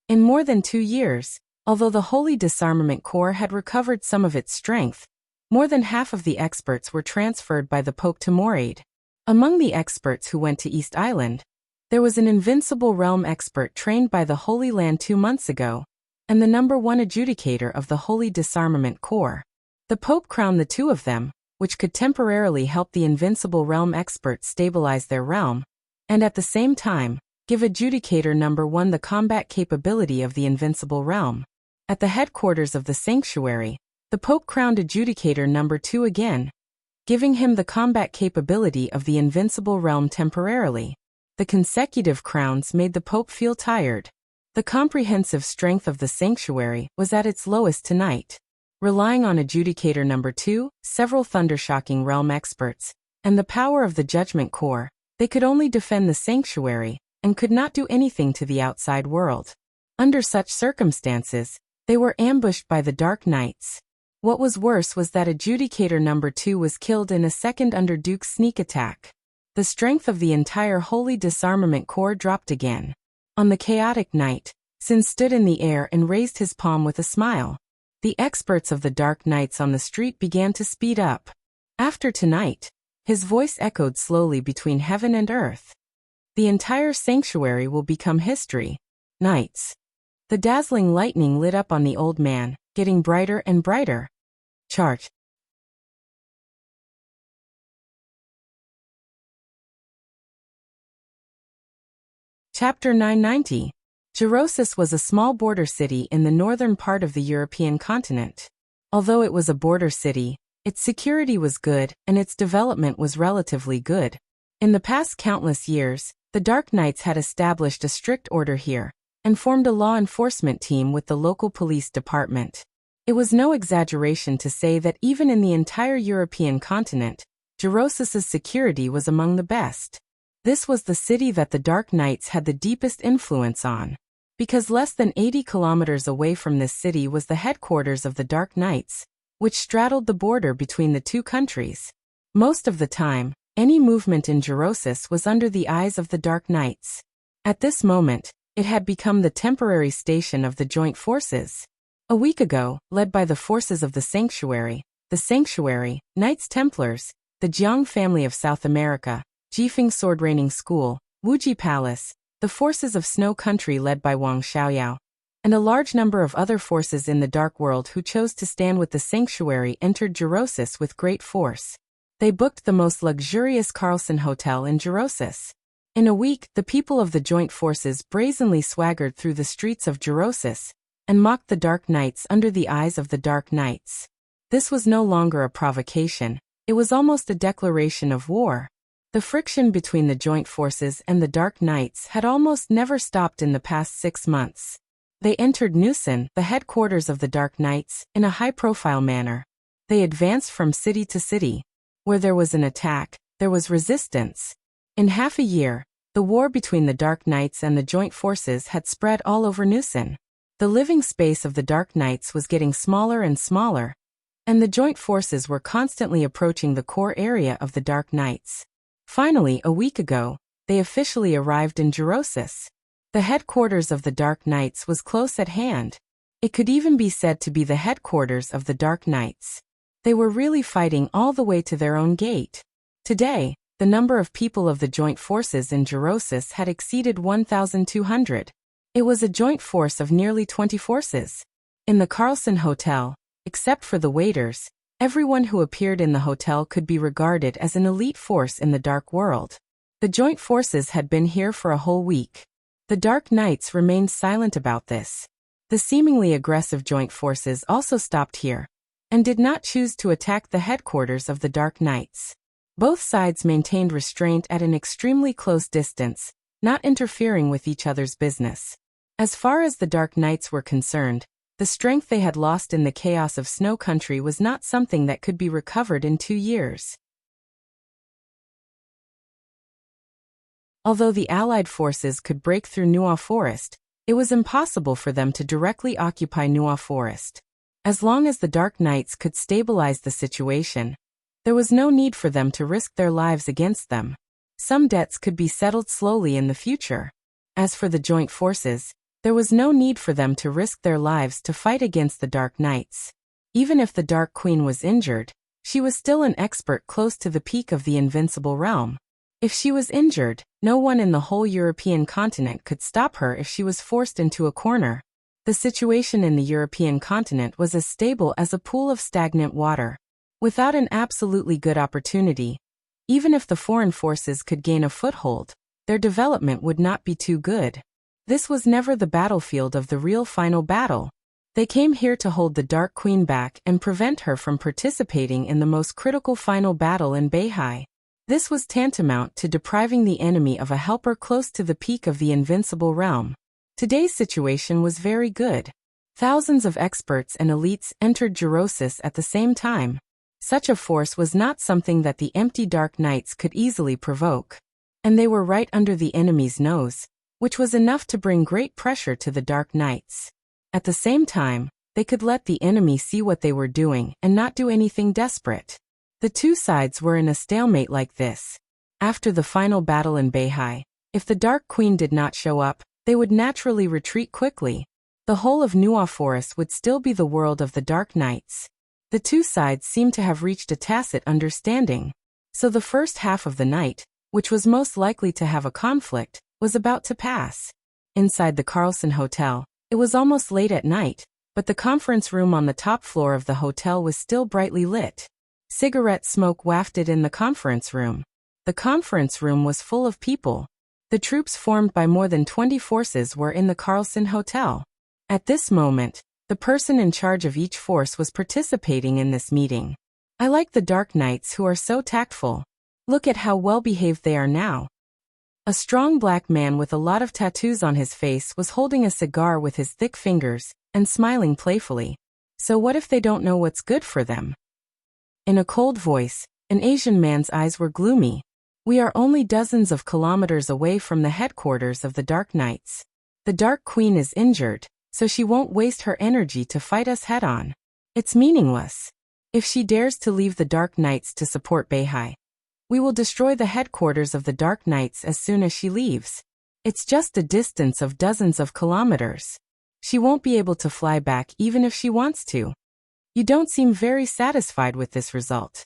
In more than 2 years, although the Holy Disarmament Corps had recovered some of its strength, more than half of the experts were transferred by the Pope to Moraid. Among the experts who went to East Island, there was an invincible realm expert trained by the Holy Land 2 months ago, and the #1 adjudicator of the Holy Disarmament Corps. The Pope crowned the 2 of them, which could temporarily help the invincible realm experts stabilize their realm, and at the same time, give adjudicator #1 the combat capability of the invincible realm. At the headquarters of the Sanctuary, the Pope crowned adjudicator #2 again, giving him the combat capability of the invincible realm temporarily. The consecutive crowns made the Pope feel tired. The comprehensive strength of the Sanctuary was at its lowest tonight. Relying on adjudicator #2, several thundershocking realm experts, and the power of the Judgment Corps, they could only defend the Sanctuary, and could not do anything to the outside world. Under such circumstances, they were ambushed by the Dark Knights. What was worse was that adjudicator #2 was killed in a second under Duke's sneak attack. The strength of the entire Holy Disarmament Corps dropped again. On the chaotic night, Sin stood in the air and raised his palm with a smile. The experts of the Dark Knights on the street began to speed up. After tonight, his voice echoed slowly between heaven and earth. The entire Sanctuary will become history. Knights. The dazzling lightning lit up on the old man, getting brighter and brighter. Charge. Chapter 990. Gerosis was a small border city in the northern part of the European continent. Although it was a border city, Its security was good, and its development was relatively good. In the past countless years, the Dark Knights had established a strict order here, and formed a law enforcement team with the local police department. It was no exaggeration to say that even in the entire European continent, Jerosis's security was among the best. This was the city that the Dark Knights had the deepest influence on. Because less than 80 kilometers away from this city was the headquarters of the Dark Knights, which straddled the border between the two countries. Most of the time, any movement in Jerosis was under the eyes of the Dark Knights. At this moment, it had become the temporary station of the joint forces. A week ago, led by the forces of the Sanctuary, Knights Templars, the Jiang family of South America, Jifeng Sword Raining School, Wuji Palace, the forces of Snow Country led by Wang Xiaoyao, and a large number of other forces in the Dark World who chose to stand with the Sanctuary entered Jerosis with great force. They booked the most luxurious Carlson Hotel in Jerosis. In a week, the people of the joint forces brazenly swaggered through the streets of Jerosis and mocked the Dark Knights under the eyes of the Dark Knights. This was no longer a provocation, it was almost a declaration of war. The friction between the joint forces and the Dark Knights had almost never stopped in the past 6 months. They entered Nusan, the headquarters of the Dark Knights, in a high-profile manner. They advanced from city to city. Where there was an attack, there was resistance. In half a year, the war between the Dark Knights and the joint forces had spread all over Nusan. The living space of the Dark Knights was getting smaller and smaller, and the joint forces were constantly approaching the core area of the Dark Knights. Finally, a week ago, they officially arrived in Jerosis. The headquarters of the Dark Knights was close at hand. It could even be said to be the headquarters of the Dark Knights. They were really fighting all the way to their own gate. Today, the number of people of the joint forces in Jerosis had exceeded 1,200. It was a joint force of nearly 20 forces. In the Carlson Hotel, except for the waiters, everyone who appeared in the hotel could be regarded as an elite force in the Dark World. The joint forces had been here for a whole week. The Dark Knights remained silent about this. The seemingly aggressive joint forces also stopped here, and did not choose to attack the headquarters of the Dark Knights. Both sides maintained restraint at an extremely close distance, not interfering with each other's business. As far as the Dark Knights were concerned, the strength they had lost in the chaos of Snow Country was not something that could be recovered in 2 years. Although the Allied forces could break through Nuwa Forest, it was impossible for them to directly occupy Nuwa Forest. As long as the Dark Knights could stabilize the situation, there was no need for them to risk their lives against them. Some debts could be settled slowly in the future. As for the joint forces, there was no need for them to risk their lives to fight against the Dark Knights. Even if the Dark Queen was injured, she was still an expert close to the peak of the invincible realm. If she was injured, no one in the whole European continent could stop her if she was forced into a corner. The situation in the European continent was as stable as a pool of stagnant water. Without an absolutely good opportunity, even if the foreign forces could gain a foothold, their development would not be too good. This was never the battlefield of the real final battle. They came here to hold the Dark Queen back and prevent her from participating in the most critical final battle in Beihai. This was tantamount to depriving the enemy of a helper close to the peak of the invincible realm. Today's situation was very good. Thousands of experts and elites entered Jerosis at the same time. Such a force was not something that the empty Dark Knights could easily provoke. And they were right under the enemy's nose, which was enough to bring great pressure to the Dark Knights. At the same time, they could let the enemy see what they were doing and not do anything desperate. The two sides were in a stalemate like this. After the final battle in Beihai, if the Dark Queen did not show up, they would naturally retreat quickly. The whole of Nuwa Forest would still be the world of the Dark Knights. The two sides seemed to have reached a tacit understanding. So the first half of the night, which was most likely to have a conflict, was about to pass. Inside the Carlson Hotel, it was almost late at night, but the conference room on the top floor of the hotel was still brightly lit. Cigarette smoke wafted in the conference room. The conference room was full of people. The troops formed by more than 20 forces were in the Carlson Hotel. At this moment, the person in charge of each force was participating in this meeting. I like the Dark Knights who are so tactful. Look at how well-behaved they are now. A strong black man with a lot of tattoos on his face was holding a cigar with his thick fingers and smiling playfully. So what if they don't know what's good for them? In a cold voice, an Asian man's eyes were gloomy. We are only dozens of kilometers away from the headquarters of the Dark Knights. The Dark Queen is injured, so she won't waste her energy to fight us head-on. It's meaningless. If she dares to leave the Dark Knights to support Beihai, we will destroy the headquarters of the Dark Knights as soon as she leaves. It's just a distance of dozens of kilometers. She won't be able to fly back even if she wants to. You don't seem very satisfied with this result.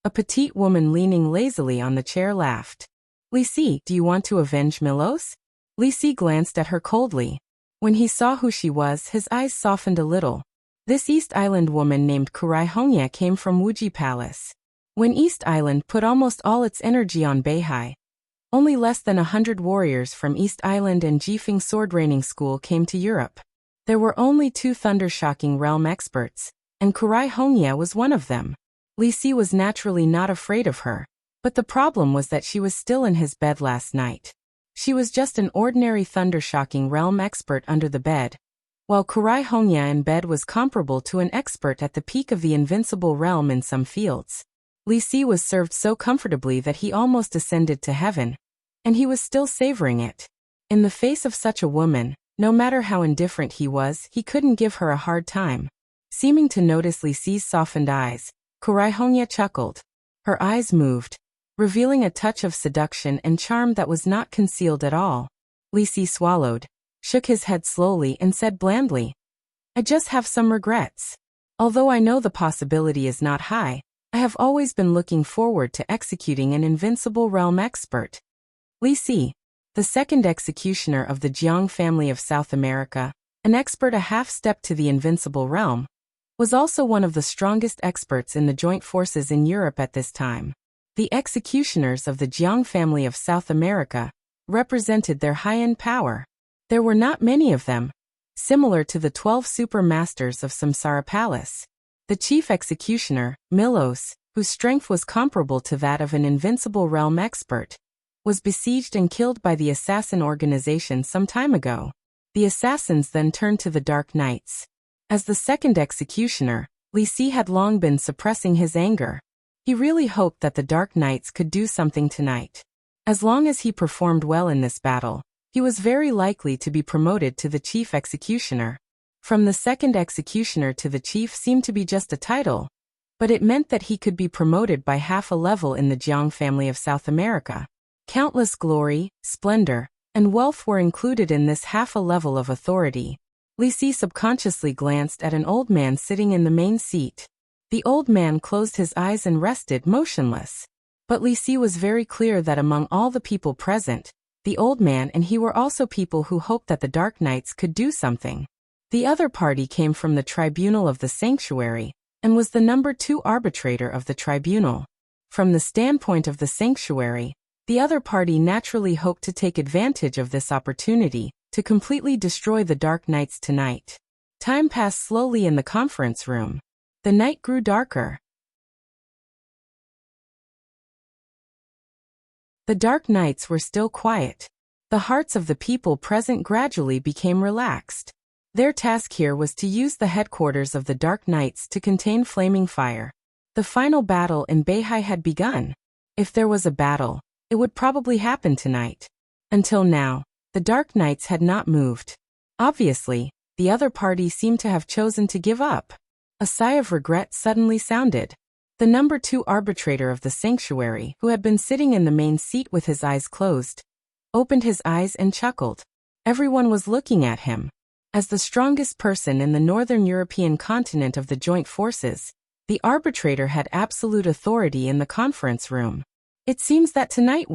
A petite woman leaning lazily on the chair laughed. Lisi, do you want to avenge Milos? Lisi glanced at her coldly. When he saw who she was, his eyes softened a little. This East Island woman named Kurai Hongya came from Wuji Palace. When East Island put almost all its energy on Beihai, only less than 100 warriors from East Island and Jifeng sword training school came to Europe. There were only 2 thunder-shocking realm experts, and Kurai Hongya was one of them. Lisi was naturally not afraid of her, but the problem was that she was still in his bed last night. She was just an ordinary thunder-shocking realm expert under the bed, while Kurai Hongya in bed was comparable to an expert at the peak of the invincible realm in some fields. Lisi was served so comfortably that he almost ascended to heaven, and he was still savoring it. In the face of such a woman, no matter how indifferent he was, he couldn't give her a hard time. Seeming to notice Lisi's softened eyes, Kurai Hongya chuckled. Her eyes moved, revealing a touch of seduction and charm that was not concealed at all. Lisi swallowed, shook his head slowly and said blandly, I just have some regrets. Although I know the possibility is not high, I have always been looking forward to executing an invincible realm expert. Lisi, the second executioner of the Jiang family of South America, an expert a half-step to the invincible realm, was also one of the strongest experts in the joint forces in Europe at this time. The executioners of the Jiang family of South America represented their high-end power. There were not many of them, similar to the 12 super masters of Samsara Palace. The chief executioner, Milos, whose strength was comparable to that of an invincible realm expert, was besieged and killed by the assassin organization some time ago. The assassins then turned to the Dark Knights. As the second executioner, Lisi had long been suppressing his anger. He really hoped that the Dark Knights could do something tonight. As long as he performed well in this battle, he was very likely to be promoted to the chief executioner. From the second executioner to the chief seemed to be just a title, but it meant that he could be promoted by half a level in the Jiang family of South America. Countless glory, splendor, and wealth were included in this half a level of authority. Lisi subconsciously glanced at an old man sitting in the main seat. The old man closed his eyes and rested motionless. But Lisi was very clear that among all the people present, the old man and he were also people who hoped that the Dark Knights could do something. The other party came from the tribunal of the sanctuary, and was the number 2 arbitrator of the tribunal. From the standpoint of the sanctuary, the other party naturally hoped to take advantage of this opportunity to completely destroy the Dark Knights tonight. Time passed slowly in the conference room. The night grew darker. The Dark Knights were still quiet. The hearts of the people present gradually became relaxed. Their task here was to use the headquarters of the Dark Knights to contain flaming fire. The final battle in Beihai had begun. If there was a battle, it would probably happen tonight. Until now, the Dark Knights had not moved. Obviously, the other party seemed to have chosen to give up. A sigh of regret suddenly sounded. The number 2 arbitrator of the sanctuary, who had been sitting in the main seat with his eyes closed, opened his eyes and chuckled. Everyone was looking at him. As the strongest person in the northern European continent of the joint forces, the arbitrator had absolute authority in the conference room. It seems that tonight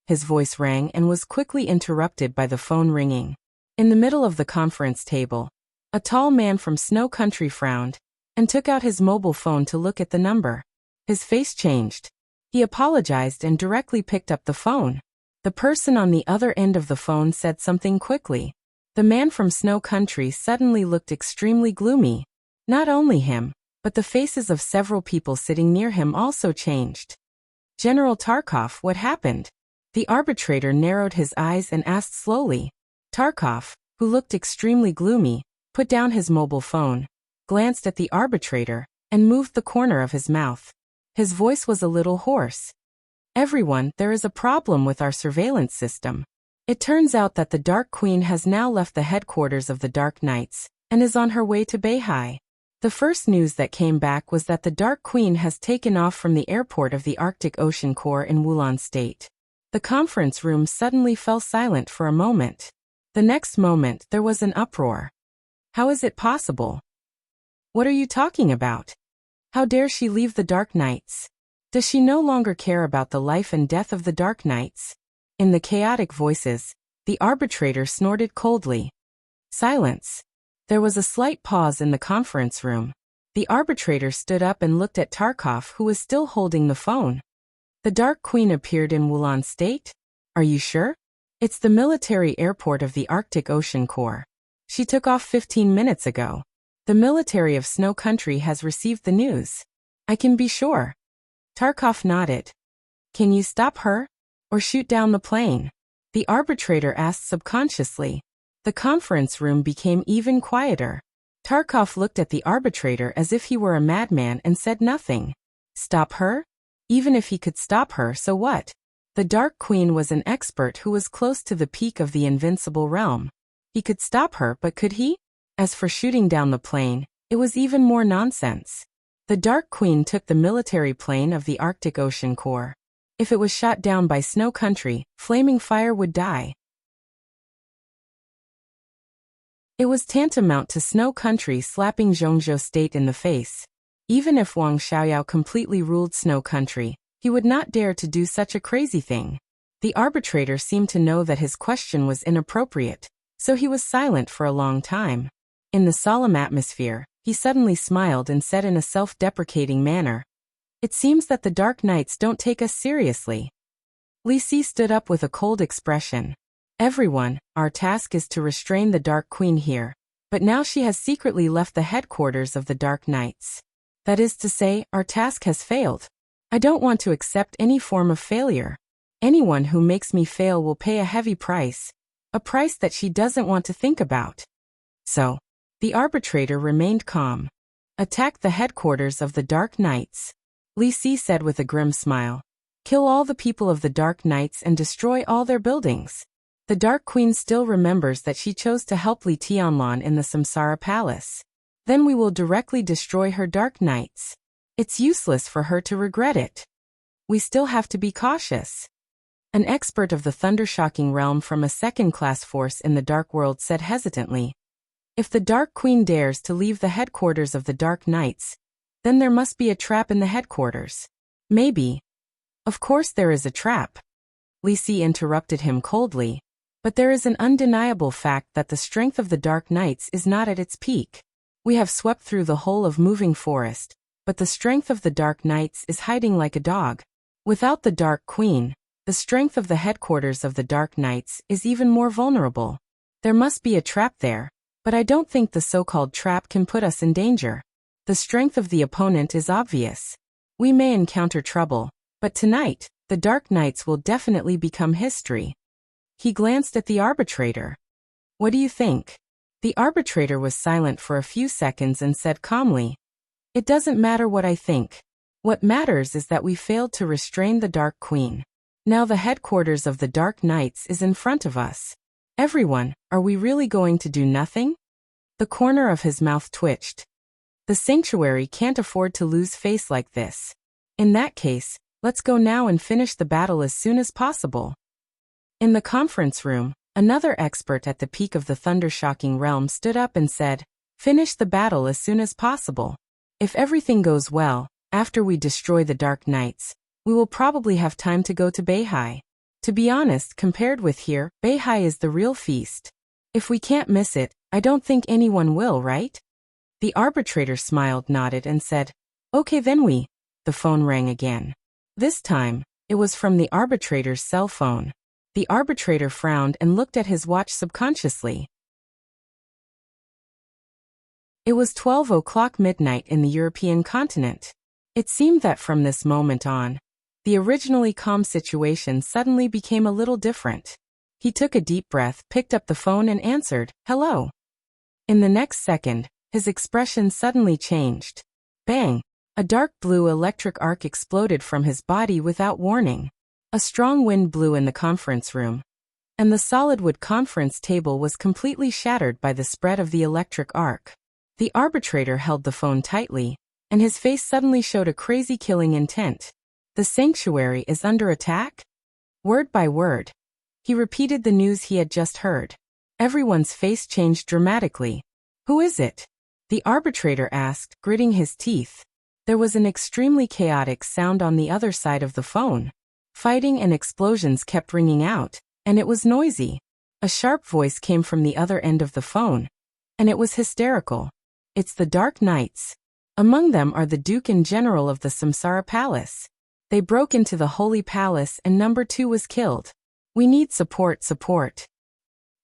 his voice rang and was quickly interrupted by the phone ringing. In the middle of the conference table, a tall man from Snow Country frowned and took out his mobile phone to look at the number. His face changed. He apologized and directly picked up the phone. The person on the other end of the phone said something quickly. The man from Snow Country suddenly looked extremely gloomy. Not only him, but the faces of several people sitting near him also changed. General Tarkov, what happened? The arbitrator narrowed his eyes and asked slowly. Tarkov, who looked extremely gloomy, put down his mobile phone, glanced at the arbitrator, and moved the corner of his mouth. His voice was a little hoarse. Everyone, there is a problem with our surveillance system. It turns out that the Dark Queen has now left the headquarters of the Dark Knights and is on her way to Beihai. The first news that came back was that the Dark Queen has taken off from the airport of the Arctic Ocean Corps in Wulon State. The conference room suddenly fell silent for a moment. The next moment, there was an uproar. How is it possible? What are you talking about? How dare she leave the Dark Knights? Does she no longer care about the life and death of the Dark Knights? In the chaotic voices, the arbitrator snorted coldly. Silence. There was a slight pause in the conference room. The arbitrator stood up and looked at Tarkov, who was still holding the phone. The Dark Queen appeared in Wulon State? Are you sure? It's the military airport of the Arctic Ocean Corps. She took off 15 minutes ago. The military of Snow Country has received the news. I can be sure. Tarkov nodded. Can you stop her? Or shoot down the plane? The arbitrator asked subconsciously. The conference room became even quieter. Tarkov looked at the arbitrator as if he were a madman and said nothing. Stop her? Even if he could stop her, so what? The Dark Queen was an expert who was close to the peak of the invincible realm. He could stop her, but could he? As for shooting down the plane, it was even more nonsense. The Dark Queen took the military plane of the Arctic Ocean Corps. If it was shot down by Snow Country, flaming fire would die. It was tantamount to Snow Country slapping Zhongzhou State in the face. Even if Wang Xiaoyao completely ruled Snow Country, he would not dare to do such a crazy thing. The arbitrator seemed to know that his question was inappropriate, so he was silent for a long time. In the solemn atmosphere, he suddenly smiled and said in a self-deprecating manner, "It seems that the Dark Knights don't take us seriously." Li Si stood up with a cold expression. "Everyone, our task is to restrain the Dark Queen here, but now she has secretly left the headquarters of the Dark Knights. That is to say, our task has failed. I don't want to accept any form of failure. Anyone who makes me fail will pay a heavy price, a price that she doesn't want to think about." So, the arbitrator remained calm. "Attack the headquarters of the Dark Knights," Li Si said with a grim smile. "Kill all the people of the Dark Knights and destroy all their buildings. The Dark Queen still remembers that she chose to help Li Tianlan in the Samsara Palace. Then we will directly destroy her Dark Knights. It's useless for her to regret it. We still have to be cautious." An expert of the thundershocking realm from a second-class force in the Dark World said hesitantly, "If the Dark Queen dares to leave the headquarters of the Dark Knights, then there must be a trap in the headquarters. Maybe." "Of course there is a trap," Li Si interrupted him coldly, "but there is an undeniable fact that the strength of the Dark Knights is not at its peak. We have swept through the whole of Moving Forest, but the strength of the Dark Knights is hiding like a dog. Without the Dark Queen, the strength of the headquarters of the Dark Knights is even more vulnerable. There must be a trap there, but I don't think the so-called trap can put us in danger. The strength of the opponent is obvious. We may encounter trouble, but tonight, the Dark Knights will definitely become history." He glanced at the arbitrator. "What do you think?" The arbitrator was silent for a few seconds and said calmly, "It doesn't matter what I think. What matters is that we failed to restrain the Dark Queen. Now the headquarters of the Dark Knights is in front of us. Everyone, are we really going to do nothing?" The corner of his mouth twitched. "The sanctuary can't afford to lose face like this. In that case, let's go now and finish the battle as soon as possible." In the conference room, another expert at the peak of the thundershocking realm stood up and said, "Finish the battle as soon as possible. If everything goes well, after we destroy the Dark Knights, we will probably have time to go to Beihai. To be honest, compared with here, Beihai is the real feast. If we can't miss it, I don't think anyone will, right?" The arbitrator smiled, nodded, and said, "Okay then we." The phone rang again. This time, it was from the arbitrator's cell phone. The arbitrator frowned and looked at his watch subconsciously. It was 12 o'clock midnight in the European continent. It seemed that from this moment on, the originally calm situation suddenly became a little different. He took a deep breath, picked up the phone and answered, "Hello." In the next second, his expression suddenly changed. Bang! A dark blue electric arc exploded from his body without warning. A strong wind blew in the conference room, and the solid wood conference table was completely shattered by the spread of the electric arc. The arbitrator held the phone tightly, and his face suddenly showed a crazy killing intent. "The sanctuary is under attack?" Word by word, he repeated the news he had just heard. Everyone's face changed dramatically. "Who is it?" the arbitrator asked, gritting his teeth. There was an extremely chaotic sound on the other side of the phone. Fighting and explosions kept ringing out, and it was noisy. A sharp voice came from the other end of the phone, and it was hysterical. "It's the Dark Knights. Among them are the Duke and General of the Samsara Palace. They broke into the Holy Palace and number 2 was killed. We need support.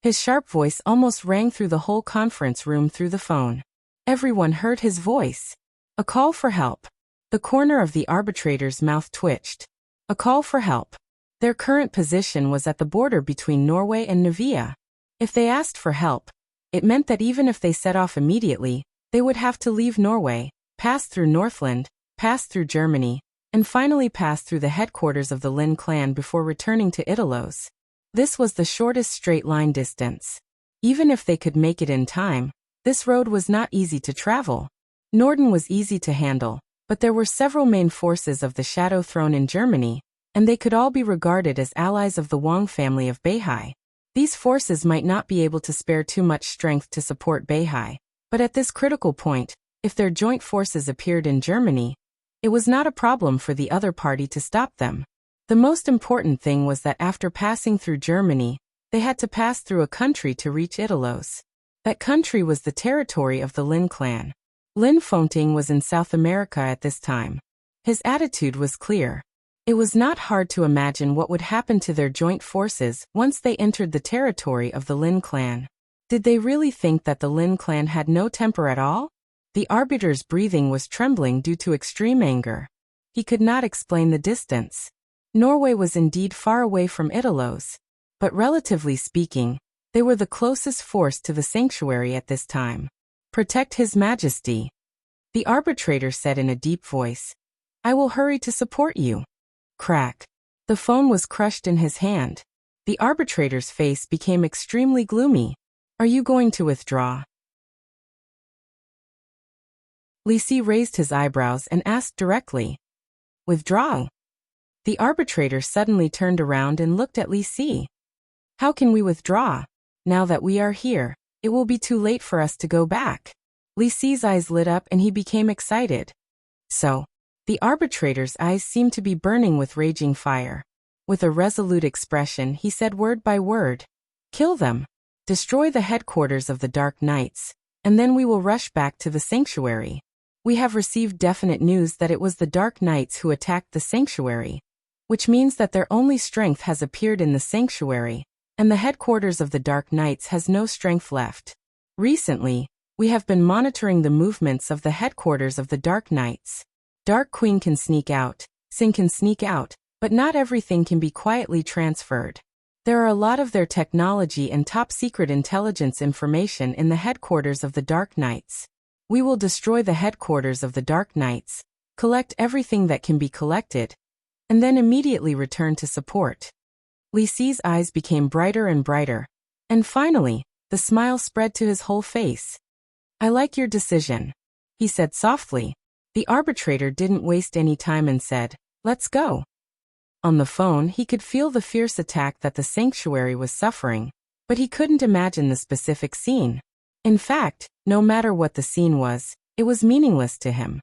His sharp voice almost rang through the whole conference room through the phone. Everyone heard his voice. A call for help. The corner of the arbitrator's mouth twitched. A call for help. Their current position was at the border between Norway and Nivea. If they asked for help, it meant that even if they set off immediately, they would have to leave Norway, pass through Northland, pass through Germany, and finally pass through the headquarters of the Lin clan before returning to Italos. This was the shortest straight line distance. Even if they could make it in time, this road was not easy to travel. Norden was easy to handle, but there were several main forces of the Shadow Throne in Germany, and they could all be regarded as allies of the Wang family of Beihai. These forces might not be able to spare too much strength to support Beihai, but at this critical point, if their joint forces appeared in Germany, it was not a problem for the other party to stop them. The most important thing was that after passing through Germany, they had to pass through a country to reach Italos. That country was the territory of the Lin clan. Lin Fonting was in South America at this time. His attitude was clear. It was not hard to imagine what would happen to their joint forces once they entered the territory of the Lin clan. Did they really think that the Lin clan had no temper at all? The arbiter's breathing was trembling due to extreme anger. He could not explain the distance. Norway was indeed far away from Italos, but relatively speaking, they were the closest force to the sanctuary at this time. "Protect His Majesty," the arbitrator said in a deep voice. "I will hurry to support you." Crack. The phone was crushed in his hand. The arbitrator's face became extremely gloomy. "Are you going to withdraw?" Li Si raised his eyebrows and asked directly. "Withdraw?" The arbitrator suddenly turned around and looked at Li Si. "How can we withdraw? Now that we are here, it will be too late for us to go back." Li Si's eyes lit up and he became excited. "So?" The arbitrator's eyes seemed to be burning with raging fire. With a resolute expression, he said word by word, "Kill them. Destroy the headquarters of the Dark Knights, and then we will rush back to the sanctuary. We have received definite news that it was the Dark Knights who attacked the sanctuary, which means that their only strength has appeared in the sanctuary, and the headquarters of the Dark Knights has no strength left. Recently, we have been monitoring the movements of the headquarters of the Dark Knights. Dark Queen can sneak out, Sin can sneak out, but not everything can be quietly transferred. There are a lot of their technology and top-secret intelligence information in the headquarters of the Dark Knights. We will destroy the headquarters of the Dark Knights, collect everything that can be collected, and then immediately return to support." Li Si's eyes became brighter and brighter, and finally, the smile spread to his whole face. "I like your decision," he said softly. The arbitrator didn't waste any time and said, "Let's go." On the phone, he could feel the fierce attack that the sanctuary was suffering, but he couldn't imagine the specific scene. In fact, no matter what the scene was, it was meaningless to him.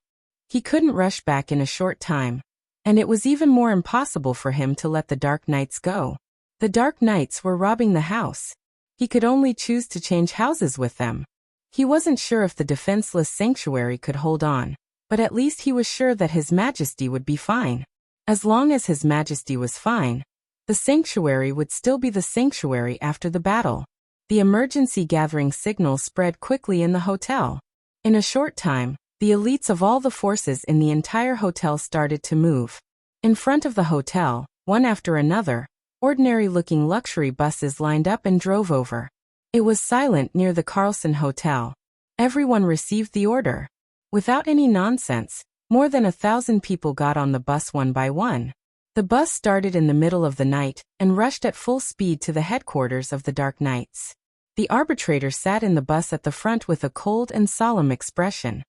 He couldn't rush back in a short time, and it was even more impossible for him to let the Dark Knights go. The Dark Knights were robbing the house. He could only choose to change houses with them. He wasn't sure if the defenseless sanctuary could hold on, but at least he was sure that His Majesty would be fine. As long as His Majesty was fine, the sanctuary would still be the sanctuary after the battle. The emergency gathering signal spread quickly in the hotel. In a short time, the elites of all the forces in the entire hotel started to move. In front of the hotel, one after another, ordinary-looking luxury buses lined up and drove over. It was silent near the Carlson Hotel. Everyone received the order. Without any nonsense, more than 1,000 people got on the bus one by one. The bus started in the middle of the night and rushed at full speed to the headquarters of the Dark Knights. The arbitrator sat in the bus at the front with a cold and solemn expression.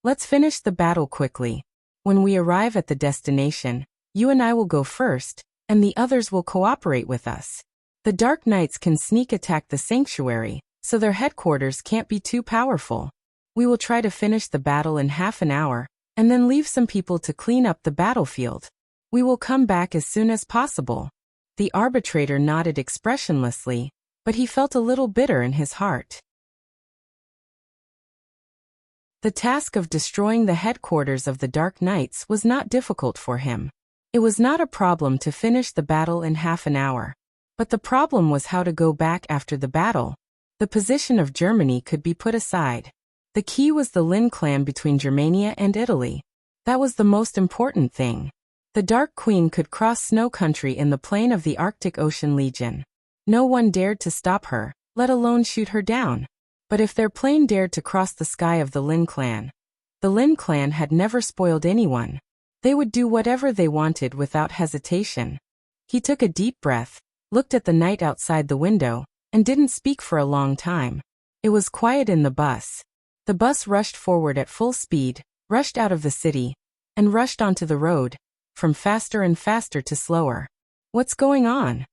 "Let's finish the battle quickly. When we arrive at the destination, you and I will go first, and the others will cooperate with us. The Dark Knights can sneak attack the sanctuary, so their headquarters can't be too powerful. We will try to finish the battle in half an hour, and then leave some people to clean up the battlefield. We will come back as soon as possible." The arbitrator nodded expressionlessly, but he felt a little bitter in his heart. The task of destroying the headquarters of the Dark Knights was not difficult for him. It was not a problem to finish the battle in half an hour. But the problem was how to go back after the battle. The position of Germany could be put aside. The key was the Lin clan between Germania and Italy. That was the most important thing. The Dark Queen could cross snow country in the plain of the Arctic Ocean Legion. No one dared to stop her, let alone shoot her down. But if their plane dared to cross the sky of the Lin clan had never spoiled anyone. They would do whatever they wanted without hesitation. He took a deep breath, looked at the night outside the window, and didn't speak for a long time. It was quiet in the bus. The bus rushed forward at full speed, rushed out of the city, and rushed onto the road, from faster and faster to slower. What's going on?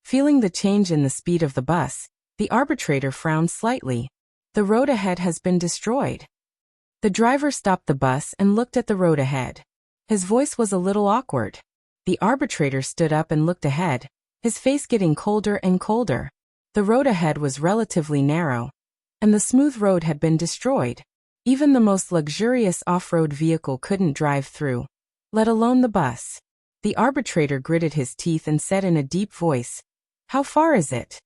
Feeling the change in the speed of the bus, the arbitrator frowned slightly. The road ahead has been destroyed. The driver stopped the bus and looked at the road ahead. His voice was a little awkward. The arbitrator stood up and looked ahead, his face getting colder and colder. The road ahead was relatively narrow, and the smooth road had been destroyed. Even the most luxurious off-road vehicle couldn't drive through, let alone the bus. The arbitrator gritted his teeth and said in a deep voice, "How far is it?"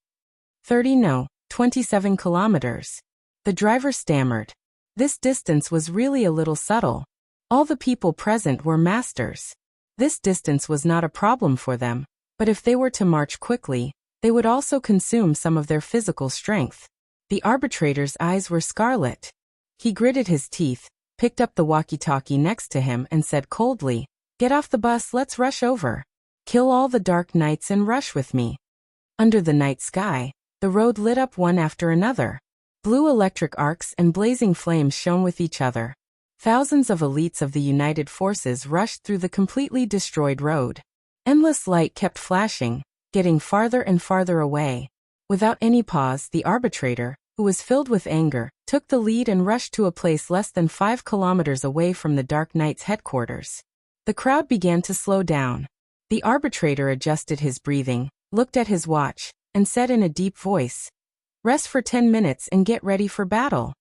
30 no, 27 kilometers. The driver stammered. This distance was really a little subtle. All the people present were masters. This distance was not a problem for them, but if they were to march quickly, they would also consume some of their physical strength. The arbitrator's eyes were scarlet. He gritted his teeth, picked up the walkie-talkie next to him and said coldly, "Get off the bus, let's rush over. Kill all the Dark Knights and rush with me." Under the night sky, the road lit up one after another. Blue electric arcs and blazing flames shone with each other. Thousands of elites of the United Forces rushed through the completely destroyed road. Endless light kept flashing, getting farther and farther away. Without any pause, the arbitrator, who was filled with anger, took the lead and rushed to a place less than 5 kilometers away from the Dark Knight's headquarters. The crowd began to slow down. The arbitrator adjusted his breathing, looked at his watch, and said in a deep voice, "Rest for 10 minutes and get ready for battle."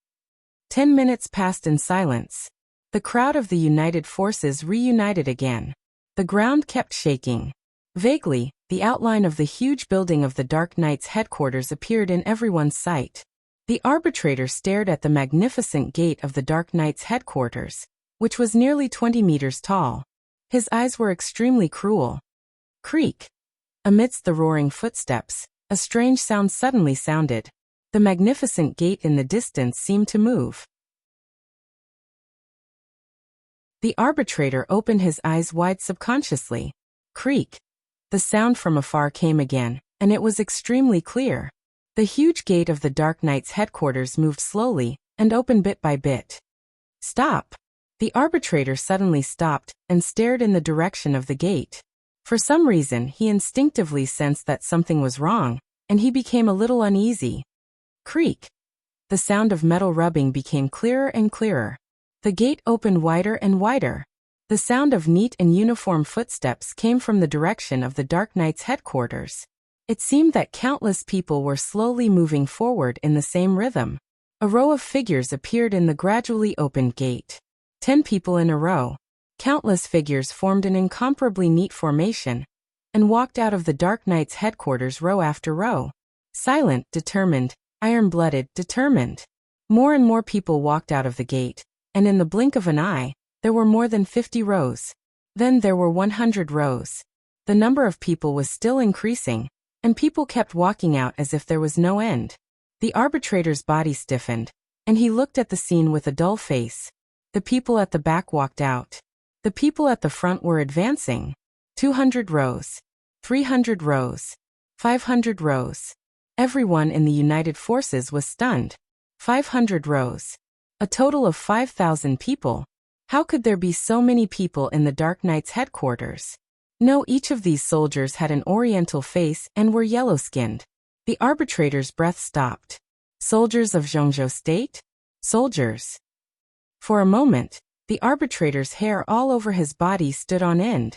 10 minutes passed in silence. The crowd of the United Forces reunited again. The ground kept shaking. Vaguely, the outline of the huge building of the Dark Knight's headquarters appeared in everyone's sight. The arbitrator stared at the magnificent gate of the Dark Knight's headquarters, which was nearly 20 meters tall. His eyes were extremely cruel. Creak! Amidst the roaring footsteps, a strange sound suddenly sounded. The magnificent gate in the distance seemed to move. The arbitrator opened his eyes wide subconsciously. Creak! The sound from afar came again, and it was extremely clear. The huge gate of the Dark Knight's headquarters moved slowly, and opened bit by bit. Stop! The arbitrator suddenly stopped, and stared in the direction of the gate. For some reason he instinctively sensed that something was wrong, and he became a little uneasy. Creak! The sound of metal rubbing became clearer and clearer. The gate opened wider and wider. The sound of neat and uniform footsteps came from the direction of the Dark Knight's headquarters. It seemed that countless people were slowly moving forward in the same rhythm. A row of figures appeared in the gradually opened gate. 10 people in a row. Countless figures formed an incomparably neat formation, and walked out of the Dark Knight's headquarters row after row. Silent, determined, iron-blooded, determined. More and more people walked out of the gate, and in the blink of an eye, there were more than 50 rows. Then there were 100 rows. The number of people was still increasing, and people kept walking out as if there was no end. The arbitrator's body stiffened, and he looked at the scene with a dull face. The people at the back walked out. The people at the front were advancing. 200 rows. 300 rows. 500 rows. Everyone in the United Forces was stunned. 500 rows. A total of 5,000 people. How could there be so many people in the Dark Knight's headquarters? No, each of these soldiers had an oriental face and were yellow-skinned. The arbitrator's breath stopped. Soldiers of Zhongzhou State? Soldiers. For a moment, the arbitrator's hair all over his body stood on end.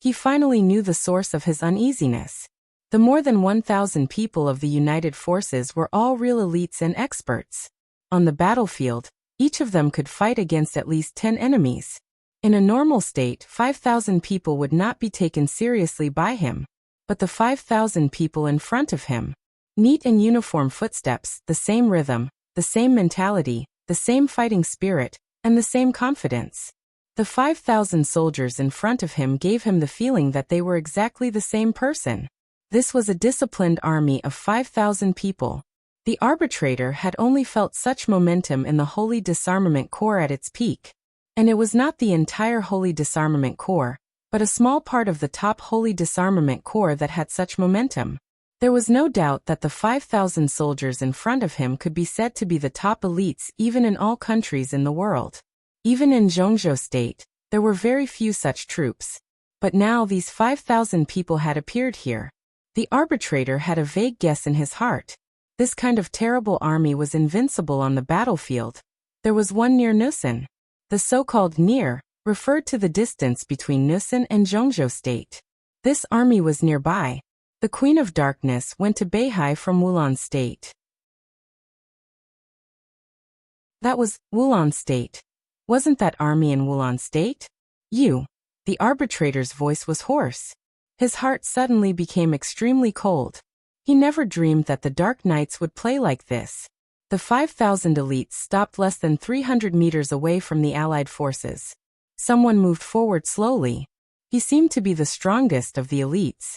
He finally knew the source of his uneasiness. The more than 1,000 people of the United Forces were all real elites and experts. On the battlefield, each of them could fight against at least 10 enemies. In a normal state, 5,000 people would not be taken seriously by him. But the 5,000 people in front of him. Neat and uniform footsteps, the same rhythm, the same mentality, the same fighting spirit, and the same confidence. The 5,000 soldiers in front of him gave him the feeling that they were exactly the same person. This was a disciplined army of 5,000 people. The arbitrator had only felt such momentum in the Holy Disarmament Corps at its peak. And it was not the entire Holy Disarmament Corps, but a small part of the top Holy Disarmament Corps that had such momentum. There was no doubt that the 5,000 soldiers in front of him could be said to be the top elites even in all countries in the world. Even in Zhongzhou State, there were very few such troops. But now these 5,000 people had appeared here. The arbitrator had a vague guess in his heart. This kind of terrible army was invincible on the battlefield. There was one near Nusan. The so-called near referred to the distance between Nusan and Zhongzhou State. This army was nearby. The Queen of Darkness went to Beihai from Wulan State. That was Wulan State. Wasn't that army in Wulan State? You. The arbitrator's voice was hoarse. His heart suddenly became extremely cold. He never dreamed that the Dark Knights would play like this. The 5,000 elites stopped less than 300 meters away from the Allied forces. Someone moved forward slowly. He seemed to be the strongest of the elites.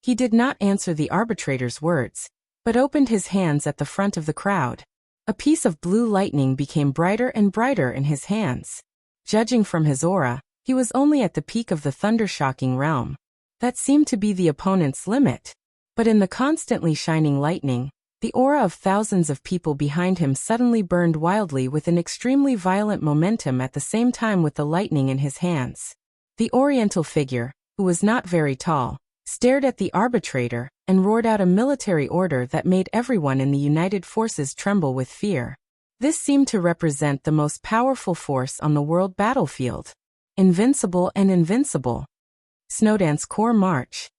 He did not answer the arbitrator's words, but opened his hands at the front of the crowd. A piece of blue lightning became brighter and brighter in his hands. Judging from his aura, he was only at the peak of the thunder-shocking realm. That seemed to be the opponent's limit. But in the constantly shining lightning, the aura of thousands of people behind him suddenly burned wildly with an extremely violent momentum at the same time with the lightning in his hands. The oriental figure, who was not very tall, stared at the arbitrator and roared out a military order that made everyone in the United Forces tremble with fear. This seemed to represent the most powerful force on the world battlefield. Invincible and invincible. Snowdance Corps March.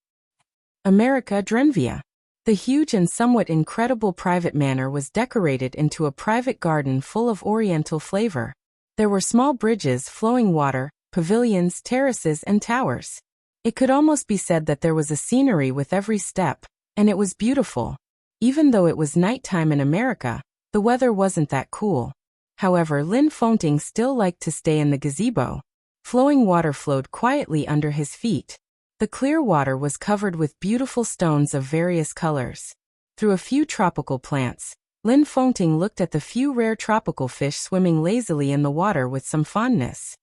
America Drenvia. The huge and somewhat incredible private manor was decorated into a private garden full of oriental flavor. There were small bridges, flowing water, pavilions, terraces, and towers. It could almost be said that there was a scenery with every step, and it was beautiful. Even though it was nighttime in America, the weather wasn't that cool. However, Lin Fengting still liked to stay in the gazebo. Flowing water flowed quietly under his feet. The clear water was covered with beautiful stones of various colors. Through a few tropical plants, Lin Fengting looked at the few rare tropical fish swimming lazily in the water with some fondness.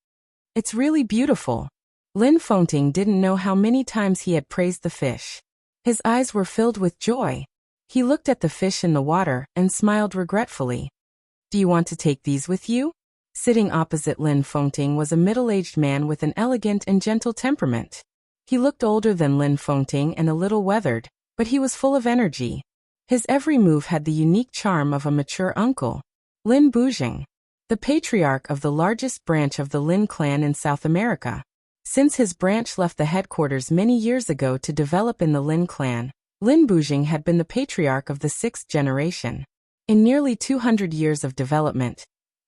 It's really beautiful. Lin Fengting didn't know how many times he had praised the fish. His eyes were filled with joy. He looked at the fish in the water and smiled regretfully. Do you want to take these with you? Sitting opposite Lin Fengting was a middle-aged man with an elegant and gentle temperament. He looked older than Lin Fengting and a little weathered, but he was full of energy. His every move had the unique charm of a mature uncle. Lin Bujing, the patriarch of the largest branch of the Lin clan in South America. Since his branch left the headquarters many years ago to develop in the Lin clan, Lin Bujing had been the patriarch of the 6th generation. In nearly 200 years of development,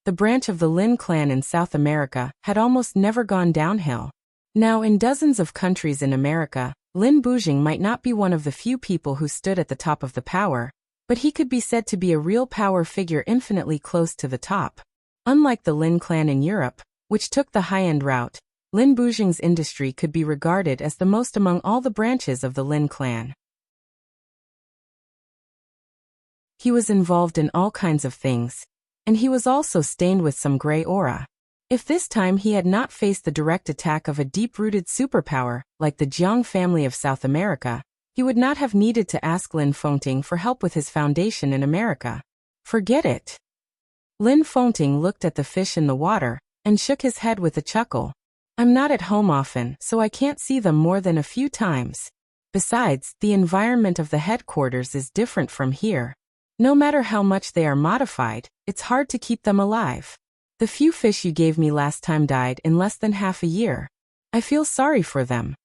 the branch of the Lin clan in South America had almost never gone downhill. Now in dozens of countries in America, Lin Bujing might not be one of the few people who stood at the top of the power, But he could be said to be a real power figure infinitely close to the top. Unlike the Lin clan in Europe, which took the high-end route, Lin Bujing's industry could be regarded as the most among all the branches of the Lin clan. He was involved in all kinds of things, and he was also stained with some gray aura. If this time he had not faced the direct attack of a deep-rooted superpower, like the Jiang family of South America, he would not have needed to ask Lin Fengting for help with his foundation in America. Forget it. Lin Fengting looked at the fish in the water, and shook his head with a chuckle. I'm not at home often, so I can't see them more than a few times. Besides, the environment of the headquarters is different from here. No matter how much they are modified, it's hard to keep them alive. The few fish you gave me last time died in less than half a year. I feel sorry for them.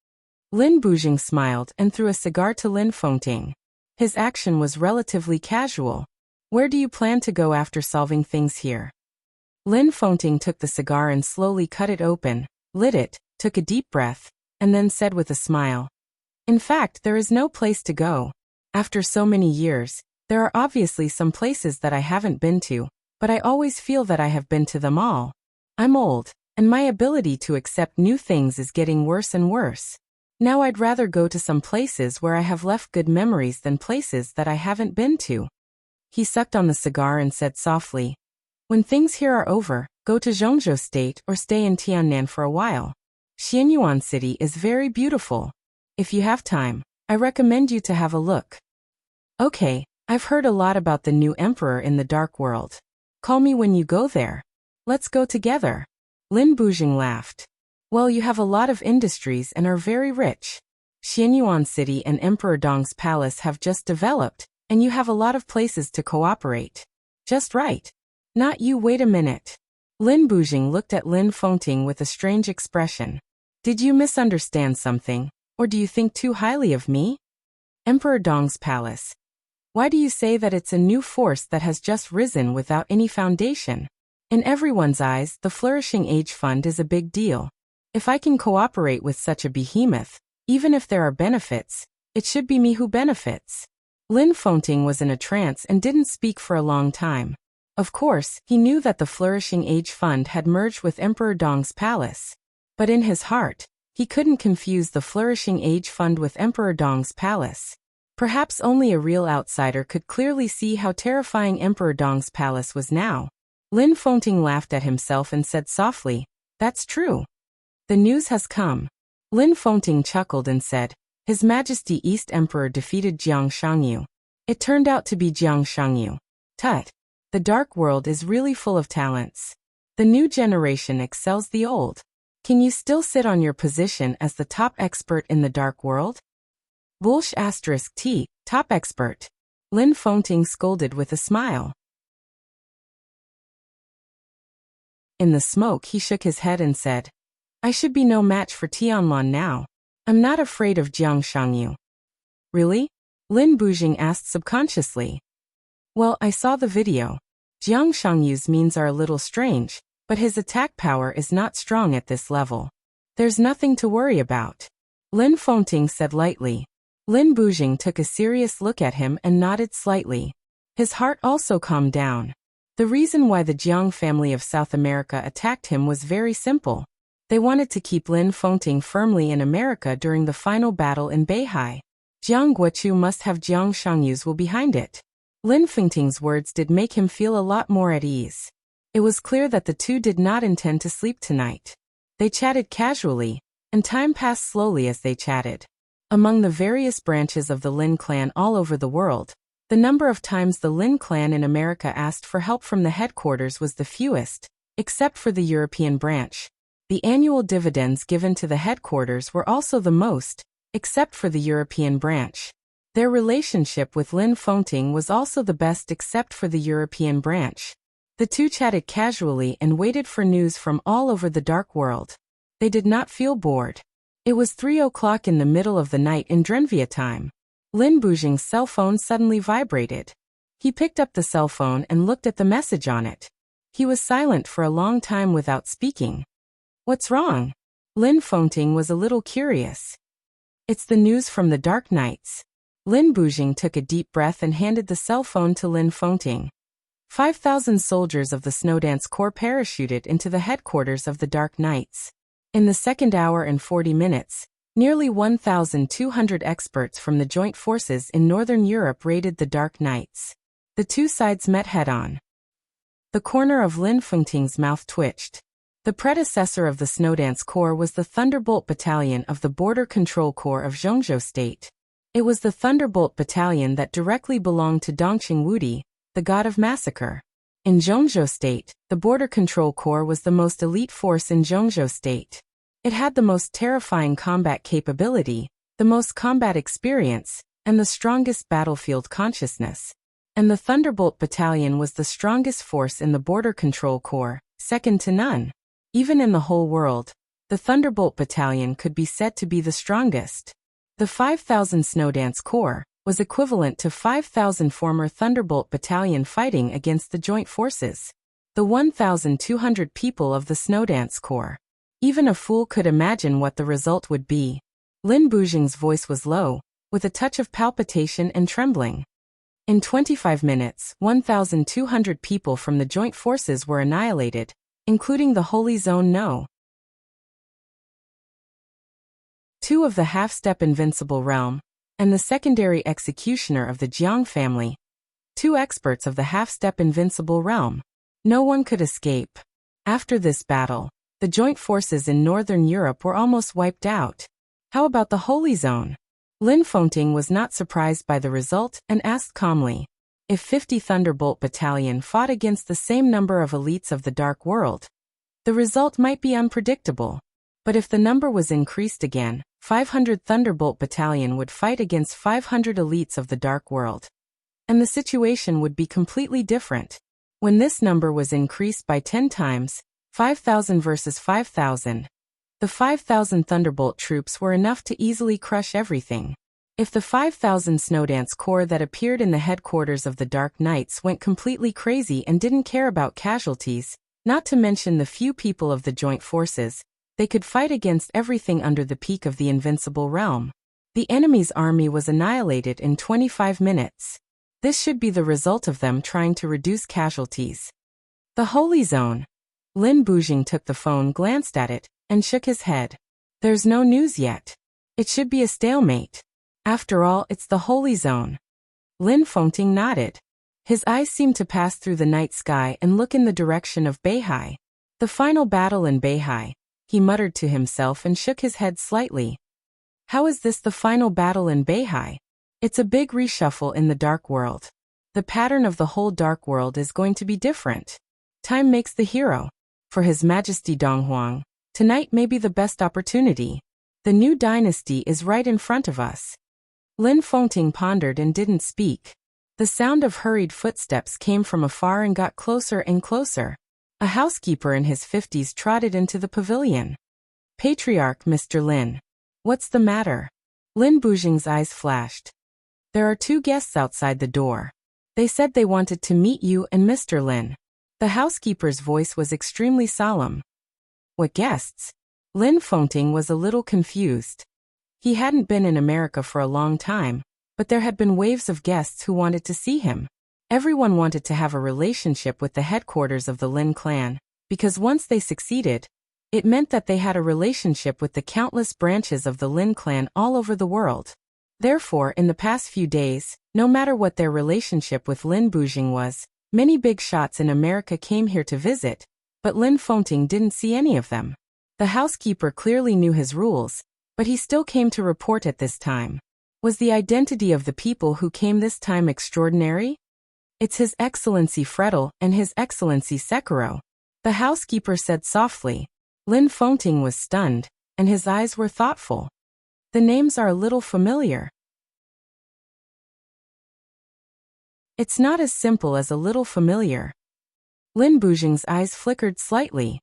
Lin Bujing smiled and threw a cigar to Lin Fengting. His action was relatively casual. Where do you plan to go after solving things here? Lin Fengting took the cigar and slowly cut it open, lit it, took a deep breath, and then said with a smile. In fact, there is no place to go. After so many years, there are obviously some places that I haven't been to, but I always feel that I have been to them all. I'm old, and my ability to accept new things is getting worse and worse. Now I'd rather go to some places where I have left good memories than places that I haven't been to. He sucked on the cigar and said softly, when things here are over, go to Zhongzhou State or stay in Tiannan for a while. Xianyuan City is very beautiful. If you have time, I recommend you to have a look. Okay, I've heard a lot about the new emperor in the dark world. Call me when you go there. Let's go together. Lin Bujing laughed. Well, you have a lot of industries and are very rich. Xianyuan City and Emperor Dong's palace have just developed, and you have a lot of places to cooperate. Just right. Not you, wait a minute. Lin Bujing looked at Lin Fengting with a strange expression. Did you misunderstand something, or do you think too highly of me? Emperor Dong's palace. Why do you say that it's a new force that has just risen without any foundation? In everyone's eyes, the Flourishing Age Fund is a big deal. If I can cooperate with such a behemoth, even if there are benefits, it should be me who benefits. Lin Fengting was in a trance and didn't speak for a long time. Of course, he knew that the Flourishing Age Fund had merged with Emperor Dong's palace. But in his heart, he couldn't confuse the Flourishing Age Fund with Emperor Dong's palace. Perhaps only a real outsider could clearly see how terrifying Emperor Dong's palace was now. Lin Fengting laughed at himself and said softly, that's true. The news has come. Lin Fengting chuckled and said, His Majesty East Emperor defeated Jiang Shangyu. It turned out to be Jiang Shangyu. Tut. The dark world is really full of talents. The new generation excels the old. Can you still sit on your position as the top expert in the dark world? Bullsh *T, top expert. Lin Fengting scolded with a smile. In the smoke he shook his head and said, I should be no match for Tianlan now. I'm not afraid of Jiang Shangyu. Really? Lin Bujing asked subconsciously. Well, I saw the video. Jiang Shangyu's means are a little strange, but his attack power is not strong at this level. There's nothing to worry about. Lin Fengting said lightly. Lin Bujing took a serious look at him and nodded slightly. His heart also calmed down. The reason why the Jiang family of South America attacked him was very simple. They wanted to keep Lin Fengting firmly in America during the final battle in Beihai. Jiang Guochu must have Jiang Shangyu's will behind it. Lin Fengting's words did make him feel a lot more at ease. It was clear that the two did not intend to sleep tonight. They chatted casually, and time passed slowly as they chatted. Among the various branches of the Lin clan all over the world, the number of times the Lin clan in America asked for help from the headquarters was the fewest, except for the European branch. The annual dividends given to the headquarters were also the most, except for the European branch. Their relationship with Lin Fengting was also the best except for the European branch. The two chatted casually and waited for news from all over the dark world. They did not feel bored. It was 3 o'clock in the middle of the night in Drenvia time. Lin Bujing's cell phone suddenly vibrated. He picked up the cell phone and looked at the message on it. He was silent for a long time without speaking. What's wrong? Lin Fengting was a little curious. It's the news from the Dark Knights. Lin Bujing took a deep breath and handed the cell phone to Lin Fengting. 5,000 soldiers of the Snowdance Corps parachuted into the headquarters of the Dark Knights. In the second hour and 40 minutes, nearly 1,200 experts from the joint forces in Northern Europe raided the Dark Knights. The two sides met head-on. The corner of Lin Fengting's mouth twitched. The predecessor of the Snowdance Corps was the Thunderbolt Battalion of the Border Control Corps of Zhengzhou State. It was the Thunderbolt Battalion that directly belonged to Dongqing Wudi, the god of massacre. In Zhengzhou State, the Border Control Corps was the most elite force in Zhengzhou State. It had the most terrifying combat capability, the most combat experience, and the strongest battlefield consciousness. And the Thunderbolt Battalion was the strongest force in the Border Control Corps, second to none. Even in the whole world, the Thunderbolt Battalion could be said to be the strongest. The 5,000 Snowdance Corps was equivalent to 5,000 former Thunderbolt Battalion fighting against the joint forces. The 1,200 people of the Snowdance Corps. Even a fool could imagine what the result would be. Lin Bujing's voice was low, with a touch of palpitation and trembling. In 25 minutes, 1,200 people from the joint forces were annihilated, including the Holy Zone No. 2 of the half-step invincible realm, and the secondary executioner of the Jiang family. 2 experts of the half-step invincible realm. No one could escape. After this battle, the joint forces in Northern Europe were almost wiped out. How about the Holy Zone? Lin Fengting was not surprised by the result and asked calmly. If 50 Thunderbolt Battalion fought against the same number of elites of the Dark World, the result might be unpredictable. But if the number was increased again, 500 Thunderbolt Battalion would fight against 500 elites of the Dark World. And the situation would be completely different. When this number was increased by 10 times, 5,000 versus 5,000, the 5,000 Thunderbolt troops were enough to easily crush everything. If the 5,000 Snowdance Corps that appeared in the headquarters of the Dark Knights went completely crazy and didn't care about casualties, not to mention the few people of the joint forces, they could fight against everything under the peak of the invincible realm. The enemy's army was annihilated in 25 minutes. This should be the result of them trying to reduce casualties. The Holy Zone. Lin Bujing took the phone, glanced at it, and shook his head. There's no news yet. It should be a stalemate. After all, it's the Holy Zone. Lin Fengting nodded. His eyes seemed to pass through the night sky and look in the direction of Beihai. The final battle in Beihai, he muttered to himself and shook his head slightly. How is this the final battle in Beihai? It's a big reshuffle in the Dark World. The pattern of the whole Dark World is going to be different. Time makes the hero. For His Majesty Donghuang, tonight may be the best opportunity. The new dynasty is right in front of us. Lin Fengting pondered and didn't speak. The sound of hurried footsteps came from afar and got closer and closer. A housekeeper in his 50s trotted into the pavilion. Patriarch Mr. Lin. What's the matter? Lin Bujing's eyes flashed. There are 2 guests outside the door. They said they wanted to meet you and Mr. Lin. The housekeeper's voice was extremely solemn. What guests? Lin Fengting was a little confused. He hadn't been in America for a long time, but there had been waves of guests who wanted to see him. Everyone wanted to have a relationship with the headquarters of the Lin clan, because once they succeeded, it meant that they had a relationship with the countless branches of the Lin clan all over the world. Therefore, in the past few days, no matter what their relationship with Lin Bujing was, many big shots in America came here to visit, but Lin Fengting didn't see any of them. The housekeeper clearly knew his rules, but he still came to report at this time. Was the identity of the people who came this time extraordinary? It's His Excellency Fredel and His Excellency Sekiro, the housekeeper said softly. Lin Fengting was stunned, and his eyes were thoughtful. The names are a little familiar. It's not as simple as a little familiar. Lin Bujing's eyes flickered slightly.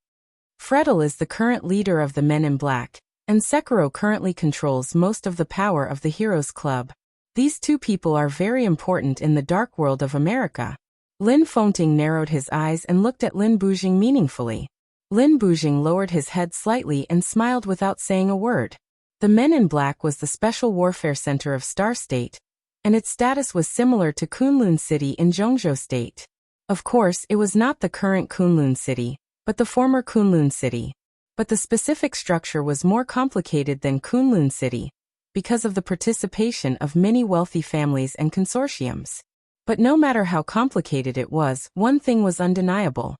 Fredel is the current leader of the Men in Black, and Sekiro currently controls most of the power of the Heroes Club. These 2 people are very important in the Dark World of America. Lin Fengting narrowed his eyes and looked at Lin Bujing meaningfully. Lin Bujing lowered his head slightly and smiled without saying a word. The Men in Black was the Special Warfare Center of Star State, and its status was similar to Kunlun City in Zhongzhou State. Of course, it was not the current Kunlun City, but the former Kunlun City. But the specific structure was more complicated than Kunlun City, because of the participation of many wealthy families and consortiums. But no matter how complicated it was, one thing was undeniable.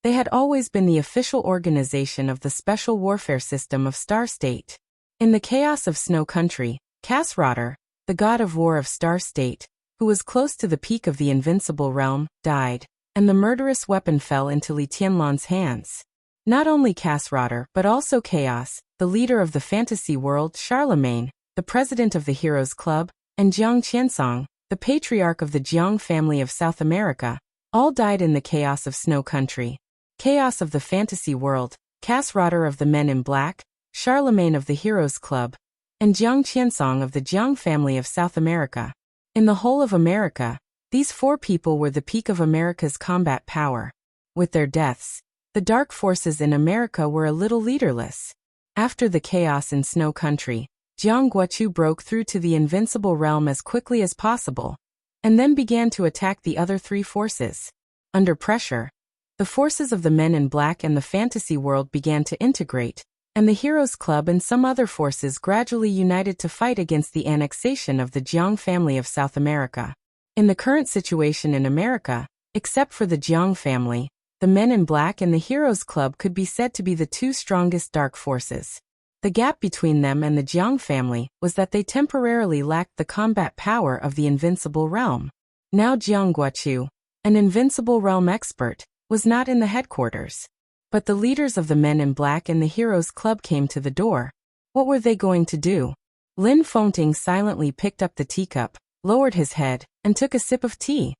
They had always been the official organization of the special warfare system of Star State. In the chaos of Snow Country, Kasrotter, the god of war of Star State, who was close to the peak of the invincible realm, died, and the murderous weapon fell into Li Tianlan's hands. Not only Kasrotter but also Chaos, the leader of the fantasy world, Charlemagne, the president of the Heroes Club, and Jiang Qiansong, the patriarch of the Jiang family of South America, all died in the chaos of Snow Country. Chaos of the fantasy world, Kasrotter of the Men in Black, Charlemagne of the Heroes Club, and Jiang Qiansong of the Jiang family of South America. In the whole of America, these four people were the peak of America's combat power. With their deaths, the dark forces in America were a little leaderless. After the chaos in Snow Country, Jiang Guochu broke through to the invincible realm as quickly as possible, and then began to attack the other three forces. Under pressure, the forces of the Men in Black and the fantasy world began to integrate, and the Heroes Club and some other forces gradually united to fight against the annexation of the Jiang family of South America. In the current situation in America, except for the Jiang family, the Men in Black and the Heroes Club could be said to be the two strongest dark forces. The gap between them and the Jiang family was that they temporarily lacked the combat power of the Invincible Realm. Now Jiang Guochu, an Invincible Realm expert, was not in the headquarters. But the leaders of the Men in Black and the Heroes Club came to the door. What were they going to do? Lin Fengting silently picked up the teacup, lowered his head, and took a sip of tea.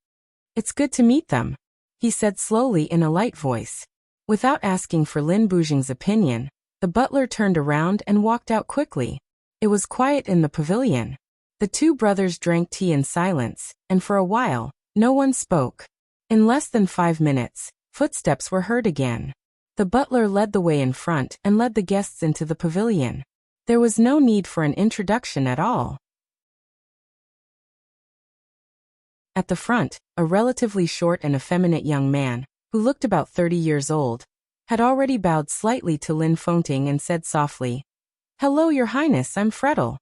"It's good to meet them," he said slowly in a light voice. Without asking for Lin Bujing's opinion, the butler turned around and walked out quickly. It was quiet in the pavilion. The two brothers drank tea in silence, and for a while, no one spoke. In less than 5 minutes, footsteps were heard again. The butler led the way in front and led the guests into the pavilion. There was no need for an introduction at all. At the front, a relatively short and effeminate young man, who looked about 30 years old, had already bowed slightly to Lin Fengting and said softly, "Hello, Your Highness, I'm Frettel."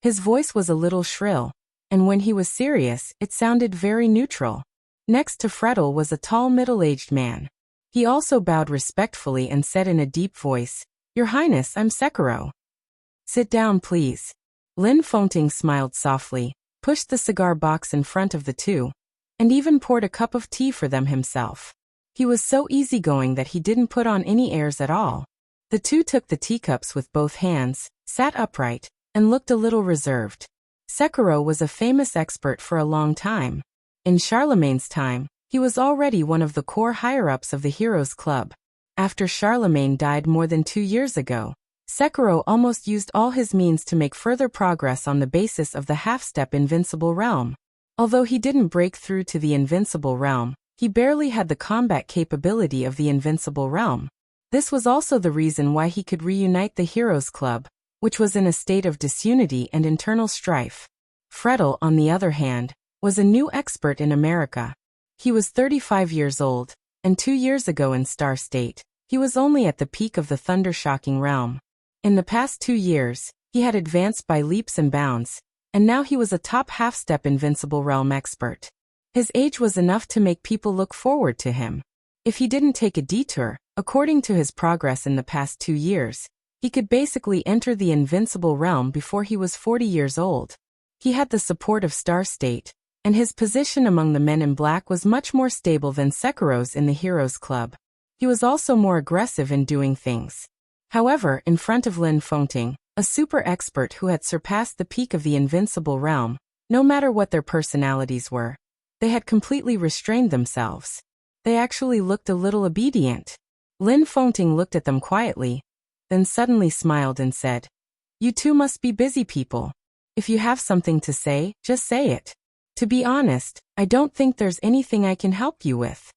His voice was a little shrill, and when he was serious, it sounded very neutral. Next to Frettel was a tall middle-aged man. He also bowed respectfully and said in a deep voice, "Your Highness, I'm Sekiro." "Sit down, please." Lin Fengting smiled softly, pushed the cigar box in front of the two, and even poured a cup of tea for them himself. He was so easygoing that he didn't put on any airs at all. The two took the teacups with both hands, sat upright, and looked a little reserved. Sekiro was a famous expert for a long time. In Charlemagne's time, he was already one of the core higher-ups of the Heroes Club. After Charlemagne died more than 2 years ago, Sekiro almost used all his means to make further progress on the basis of the half-step Invincible Realm. Although he didn't break through to the Invincible Realm, he barely had the combat capability of the Invincible Realm. This was also the reason why he could reunite the Heroes Club, which was in a state of disunity and internal strife. Frettel, on the other hand, was a new expert in America. He was 35 years old, and 2 years ago in Star State, he was only at the peak of the thunder-shocking realm. In the past 2 years, he had advanced by leaps and bounds, and now he was a top half-step Invincible Realm expert. His age was enough to make people look forward to him. If he didn't take a detour, according to his progress in the past 2 years, he could basically enter the Invincible Realm before he was 40 years old. He had the support of Star State, and his position among the Men in Black was much more stable than Sekiro's in the Heroes Club. He was also more aggressive in doing things. However, in front of Lin Fengting, a super expert who had surpassed the peak of the Invincible Realm, no matter what their personalities were, they had completely restrained themselves. They actually looked a little obedient. Lin Fengting looked at them quietly, then suddenly smiled and said, "You two must be busy people. If you have something to say, just say it. To be honest, I don't think there's anything I can help you with."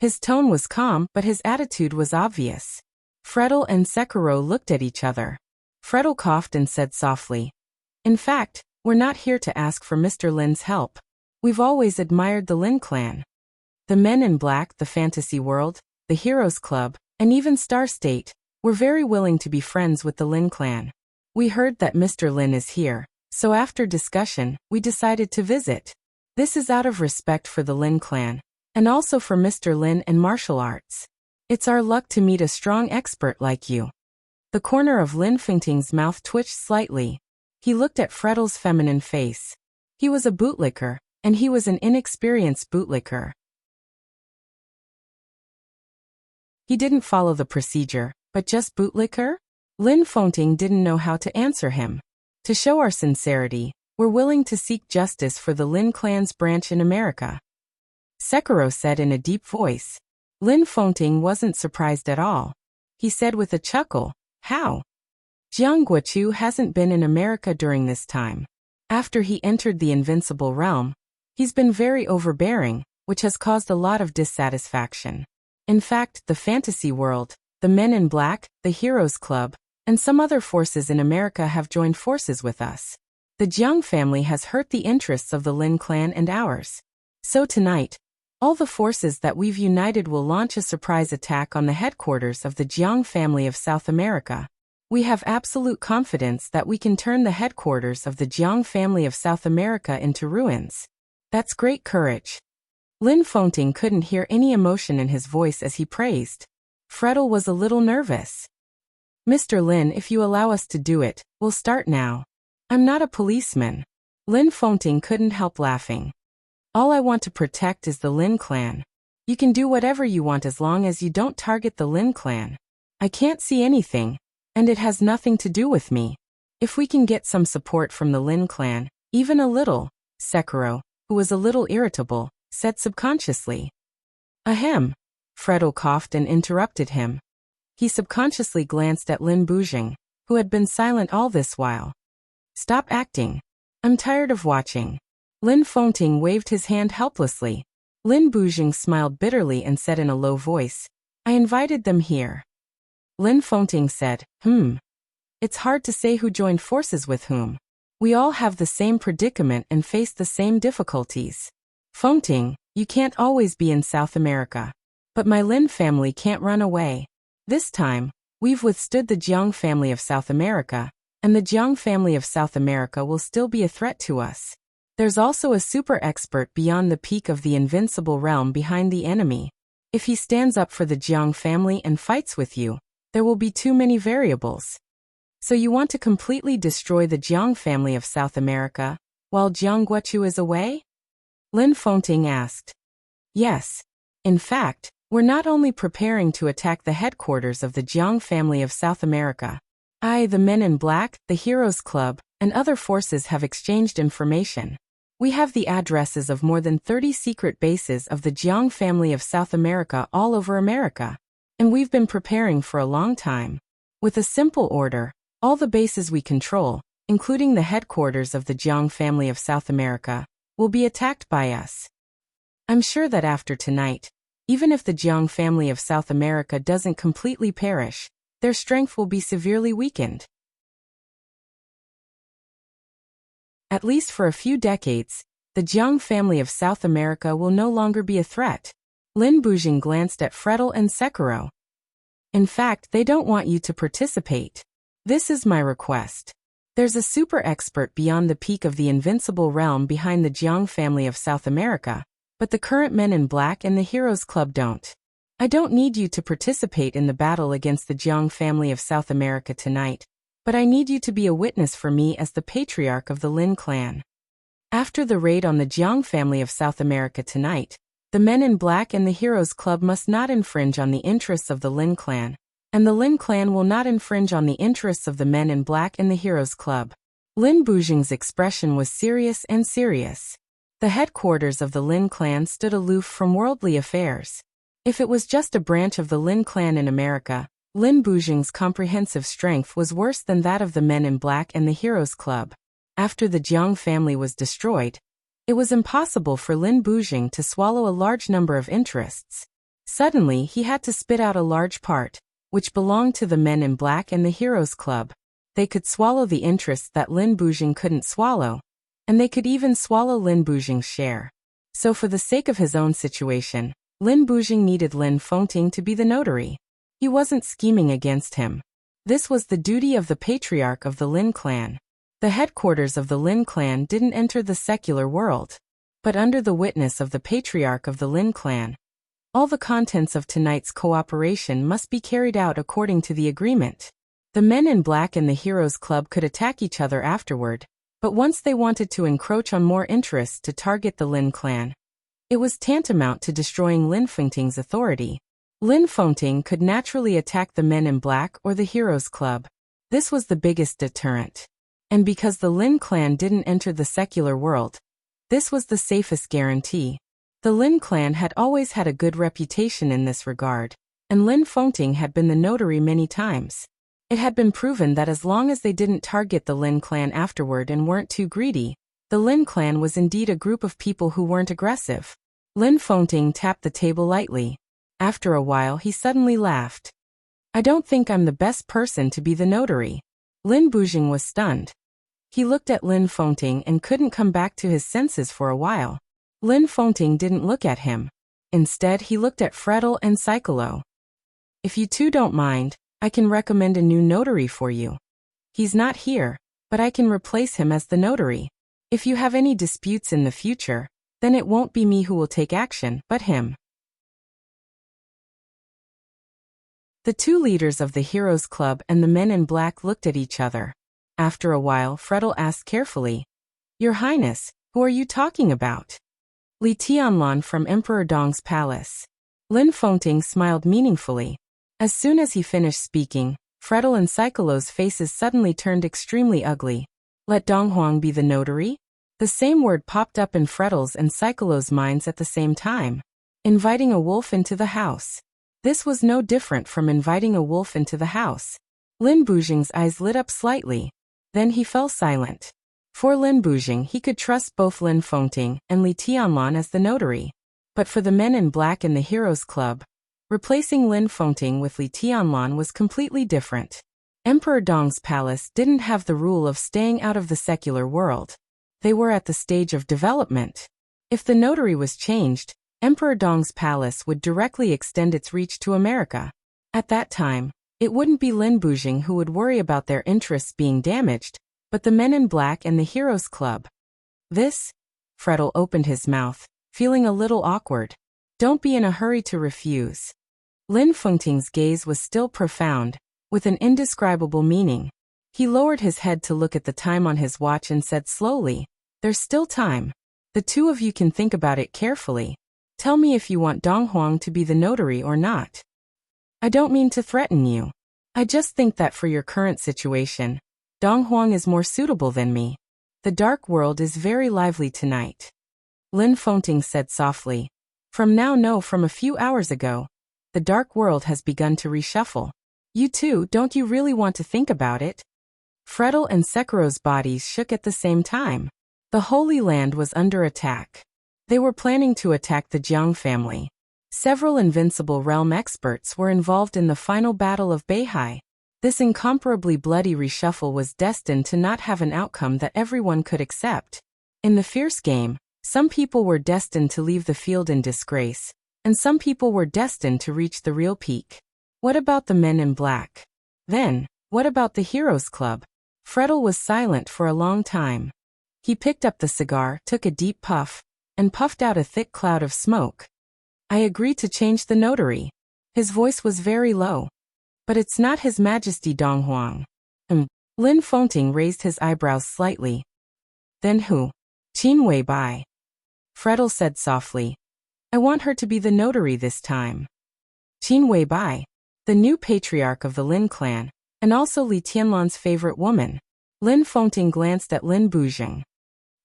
His tone was calm, but his attitude was obvious. Frettel and Sekiro looked at each other. Frettel coughed and said softly, "In fact, We're not here to ask for Mr. Lin's help. We've always admired the Lin clan. The Men in Black, the Fantasy World, the Heroes Club, and even Star State were very willing to be friends with the Lin clan. We heard that Mr. Lin is here, so after discussion, we decided to visit. This is out of respect for the Lin clan, and also for Mr. Lin and martial arts. It's our luck to meet a strong expert like you. The corner of Lin Fengting's mouth twitched slightly. He looked at Freddle's feminine face. He was a bootlicker, and he was an inexperienced bootlicker. He didn't follow the procedure, but just bootlicker? Lin Fengting didn't know how to answer him. To show our sincerity, we're willing to seek justice for the Lin clan's branch in America, Sekiro said in a deep voice. Lin Fengting wasn't surprised at all. He said with a chuckle, "How? Jiang Guochu hasn't been in America during this time. After he entered the Invincible Realm, he's been very overbearing, which has caused a lot of dissatisfaction. In fact, the Fantasy World, the Men in Black, the Heroes Club, and some other forces in America have joined forces with us. The Jiang family has hurt the interests of the Lin clan and ours. So tonight, all the forces that we've united will launch a surprise attack on the headquarters of the Jiang family of South America. We have absolute confidence that we can turn the headquarters of the Jiang family of South America into ruins. That's great courage." Lin Fengting couldn't hear any emotion in his voice as he praised. Freddle was a little nervous. "Mr. Lin, if you allow us to do it, we'll start now. I'm not a policeman." Lin Fengting couldn't help laughing. "All I want to protect is the Lin clan. You can do whatever you want as long as you don't target the Lin clan. I can't see anything, and it has nothing to do with me. If we can get some support from the Lin clan, even a little," Sekiro, who was a little irritable, said subconsciously. "Ahem." Freddle coughed and interrupted him. He subconsciously glanced at Lin Bujing, who had been silent all this while. "Stop acting. I'm tired of watching." Lin Fengting waved his hand helplessly. Lin Bujing smiled bitterly and said in a low voice, "I invited them here." Lin Fengting said, It's hard to say who joined forces with whom. We all have the same predicament and face the same difficulties. Fengting, you can't always be in South America. But my Lin family can't run away. This time, we've withstood the Jiang family of South America, and the Jiang family of South America will still be a threat to us. There's also a super expert beyond the peak of the Invincible Realm behind the enemy. If he stands up for the Jiang family and fights with you, there will be too many variables. So you want to completely destroy the Jiang family of South America, while Jiang Guochu is away? Lin Fengting asked. Yes. In fact, we're not only preparing to attack the headquarters of the Jiang family of South America. The Men in Black, the Heroes Club, and other forces have exchanged information. We have the addresses of more than 30 secret bases of the Jiang family of South America all over America. And we've been preparing for a long time. With a simple order, all the bases we control, including the headquarters of the Jiang family of South America, will be attacked by us. I'm sure that after tonight, even if the Jiang family of South America doesn't completely perish, their strength will be severely weakened. At least for a few decades, the Jiang family of South America will no longer be a threat. Lin Bujing glanced at Freddle and Sekiro. In fact, they don't want you to participate. This is my request. There's a super expert beyond the peak of the Invincible Realm behind the Jiang family of South America, but the current Men in Black and the Heroes Club don't. I don't need you to participate in the battle against the Jiang family of South America tonight, but I need you to be a witness for me as the patriarch of the Lin clan. After the raid on the Jiang family of South America tonight, the Men in Black and the Heroes Club must not infringe on the interests of the Lin clan, and the Lin clan will not infringe on the interests of the Men in Black and the Heroes Club. Lin Bujing's expression was serious and serious. The headquarters of the Lin clan stood aloof from worldly affairs. If it was just a branch of the Lin clan in America, Lin Bujing's comprehensive strength was worse than that of the Men in Black and the Heroes Club. After the Jiang family was destroyed, it was impossible for Lin Bujing to swallow a large number of interests. Suddenly he had to spit out a large part, which belonged to the Men in Black and the Heroes Club. They could swallow the interests that Lin Bujing couldn't swallow, and they could even swallow Lin Bujing's share. So for the sake of his own situation, Lin Bujing needed Lin Fengting to be the notary. He wasn't scheming against him. This was the duty of the patriarch of the Lin clan. The headquarters of the Lin clan didn't enter the secular world, but under the witness of the patriarch of the Lin clan, all the contents of tonight's cooperation must be carried out according to the agreement. The men in black and the Heroes Club could attack each other afterward, but once they wanted to encroach on more interests to target the Lin clan, it was tantamount to destroying Lin Fengting's authority. Lin Fengting could naturally attack the men in black or the Heroes Club. This was the biggest deterrent. And because the Lin clan didn't enter the secular world, this was the safest guarantee. The Lin clan had always had a good reputation in this regard, and Lin Fengting had been the notary many times. It had been proven that as long as they didn't target the Lin clan afterward and weren't too greedy, the Lin clan was indeed a group of people who weren't aggressive. Lin Fengting tapped the table lightly. After a while he suddenly laughed. I don't think I'm the best person to be the notary. Lin Bujing was stunned. He looked at Lin Fengting and couldn't come back to his senses for a while. Lin Fengting didn't look at him. Instead he looked at Fredel and Psycholo. If you two don't mind, I can recommend a new notary for you. He's not here, but I can replace him as the notary. If you have any disputes in the future, then it won't be me who will take action, but him. The two leaders of the Heroes Club and the men in black looked at each other. After a while, Fredel asked carefully, Your Highness, who are you talking about? Li Tianlan from Emperor Dong's palace. Lin Fengting smiled meaningfully. As soon as he finished speaking, Fredel and Psycholo's faces suddenly turned extremely ugly. Let Donghuang be the notary? The same word popped up in Fredel's and Psycholo's minds at the same time. Inviting a wolf into the house. This was no different from inviting a wolf into the house. Lin Bujing's eyes lit up slightly. Then he fell silent. For Lin Bujing, he could trust both Lin Fengting and Li Tianlan as the notary. But for the men in black in the Heroes Club, replacing Lin Fengting with Li Tianlan was completely different. Emperor Dong's palace didn't have the rule of staying out of the secular world. They were at the stage of development. If the notary was changed, Emperor Dong's palace would directly extend its reach to America. At that time, it wouldn't be Lin Bujing who would worry about their interests being damaged, but the men in black and the Heroes Club. This? Fredel opened his mouth, feeling a little awkward. Don't be in a hurry to refuse. Lin Fengting's gaze was still profound, with an indescribable meaning. He lowered his head to look at the time on his watch and said slowly, There's still time. The two of you can think about it carefully. Tell me if you want Donghuang to be the notary or not. I don't mean to threaten you. I just think that for your current situation, Donghuang is more suitable than me. The dark world is very lively tonight. Lin Fengting said softly. From a few hours ago, the dark world has begun to reshuffle. You two, don't you really want to think about it? Fredel and Sekiro's bodies shook at the same time. The Holy Land was under attack. They were planning to attack the Jiang family. Several Invincible Realm experts were involved in the final battle of Beihai. This incomparably bloody reshuffle was destined to not have an outcome that everyone could accept. In the fierce game, some people were destined to leave the field in disgrace, and some people were destined to reach the real peak. What about the men in black? Then, what about the Heroes Club? Fredel was silent for a long time. He picked up the cigar, took a deep puff, and puffed out a thick cloud of smoke. I agree to change the notary. His voice was very low. But it's not His Majesty Donghuang. Lin Fengting raised his eyebrows slightly. Then who? Qin Weibai. Fredel said softly. I want her to be the notary this time. Qin Weibai, the new patriarch of the Lin clan, and also Li Tianlan's favorite woman. Lin Fengting glanced at Lin Bujing.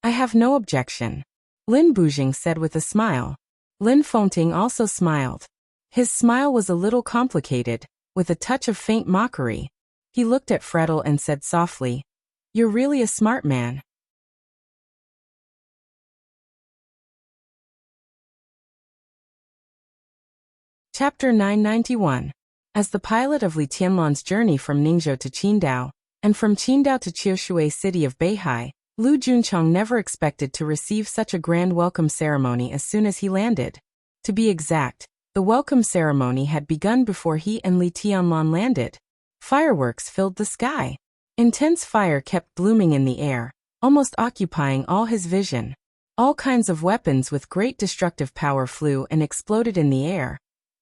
I have no objection. Lin Bujing said with a smile. Lin Fengting also smiled. His smile was a little complicated, with a touch of faint mockery. He looked at Fredel and said softly, You're really a smart man. Chapter 991. As the pilot of Li Tianlan's journey from Ningzhou to Qingdao, and from Qingdao to Qiushui city of Beihai, Lu Junchang never expected to receive such a grand welcome ceremony as soon as he landed. To be exact, the welcome ceremony had begun before he and Li Tianlan landed. Fireworks filled the sky. Intense fire kept blooming in the air, almost occupying all his vision. All kinds of weapons with great destructive power flew and exploded in the air,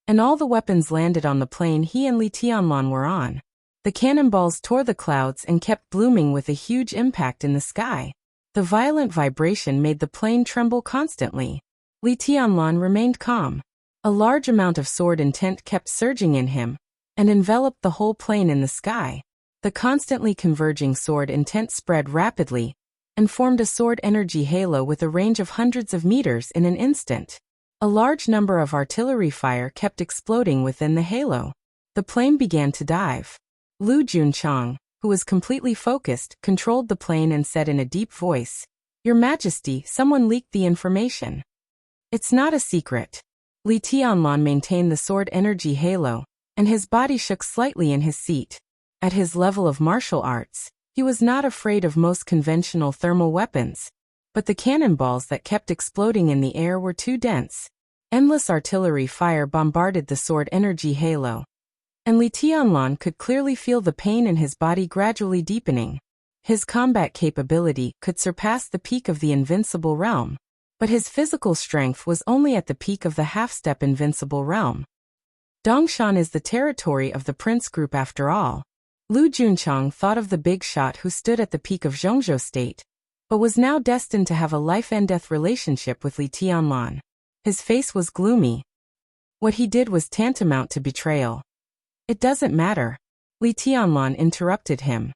and all the weapons landed on the plane he and Li Tianlan were on. The cannonballs tore the clouds and kept blooming with a huge impact in the sky. The violent vibration made the plane tremble constantly. Li Tianlan remained calm. A large amount of sword intent kept surging in him, and enveloped the whole plane in the sky. The constantly converging sword intent spread rapidly, and formed a sword energy halo with a range of hundreds of meters in an instant. A large number of artillery fire kept exploding within the halo. The plane began to dive. Lu Junchang, who was completely focused, controlled the plane and said in a deep voice, "Your Majesty, someone leaked the information." "It's not a secret." Li Tianlan maintained the sword energy halo, and his body shook slightly in his seat. At his level of martial arts, he was not afraid of most conventional thermal weapons, but the cannonballs that kept exploding in the air were too dense. Endless artillery fire bombarded the sword energy halo, and Li Tianlan could clearly feel the pain in his body gradually deepening. His combat capability could surpass the peak of the invincible realm, but his physical strength was only at the peak of the half-step invincible realm. Dongshan is the territory of the Prince Group after all. Lu Junchang thought of the big shot who stood at the peak of Zhongzhou State, but was now destined to have a life-and-death relationship with Li Tianlan. His face was gloomy. What he did was tantamount to betrayal. "It doesn't matter," Li Tianlan interrupted him.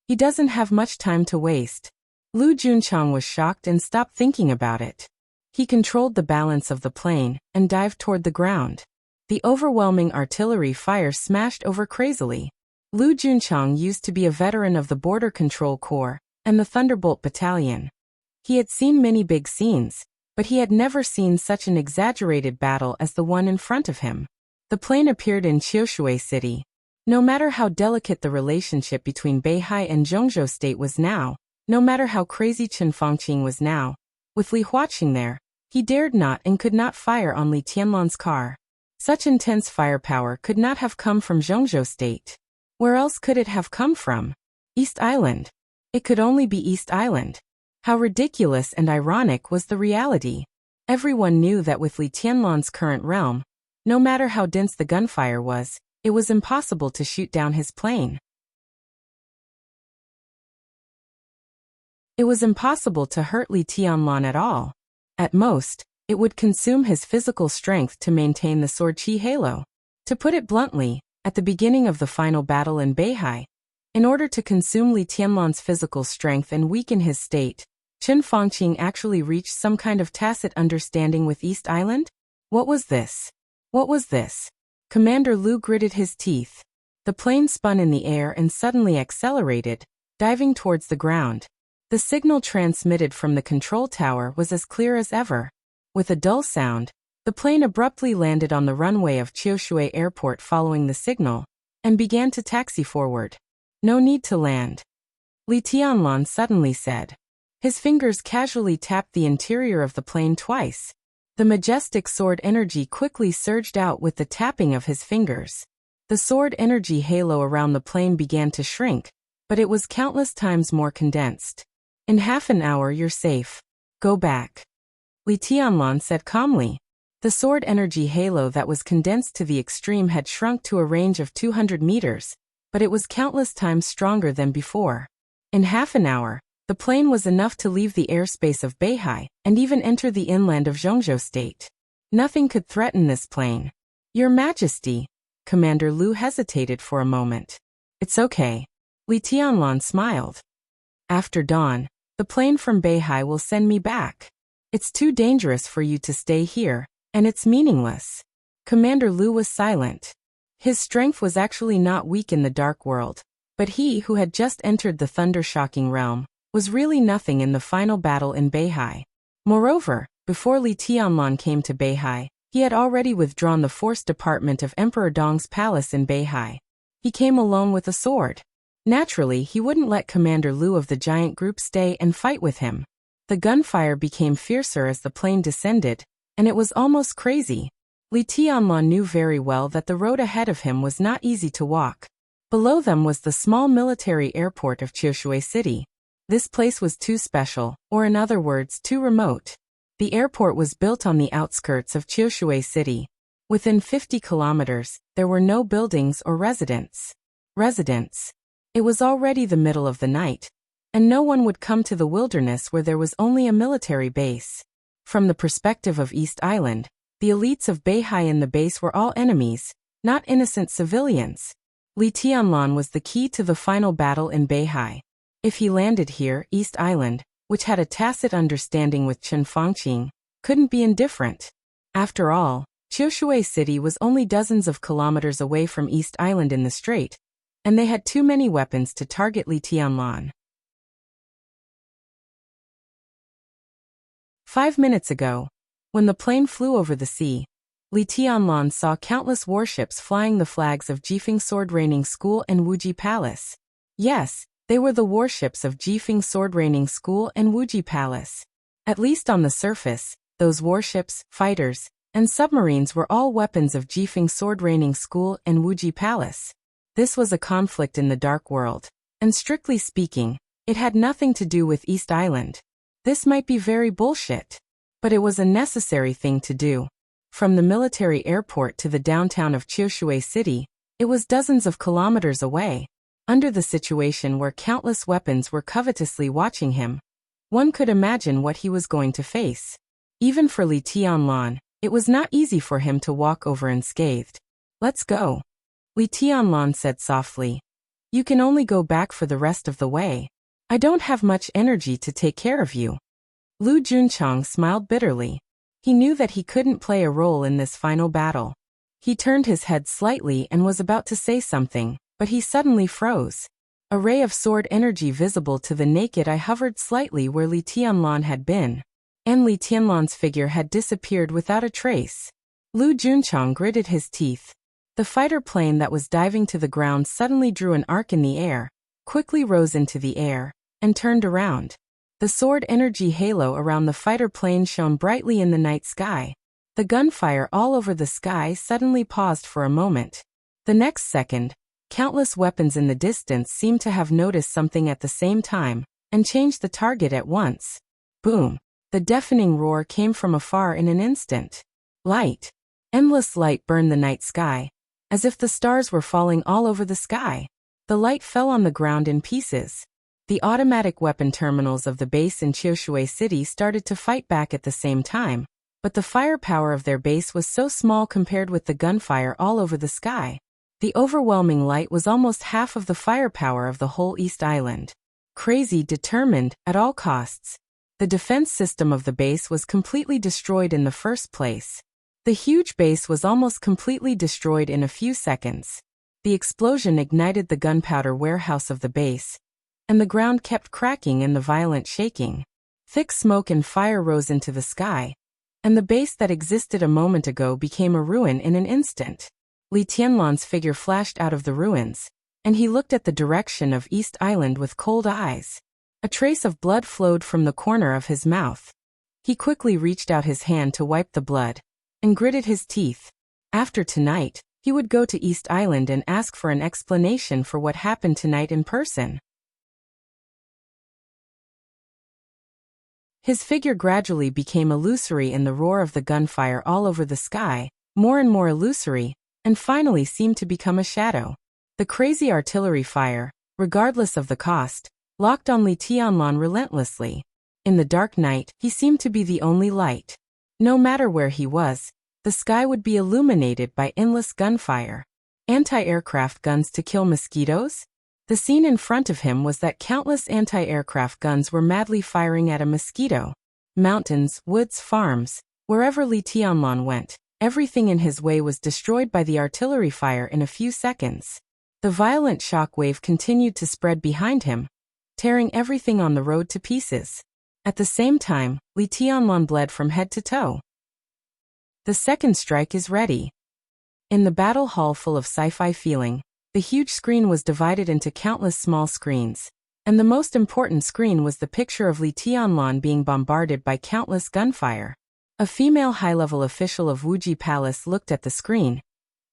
"He doesn't have much time to waste." Lu Junchang was shocked and stopped thinking about it. He controlled the balance of the plane and dived toward the ground. The overwhelming artillery fire smashed over crazily. Lu Junchang used to be a veteran of the Border Control Corps and the Thunderbolt Battalion. He had seen many big scenes, but he had never seen such an exaggerated battle as the one in front of him. The plane appeared in Qiushui City. No matter how delicate the relationship between Beihai and Zhongzhou State was now, no matter how crazy Chen Fangqing was now, with Li Huaqing there, he dared not and could not fire on Li Tianlan's car. Such intense firepower could not have come from Zhongzhou State. Where else could it have come from? East Island. It could only be East Island. How ridiculous and ironic was the reality. Everyone knew that with Li Tianlan's current realm, no matter how dense the gunfire was, it was impossible to shoot down his plane. It was impossible to hurt Li Tianlan at all. At most, it would consume his physical strength to maintain the sword chi halo. To put it bluntly, at the beginning of the final battle in Beihai, in order to consume Li Tianlan's physical strength and weaken his state, Chen Fangqing actually reached some kind of tacit understanding with East Island? What was this? What was this? Commander Lu gritted his teeth. The plane spun in the air and suddenly accelerated, diving towards the ground. The signal transmitted from the control tower was as clear as ever. With a dull sound, the plane abruptly landed on the runway of Qiushui Airport following the signal, and began to taxi forward. "No need to land," Li Tianlan suddenly said. His fingers casually tapped the interior of the plane twice. The majestic sword energy quickly surged out with the tapping of his fingers. The sword energy halo around the plane began to shrink, but it was countless times more condensed. "In half an hour you're safe. Go back," Li Tianlan said calmly. The sword energy halo that was condensed to the extreme had shrunk to a range of 200 meters, but it was countless times stronger than before. In half an hour, the plane was enough to leave the airspace of Beihai and even enter the inland of Zhongzhou State. Nothing could threaten this plane. "Your Majesty," Commander Lu hesitated for a moment. "It's okay." Li Tianlan smiled. "After dawn, the plane from Beihai will send me back. It's too dangerous for you to stay here, and it's meaningless." Commander Lu was silent. His strength was actually not weak in the dark world, but he who had just entered the thunder-shocking realm was really nothing in the final battle in Beihai. Moreover, before Li Tianlan came to Beihai, he had already withdrawn the force department of Emperor Dong's palace in Beihai. He came alone with a sword. Naturally, he wouldn't let Commander Lu of the giant group stay and fight with him. The gunfire became fiercer as the plane descended, and it was almost crazy. Li Tianlan knew very well that the road ahead of him was not easy to walk. Below them was the small military airport of Qiushui City. This place was too special, or in other words, too remote. The airport was built on the outskirts of Qiushui City. Within 50 kilometers, there were no buildings or residents. It was already the middle of the night, and no one would come to the wilderness where there was only a military base. From the perspective of East Island, the elites of Beihai in the base were all enemies, not innocent civilians. Li Tianlan was the key to the final battle in Beihai. If he landed here, East Island, which had a tacit understanding with Chen Fangqing, couldn't be indifferent. After all, Qiushui City was only dozens of kilometers away from East Island in the strait, and they had too many weapons to target Li Tianlan. 5 minutes ago, when the plane flew over the sea, Li Tianlan saw countless warships flying the flags of Jifeng Sword Raining School and Wuji Palace. Yes, they were the warships of Jifeng Sword Raining School and Wuji Palace. At least on the surface, those warships, fighters, and submarines were all weapons of Jifeng Sword Raining School and Wuji Palace. This was a conflict in the Dark World, and strictly speaking, it had nothing to do with East Island. This might be very bullshit, but it was a necessary thing to do. From the military airport to the downtown of Qiushui City, it was dozens of kilometers away. Under the situation where countless weapons were covetously watching him, one could imagine what he was going to face. Even for Li Tianlan, it was not easy for him to walk over unscathed. "Let's go," Li Tianlan said softly. "You can only go back for the rest of the way. I don't have much energy to take care of you." Lu Junchang smiled bitterly. He knew that he couldn't play a role in this final battle. He turned his head slightly and was about to say something, but he suddenly froze. A ray of sword energy visible to the naked eye hovered slightly where Li Tianlan had been, and Li Tianlan's figure had disappeared without a trace. Lu Junchang gritted his teeth. The fighter plane that was diving to the ground suddenly drew an arc in the air, quickly rose into the air, and turned around. The sword energy halo around the fighter plane shone brightly in the night sky. The gunfire all over the sky suddenly paused for a moment. The next second, countless weapons in the distance seemed to have noticed something at the same time, and changed the target at once. Boom! The deafening roar came from afar in an instant. Light. Endless light burned the night sky, as if the stars were falling all over the sky. The light fell on the ground in pieces. The automatic weapon terminals of the base in Qiushui City started to fight back at the same time, but the firepower of their base was so small compared with the gunfire all over the sky. The overwhelming light was almost half of the firepower of the whole East Island. Crazy, determined, at all costs. The defense system of the base was completely destroyed in the first place. The huge base was almost completely destroyed in a few seconds. The explosion ignited the gunpowder warehouse of the base, and the ground kept cracking in the violent shaking. Thick smoke and fire rose into the sky, and the base that existed a moment ago became a ruin in an instant. Li Tianlan's figure flashed out of the ruins, and he looked at the direction of East Island with cold eyes. A trace of blood flowed from the corner of his mouth. He quickly reached out his hand to wipe the blood, and gritted his teeth. After tonight, he would go to East Island and ask for an explanation for what happened tonight in person. His figure gradually became illusory in the roar of the gunfire all over the sky, more and more illusory, and finally seemed to become a shadow. The crazy artillery fire, regardless of the cost, locked on Li Tianlan relentlessly. In the dark night, he seemed to be the only light. No matter where he was, the sky would be illuminated by endless gunfire. Anti-aircraft guns to kill mosquitoes? The scene in front of him was that countless anti-aircraft guns were madly firing at a mosquito. Mountains, woods, farms, wherever Li Tianlan went, everything in his way was destroyed by the artillery fire in a few seconds. The violent shock wave continued to spread behind him, tearing everything on the road to pieces. At the same time, Li Tianlan bled from head to toe. The second strike is ready. In the battle hall full of sci-fi feeling, The huge screen was divided into countless small screens, and the most important screen was the picture of Li Tianlan being bombarded by countless gunfire. A female high-level official of Wuji Palace looked at the screen,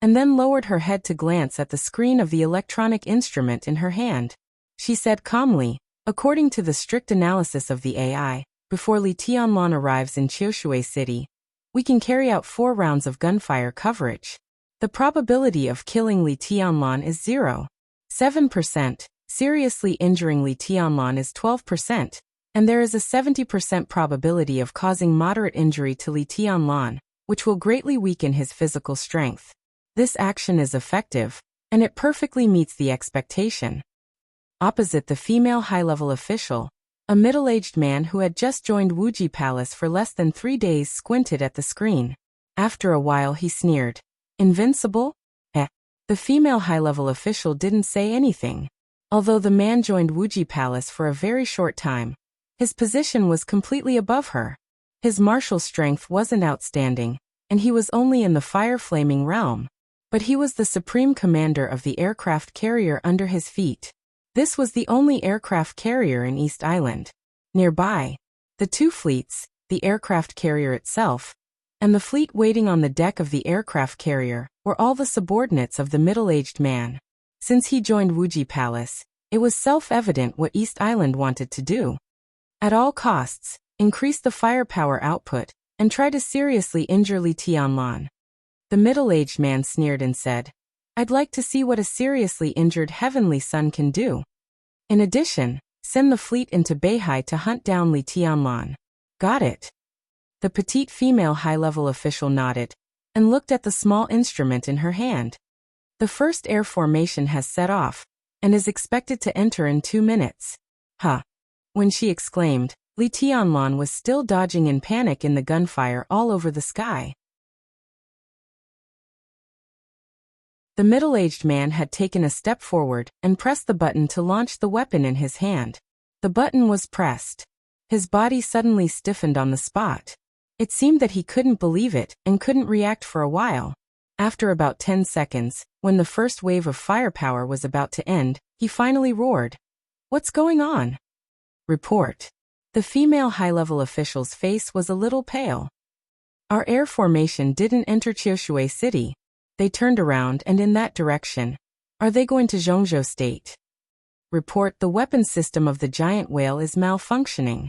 and then lowered her head to glance at the screen of the electronic instrument in her hand. She said calmly, "According to the strict analysis of the AI, before Li Tianlan arrives in Qiushui City, we can carry out 4 rounds of gunfire coverage. The probability of killing Li Tianlan is 0.7%, seriously injuring Li Tianlan is 12%, and there is a 70% probability of causing moderate injury to Li Tianlan, which will greatly weaken his physical strength. This action is effective, and it perfectly meets the expectation." Opposite the female high-level official, a middle-aged man who had just joined Wuji Palace for less than 3 days squinted at the screen. After a while he sneered, "Invincible? Eh." The female high-level official didn't say anything. Although the man joined Wuji Palace for a very short time, his position was completely above her. His martial strength wasn't outstanding, and he was only in the fire-flaming realm. But he was the supreme commander of the aircraft carrier under his feet. This was the only aircraft carrier in East Island. Nearby, the 2 fleets, the aircraft carrier itself, and the fleet waiting on the deck of the aircraft carrier, were all the subordinates of the middle-aged man. Since he joined Wuji Palace, it was self-evident what East Island wanted to do. At all costs, increase the firepower output, and try to seriously injure Li Tianlan. The middle-aged man sneered and said, "I'd like to see what a seriously injured heavenly son can do. In addition, send the fleet into Beihai to hunt down Li Tianlan." "Got it." The petite female high-level official nodded, and looked at the small instrument in her hand. "The first air formation has set off, and is expected to enter in 2 minutes. Huh." When she exclaimed, Li Tianlan was still dodging in panic in the gunfire all over the sky. The middle-aged man had taken a step forward and pressed the button to launch the weapon in his hand. The button was pressed. His body suddenly stiffened on the spot. It seemed that he couldn't believe it and couldn't react for a while. After about 10 seconds, when the first wave of firepower was about to end, he finally roared, "What's going on?" Report. The female high-level official's face was a little pale. "Our air formation didn't enter Qiushui City. They turned around and in that direction. Are they going to Zhongzhou State?" Report. The weapon system of the giant whale is malfunctioning.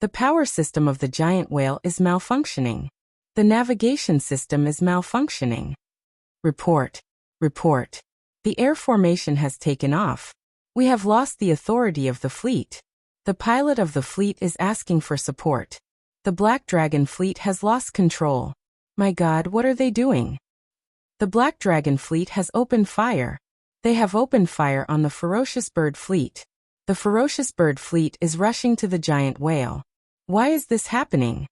The power system of the giant whale is malfunctioning. The navigation system is malfunctioning. Report. Report. The air formation has taken off. We have lost the authority of the fleet. The pilot of the fleet is asking for support. The Black Dragon fleet has lost control. My God, what are they doing? The Black Dragon fleet has opened fire. They have opened fire on the Ferocious Bird fleet. The Ferocious Bird fleet is rushing to the giant whale. Why is this happening?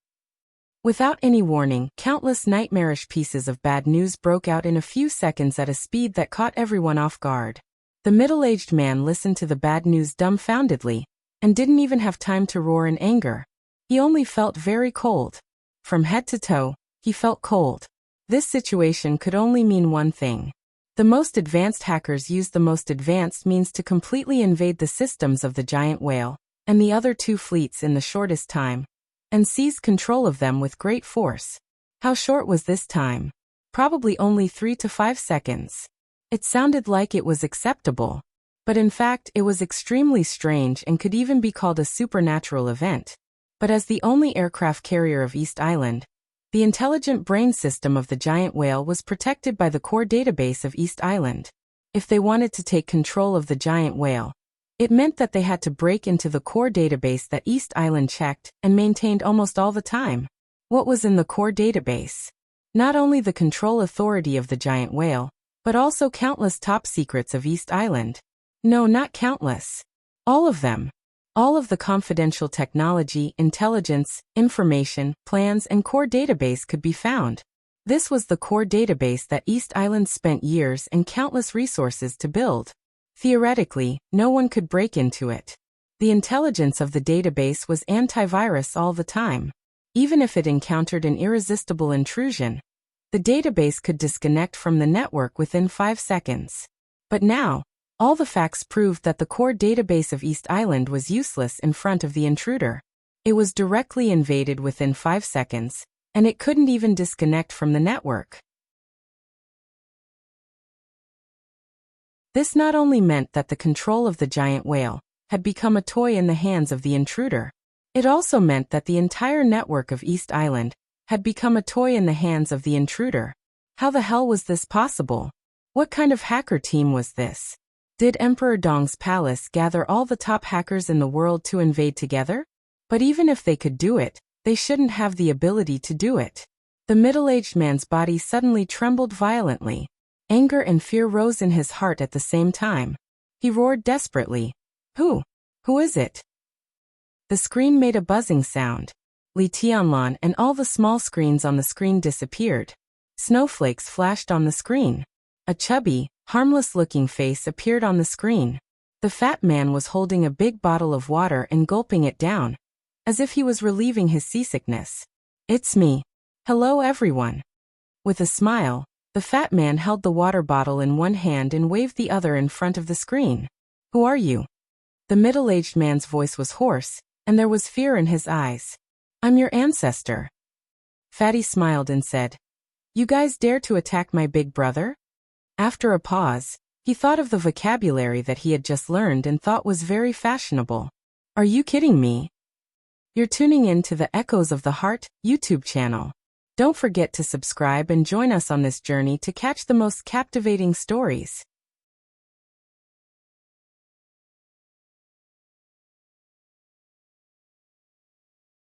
Without any warning, countless nightmarish pieces of bad news broke out in a few seconds at a speed that caught everyone off guard. The middle-aged man listened to the bad news dumbfoundedly, and didn't even have time to roar in anger. He only felt very cold. From head to toe, he felt cold. This situation could only mean one thing. The most advanced hackers used the most advanced means to completely invade the systems of the giant whale, and the other 2 fleets in the shortest time, and seized control of them with great force. How short was this time? Probably only 3 to 5 seconds. It sounded like it was acceptable. But in fact, it was extremely strange and could even be called a supernatural event. But as the only aircraft carrier of East Island, the intelligent brain system of the giant whale was protected by the core database of East Island. If they wanted to take control of the giant whale, it meant that they had to break into the core database that East Island checked and maintained almost all the time. What was in the core database? Not only the control authority of the giant whale, but also countless top secrets of East Island. No, not countless. All of them. All of the confidential technology, intelligence, information, plans, and core database could be found. This was the core database that East Island spent years and countless resources to build. Theoretically, no one could break into it. The intelligence of the database was antivirus all the time. Even if it encountered an irresistible intrusion, the database could disconnect from the network within 5 seconds. But now, all the facts proved that the core database of East Island was useless in front of the intruder. It was directly invaded within 5 seconds, and it couldn't even disconnect from the network. This not only meant that the control of the giant whale had become a toy in the hands of the intruder, it also meant that the entire network of East Island had become a toy in the hands of the intruder. How the hell was this possible? What kind of hacker team was this? Did Emperor Dong's palace gather all the top hackers in the world to invade together? But even if they could do it, they shouldn't have the ability to do it. The middle-aged man's body suddenly trembled violently. Anger and fear rose in his heart at the same time. He roared desperately. Who is it? The screen made a buzzing sound. Li Tianlan and all the small screens on the screen disappeared. Snowflakes flashed on the screen. A chubby, harmless-looking face appeared on the screen. The fat man was holding a big bottle of water and gulping it down, as if he was relieving his seasickness. It's me. Hello everyone. With a smile, the fat man held the water bottle in one hand and waved the other in front of the screen. Who are you? The middle-aged man's voice was hoarse, and there was fear in his eyes. I'm your ancestor. Fatty smiled and said, You guys dare to attack my big brother? After a pause, he thought of the vocabulary that he had just learned and thought was very fashionable. Are you kidding me? You're tuning in to the Echoes of the Heart YouTube channel. Don't forget to subscribe and join us on this journey to catch the most captivating stories.